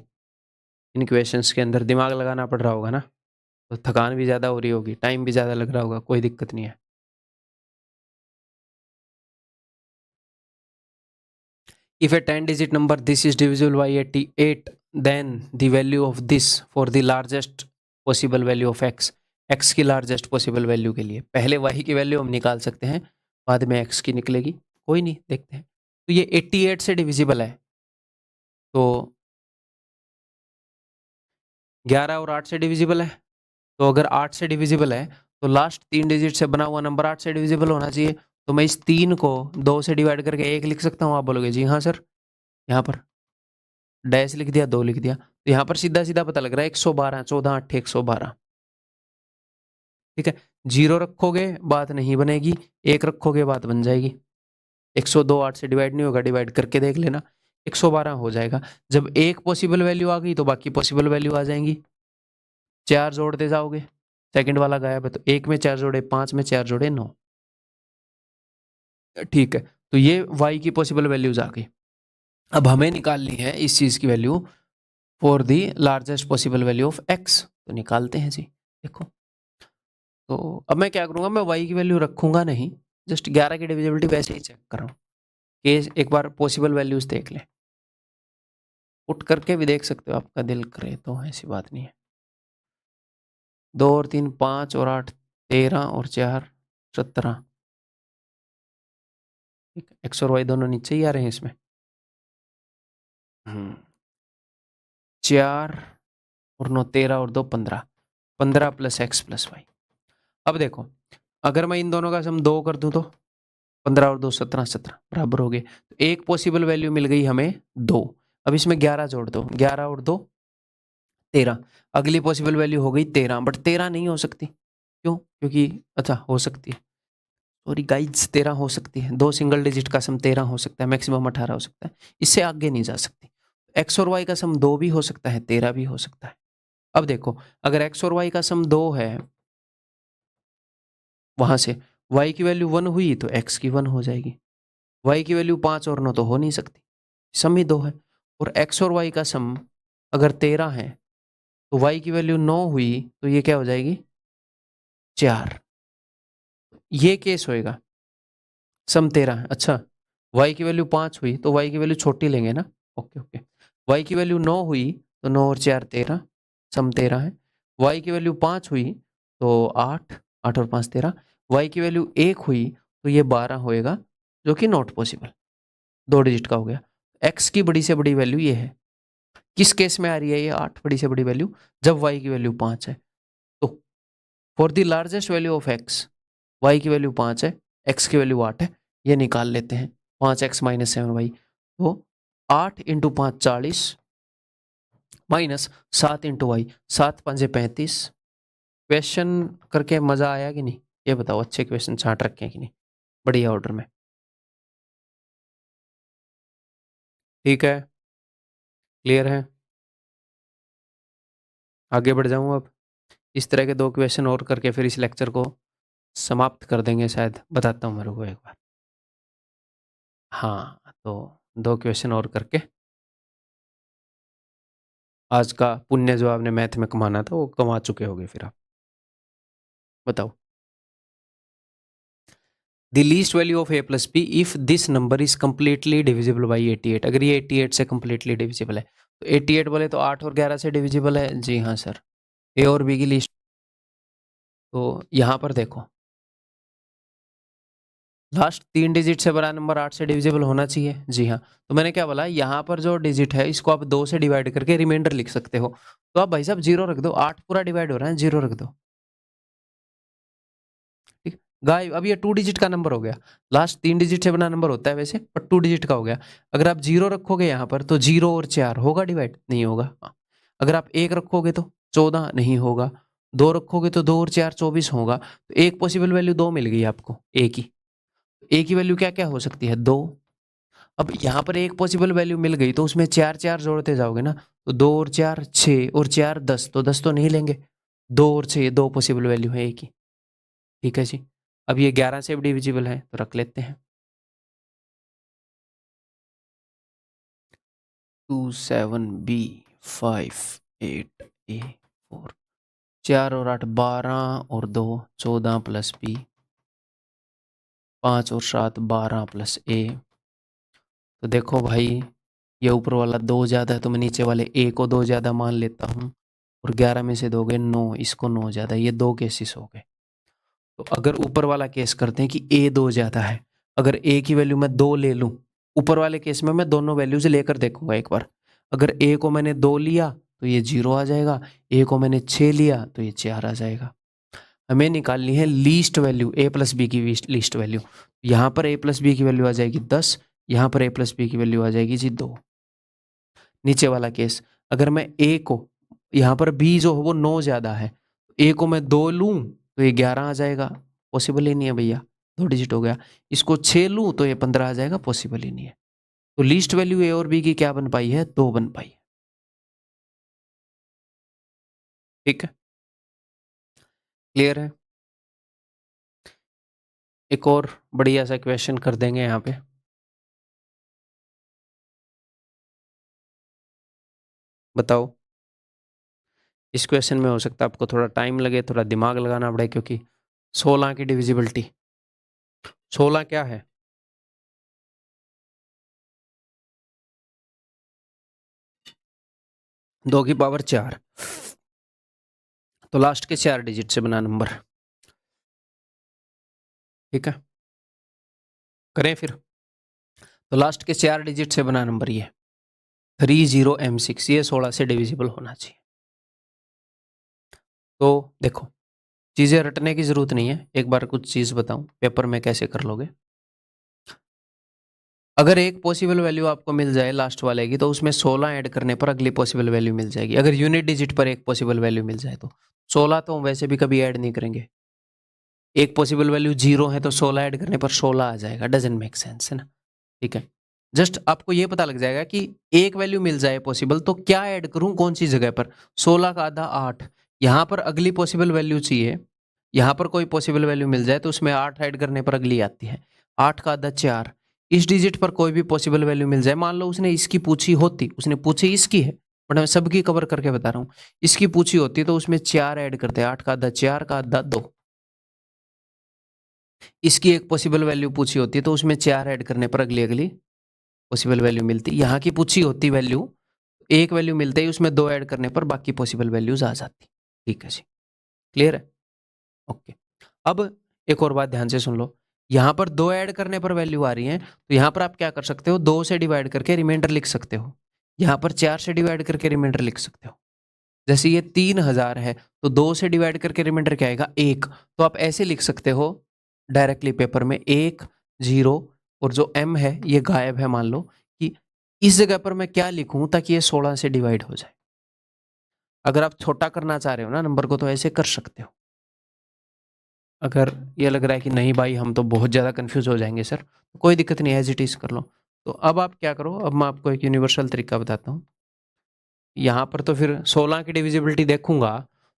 A: इन क्वेश्चंस के अंदर दिमाग लगाना पड़ रहा होगा ना, तो थकान भी ज़्यादा हो रही होगी, टाइम भी ज़्यादा लग रहा होगा, कोई दिक्कत नहीं है। If a 10-digit number this is divisible by 88, then the value of this for the largest possible value of x, x की लार्जेस्ट पॉसिबल वैल्यू के लिए पहले y की वैल्यू हम निकाल सकते हैं, बाद में x की निकलेगी, कोई नहीं, देखते हैं। तो ये 88 से डिविजिबल है, तो 11 और 8 से डिविजिबल है, तो अगर 8 से डिविजिबल है तो लास्ट 3 डिजिट से बना हुआ नंबर 8 से डिविजिबल होना चाहिए, तो मैं इस 3 को 2 से डिवाइड करके 1 लिख सकता हूँ। आप बोलोगे जी हाँ सर, यहाँ पर डैश लिख दिया 2 लिख दिया, तो यहाँ पर सीधा सीधा पता लग रहा है 112, 14 8 112। ठीक है, 0 रखोगे बात नहीं बनेगी, 1 रखोगे बात बन जाएगी। 102 8 से डिवाइड नहीं होगा, डिवाइड करके देख लेना, 112 हो जाएगा। जब एक पॉसिबल वैल्यू आ गई तो बाकी पॉसिबल वैल्यू आ जाएंगी। 4 जोड़ते जाओगे, सेकंड वाला गायब है, तो 1 में 4 जोड़े 5, में 4 जोड़े 9। ठीक है, तो ये y की पॉसिबल वैल्यूज आ गई। अब हमें निकालनी है इस चीज की value for the largest possible value of x, तो निकालते हैं जी। देखो, तो अब मैं क्या करूंगा, मैं y की वैल्यू रखूंगा नहीं, जस्ट 11 की डिविजिबिलिटी वैसे ही चेक कर रहा हूँ कि एक बार पॉसिबल वैल्यूज देख लें। पुट करके भी देख सकते हो, आपका दिल करे तो, ऐसी बात नहीं है। 2 और 3 5 और 8 13 और 4 17। ठीक है, एक्स और वाई दोनों नीचे ही आ रहे हैं इसमें। 4 और 9 13 और 2 15, 15 प्लस एक्स प्लस वाई। अब देखो, अगर मैं इन दोनों का सम 2 कर दूं तो 15 और 2 17, 17 बराबर हो गए। तो एक पॉसिबल वैल्यू मिल गई हमें 2। अब इसमें 11 जोड़ दो, 11 और 2 13। अगली पॉसिबल वैल्यू हो गई 13, बट 13 नहीं हो सकती। क्यों? क्योंकि अच्छा हो सकती है, सॉरी गाइड्स, 13 हो सकती है। 2 सिंगल डिजिट का सम 13 हो सकता है, मैक्सिमम 18 हो सकता है, इससे आगे नहीं जा सकती। एक्स और वाई का सम 2 भी हो सकता है, 13 भी हो सकता है। अब देखो, अगर एक्स और वाई का सम 2 है, वहां से y की वैल्यू 1 हुई तो x की 1 हो जाएगी। y की वैल्यू 5 और 9 तो हो नहीं सकती, सम ही 2 है। और x और y का सम अगर 13 है तो y की वैल्यू 9 हुई तो ये क्या हो जाएगी, 4। ये केस होएगा, सम 13 है। अच्छा, y की वैल्यू 5 हुई तो y की वैल्यू छोटी लेंगे ना। ओके ओके, y की वैल्यू 9 हुई तो 9 और 4 13, सम 13 है। y की वैल्यू 5 हुई तो 8, 8 और 5 13। y की वैल्यू 1 हुई तो ये 12 होएगा, जो कि नॉट पॉसिबल, 2 डिजिट का हो गया। x की बड़ी से बड़ी वैल्यू ये है। किस केस में आ रही है ये 8 बड़ी से बड़ी वैल्यू, जब y की वैल्यू 5 है। तो for the largest value of x, y की वैल्यू 5 है, x की वैल्यू 8 है, ये निकाल लेते हैं। 5x माइनस 7y, तो 8 इंटू 5 40 माइनस 7 इंटू वाई, 7 पंजे 35। क्वेश्चन करके मजा आया कि नहीं, ये बताओ, अच्छे क्वेश्चन छांट रखे हैं कि नहीं, बढ़िया ऑर्डर में। ठीक है, क्लियर है, आगे बढ़ जाऊं अब। इस तरह के 2 क्वेश्चन और करके फिर इस लेक्चर को समाप्त कर देंगे शायद, बताता हूँ मेरे को एक बार। हाँ, तो 2 क्वेश्चन और करके आज का पुण्य जो आपने मैथ में कमाना था वो कमा चुके होगे फिर आप। बताओ, the least value of a plus b if this number is completely divisible by 88। अगर ये 88 से कंप्लीटली डिविजिबल है, तो 88 बोले तो 8 और 11 से डिविजिबल है। जी हाँ सर, ए और बी की लिस्ट। तो यहाँ पर देखो, लास्ट 3 डिजिट से बड़ा नंबर 8 से डिविजिबल होना चाहिए। जी हाँ, तो मैंने क्या बोला, यहाँ पर जो डिजिट है इसको आप 2 से डिवाइड करके रिमाइंडर लिख सकते हो। तो आप भाई साहब 0 रख दो, 8 पूरा डिवाइड हो रहा है, 0 रख दो। ठीक, गाइस अब ये 2 डिजिट का नंबर हो गया। लास्ट 3 डिजिट से बना नंबर होता है वैसे, पर 2 डिजिट का हो गया। अगर आप 0 रखोगे यहाँ पर तो 0 और 4 होगा डिवाइड, नहीं होगा। अगर आप 1 रखोगे तो 14 नहीं होगा। 2 रखोगे तो 2 और 4 24 होगा। तो एक पॉसिबल वैल्यू 2 मिल गई आपको, ए की वैल्यू क्या क्या हो सकती है, 2। अब यहाँ पर एक पॉसिबल वैल्यू मिल गई तो उसमें 4 4 जोड़ते जाओगे ना, तो 2 और 4 6 और 4 10, तो 10 तो नहीं लेंगे। 2 और 6 2 पॉसिबल वैल्यू है ए की। ठीक है जी, अब ये 11 से भी डिविजिबल है तो रख लेते हैं। 2 7 बी 5 8 ए 4, 4 और 8 12 और 2 14 प्लस बी, 5 और 7 12 प्लस ए। तो देखो भाई, ये ऊपर वाला 2 ज़्यादा है तो मैं नीचे वाले ए को 2 ज़्यादा मान लेता हूँ, और 11 में से दोगे 9, इसको 9 ज़्यादा, ये 2 केसेस हो गए। तो अगर ऊपर वाला केस करते हैं कि ए 2 ज़्यादा है, अगर ए की वैल्यू मैं 2 ले लूँ, ऊपर वाले केस में मैं दोनों वैल्यूज लेकर देखूंगा एक बार। अगर ए को मैंने 2 लिया तो ये 0 आ जाएगा, ए को मैंने 6 लिया तो ये 4 आ जाएगा। हमें निकालनी है लीस्ट वैल्यू, ए प्लस बी की लीस्ट वैल्यू। यहाँ पर ए प्लस बी की वैल्यू आ जाएगी 10, यहाँ पर ए प्लस बी की वैल्यू आ जाएगी जी 2। नीचे वाला केस, अगर मैं ए को, यहाँ पर बी जो हो वो 9 ज़्यादा है, ए को मैं 2 लूँ तो ये 11 आ जाएगा, पॉसिबल ही नहीं है भैया, 2 डिजिट हो गया। इसको 6 लूँ तो ये 15 आ जाएगा, पॉसिबल ही नहीं है। तो लीस्ट वैल्यू ए और बी की क्या बन पाई है? 2 बन पाई है। ठीक है, क्लियर है? एक और बढ़िया सा क्वेश्चन कर देंगे यहाँ पे। बताओ, इस क्वेश्चन में हो सकता है आपको थोड़ा टाइम लगे, थोड़ा दिमाग लगाना पड़े, क्योंकि 16 की डिविजिबिलिटी, 16 क्या है? 2 की पावर 4, तो लास्ट के 4 डिजिट से बना नंबर। ठीक है, करें फिर? तो लास्ट के 4 डिजिट से बना नंबर ये 30M6, ये 16 से डिविजिबल होना चाहिए। तो देखो, चीजें रटने की जरूरत नहीं है, एक बार कुछ चीज बताऊं पेपर में कैसे कर लोगे। अगर एक पॉसिबल वैल्यू आपको मिल जाए लास्ट वाले की, तो उसमें 16 ऐड करने पर अगली पॉसिबल वैल्यू मिल जाएगी। अगर यूनिट डिजिट पर एक पॉसिबल वैल्यू मिल जाए तो 16 तो वैसे भी कभी ऐड नहीं करेंगे। एक पॉसिबल वैल्यू 0 है तो 16 ऐड करने पर 16 आ जाएगा, डजंट मेक सेंस, है ना? ठीक है, जस्ट आपको ये पता लग जाएगा कि एक वैल्यू मिल जाए पॉसिबल तो क्या ऐड करूं कौन सी जगह पर। 16 का आधा 8, यहां पर अगली पॉसिबल वैल्यू चाहिए, यहां पर कोई पॉसिबल वैल्यू मिल जाए तो उसमें 8 ऐड करने पर अगली आती है। 8 का आधा 4, इस डिजिट पर कोई भी पॉसिबल वैल्यू मिल जाए, मान लो उसने इसकी पूछी होती, उसने पूछी इसकी है बट मैं सबकी कवर करके बता रहा हूँ, इसकी पूछी होती तो उसमें 4 ऐड करते, 8 का आधा 4 का आधा 2। इसकी एक पॉसिबल वैल्यू पूछी होती है तो उसमें 4 ऐड करने पर अगली अगली पॉसिबल वैल्यू मिलती। यहाँ की पूछी होती वैल्यू, एक वैल्यू मिलते ही उसमें 2 ऐड करने पर बाकी पॉसिबल वैल्यूज आ जाती। ठीक है जी, क्लियर है? ओके, अब एक और बात ध्यान से सुन लो, यहाँ पर 2 ऐड करने पर वैल्यू आ रही है तो यहाँ पर आप क्या कर सकते हो, 2 से डिवाइड करके रिमाइंडर लिख सकते हो। यहाँ पर 4 से डिवाइड करके रिमाइंडर लिख सकते हो। जैसे ये 3000 है तो 2 से डिवाइड करके रिमाइंडर क्या आएगा? 1। तो आप ऐसे लिख सकते हो डायरेक्टली पेपर में 1 0, और जो m है ये गायब है, मान लो कि इस जगह पर मैं क्या लिखूं ताकि ये 16 से डिवाइड हो जाए। अगर आप छोटा करना चाह रहे हो ना नंबर को तो ऐसे कर सकते हो। अगर ये लग रहा है कि नहीं भाई हम तो बहुत ज़्यादा कंफ्यूज हो जाएंगे सर, तो कोई दिक्कत नहीं है, एज इट इज़ कर लो। तो अब आप क्या करो, अब मैं आपको एक यूनिवर्सल तरीका बताता हूँ। यहाँ पर तो फिर 16 की डिविजिबिलिटी देखूंगा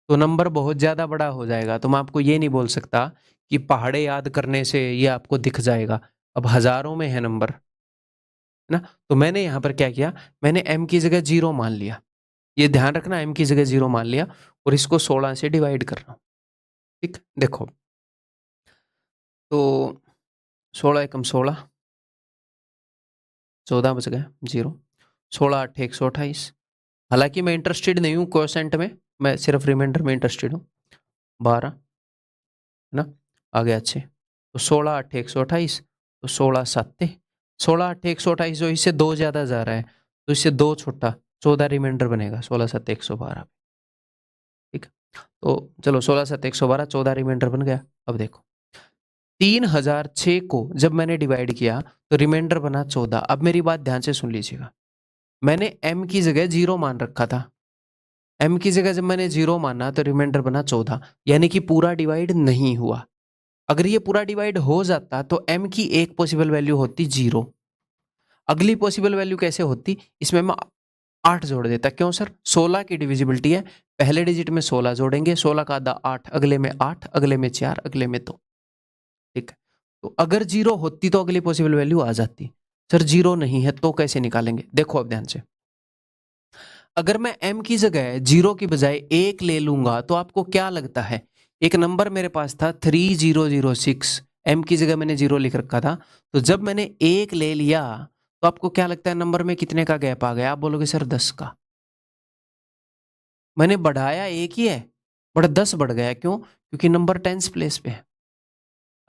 A: तो नंबर बहुत ज़्यादा बड़ा हो जाएगा, तो मैं आपको ये नहीं बोल सकता कि पहाड़े याद करने से ये आपको दिख जाएगा। अब हज़ारों में है नंबर, है ना? तो मैंने यहाँ पर क्या किया, मैंने m की जगह 0 मान लिया। ये ध्यान रखना, m की जगह 0 मान लिया और इसको 16 से डिवाइड कर रहा हूँ। ठीक, देखो तो 16 एकम 16, 14 बच गए 0, 16 8 128। हालांकि मैं इंटरेस्टेड नहीं हूँ क्वोशेंट में, मैं सिर्फ रिमाइंडर में इंटरेस्टेड हूँ। 12, है ना? आ गया अच्छे। तो 16 8 128, तो 16 7, 16 8 128 जो इससे 2 ज़्यादा जा रहा है तो इससे 2 छोटा, 14 रिमाइंडर बनेगा, 16 7 112। ठीक, तो चलो 16 7 112, 14 रिमाइंडर बन गया। अब देखो 3006 को जब मैंने डिवाइड किया तो रिमाइंडर बना 14। अब मेरी बात ध्यान से सुन लीजिएगा, मैंने m की जगह 0 मान रखा था। m की जगह जब मैंने 0 माना तो रिमाइंडर बना 14, यानी कि पूरा डिवाइड नहीं हुआ। अगर ये पूरा डिवाइड हो जाता तो m की एक पॉसिबल वैल्यू होती 0। अगली पॉसिबल वैल्यू कैसे होती, इसमें मैं 8 जोड़ देता। क्यों सर? 16 की डिविजिबिलिटी है, पहले डिजिट में 16 जोड़ेंगे, 16 का आधा 8, अगले में 8, अगले में 4, अगले में 2। ठीक है, तो अगर 0 होती तो अगली पॉसिबल वैल्यू आ जाती। सर 0 नहीं है तो कैसे निकालेंगे? देखो अब ध्यान से, अगर मैं m की जगह 0 की बजाय 1 ले लूंगा तो आपको क्या लगता है, एक नंबर मेरे पास था 3006, m की जगह मैंने 0 लिख रखा था, तो जब मैंने 1 ले लिया तो आपको क्या लगता है नंबर में कितने का गैप आ गया? आप बोलोगे सर 10 का। मैंने बढ़ाया एक ही है बट 10 बढ़ गया, क्यों? क्योंकि नंबर टेंस प्लेस पे है।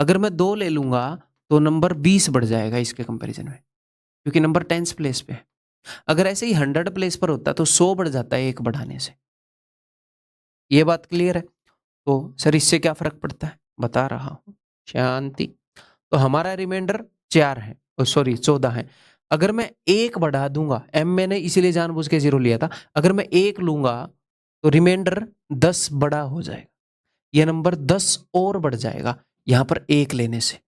A: अगर मैं 2 ले लूंगा तो नंबर 20 बढ़ जाएगा इसके कंपैरिजन में, क्योंकि नंबर टेंस प्लेस पे है। अगर ऐसे ही 100 प्लेस पर होता तो 100 बढ़ जाता है एक बढ़ाने से। ये बात क्लियर है? तो सर इससे क्या फर्क पड़ता है, बता रहा हूं, शांति। तो हमारा रिमाइंडर 4 है, सॉरी 14 है। अगर मैं एक बढ़ा दूंगा, m मैंने इसीलिए जानबूझ के 0 लिया था, अगर मैं एक लूंगा तो रिमाइंडर 10 बड़ा हो जाएगा। ये नंबर 10 और बढ़ जाएगा यहाँ पर 1 लेने से।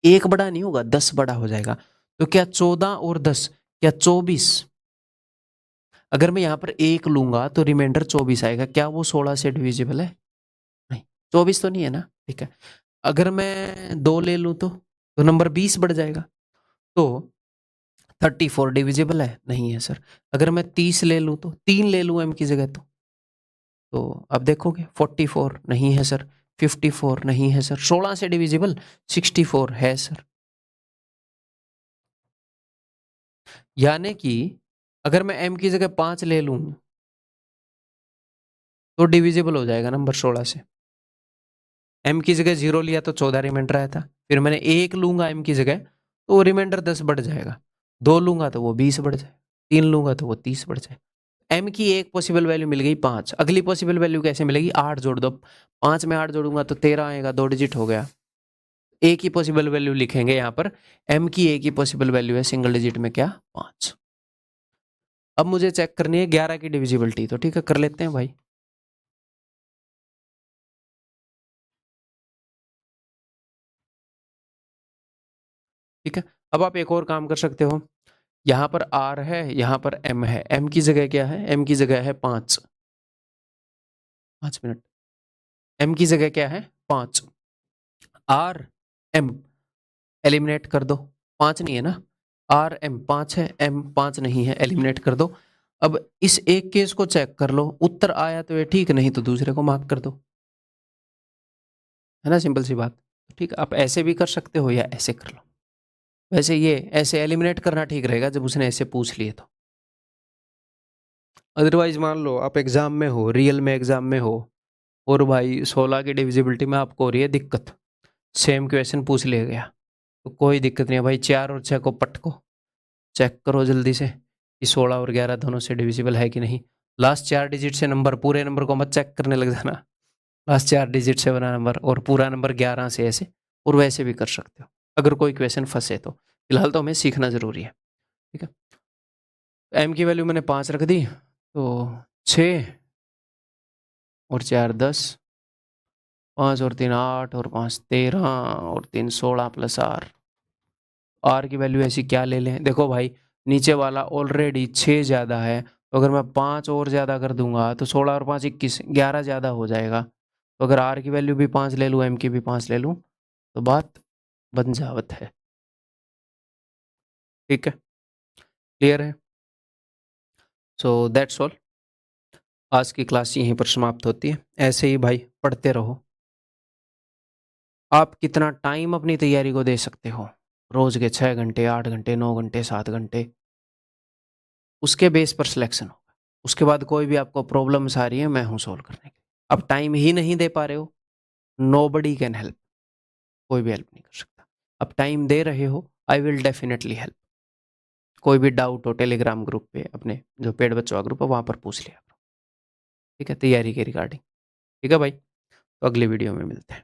A: 1 बड़ा नहीं होगा, 10 बड़ा हो जाएगा। तो क्या 14 और 10 क्या 24? अगर मैं यहाँ पर 1 लूंगा तो रिमाइंडर 24 आएगा। क्या वो 16 से डिविजिबल है? नहीं, 24 तो नहीं है ना, ठीक है। अगर मैं 2 ले लूं तो नंबर 20 बढ़ जाएगा। तो 34 डिविजिबल है? नहीं है सर। अगर मैं 30 ले लूं तो 3 ले लूं m की जगह तो अब देखोगे 44 नहीं है सर, 54 नहीं है सर, 16 से डिविजिबल 64 है सर। यानी कि अगर मैं m की जगह 5 ले लूं तो डिविजिबल हो जाएगा नंबर 16 से। m की जगह 0 लिया तो 14 रिमाइंडर आया था। फिर मैंने 1 लूंगा m की जगह तो वो रिमाइंडर 10 बढ़ जाएगा। 2 लूंगा तो वो 20 बढ़ जाए, 3 लूंगा तो वो 30 बढ़ जाए। m की एक पॉसिबल वैल्यू मिल गई 5। अगली पॉसिबल वैल्यू कैसे मिलेगी? 8 जोड़ दो। 5 में 8 जोड़ूंगा तो 13 आएगा, 2 डिजिट हो गया। ए की पॉसिबल वैल्यू लिखेंगे यहाँ पर, m की ए की पॉसिबल वैल्यू है सिंगल डिजिट में क्या? 5। अब मुझे चेक करनी है 11 की डिविजिबिलिटी, तो ठीक है कर लेते हैं भाई। ठीक है, अब आप एक और काम कर सकते हो। यहाँ पर r है, यहाँ पर m है। m की जगह क्या है? m की जगह है 5 मिनट। m की जगह क्या है? 5। r m एलिमिनेट कर दो। 5 नहीं है ना, r m 5 है, m 5 नहीं है, एलिमिनेट कर दो। अब इस एक केस को चेक कर लो, उत्तर आया तो ये ठीक, नहीं तो दूसरे को मार्क कर दो। है ना, सिंपल सी बात। ठीक, आप ऐसे भी कर सकते हो या ऐसे कर लो। वैसे ये ऐसे एलिमिनेट करना ठीक रहेगा जब उसने ऐसे पूछ लिए तो। अदरवाइज मान लो आप एग्जाम में हो, रियल में एग्जाम में हो, और भाई 16 की डिविजिबिलिटी में आपको हो रही है दिक्कत, सेम क्वेश्चन पूछ लिया गया, तो कोई दिक्कत नहीं है भाई। 4 और 6 को पटको, चेक करो जल्दी से कि 16 और 11 दोनों से डिविजिबल है कि नहीं। लास्ट 4 डिजिट से नंबर, पूरे नंबर को मत चेक करने लग जाना। लास्ट 4 डिजिट से बना नंबर और पूरा नंबर 11 से ऐसे, और वैसे भी कर सकते हो अगर कोई क्वेश्चन फंसे तो। फिलहाल तो हमें सीखना जरूरी है। ठीक है, m की वैल्यू मैंने 5 रख दी, तो 6 और 4 10, 5 और 3 8 और 5 13 और 3 16 प्लस r की वैल्यू ऐसी क्या ले लें? देखो भाई, नीचे वाला ऑलरेडी 6 ज़्यादा है, तो अगर मैं 5 और ज़्यादा कर दूंगा तो 16 और 5 21, 11 ज़्यादा हो जाएगा। तो अगर r की वैल्यू भी 5 ले लूँ, m की भी 5 ले लूँ, तो बात बन जावत है। ठीक है, क्लियर है? So that's all. आज की क्लास यहीं पर समाप्त होती है। ऐसे ही भाई पढ़ते रहो। आप कितना टाइम अपनी तैयारी को दे सकते हो, रोज के 6 घंटे, 8 घंटे, 9 घंटे, 7 घंटे, उसके बेस पर सिलेक्शन होगा। उसके बाद कोई भी आपको प्रॉब्लम्स आ रही है, मैं हूं सोल्व करने के। अब टाइम ही नहीं दे पा रहे हो, नोबडी कैन हेल्प, कोई भी हेल्प नहीं कर सकता। अब टाइम दे रहे हो, आई विल डेफिनेटली हेल्प। कोई भी डाउट हो टेलीग्राम ग्रुप पे, अपने जो पेड बच्चों का ग्रुप है वहां पर पूछ लिया करो। ठीक है, तैयारी के रिगार्डिंग। ठीक है भाई, तो अगली वीडियो में मिलते हैं।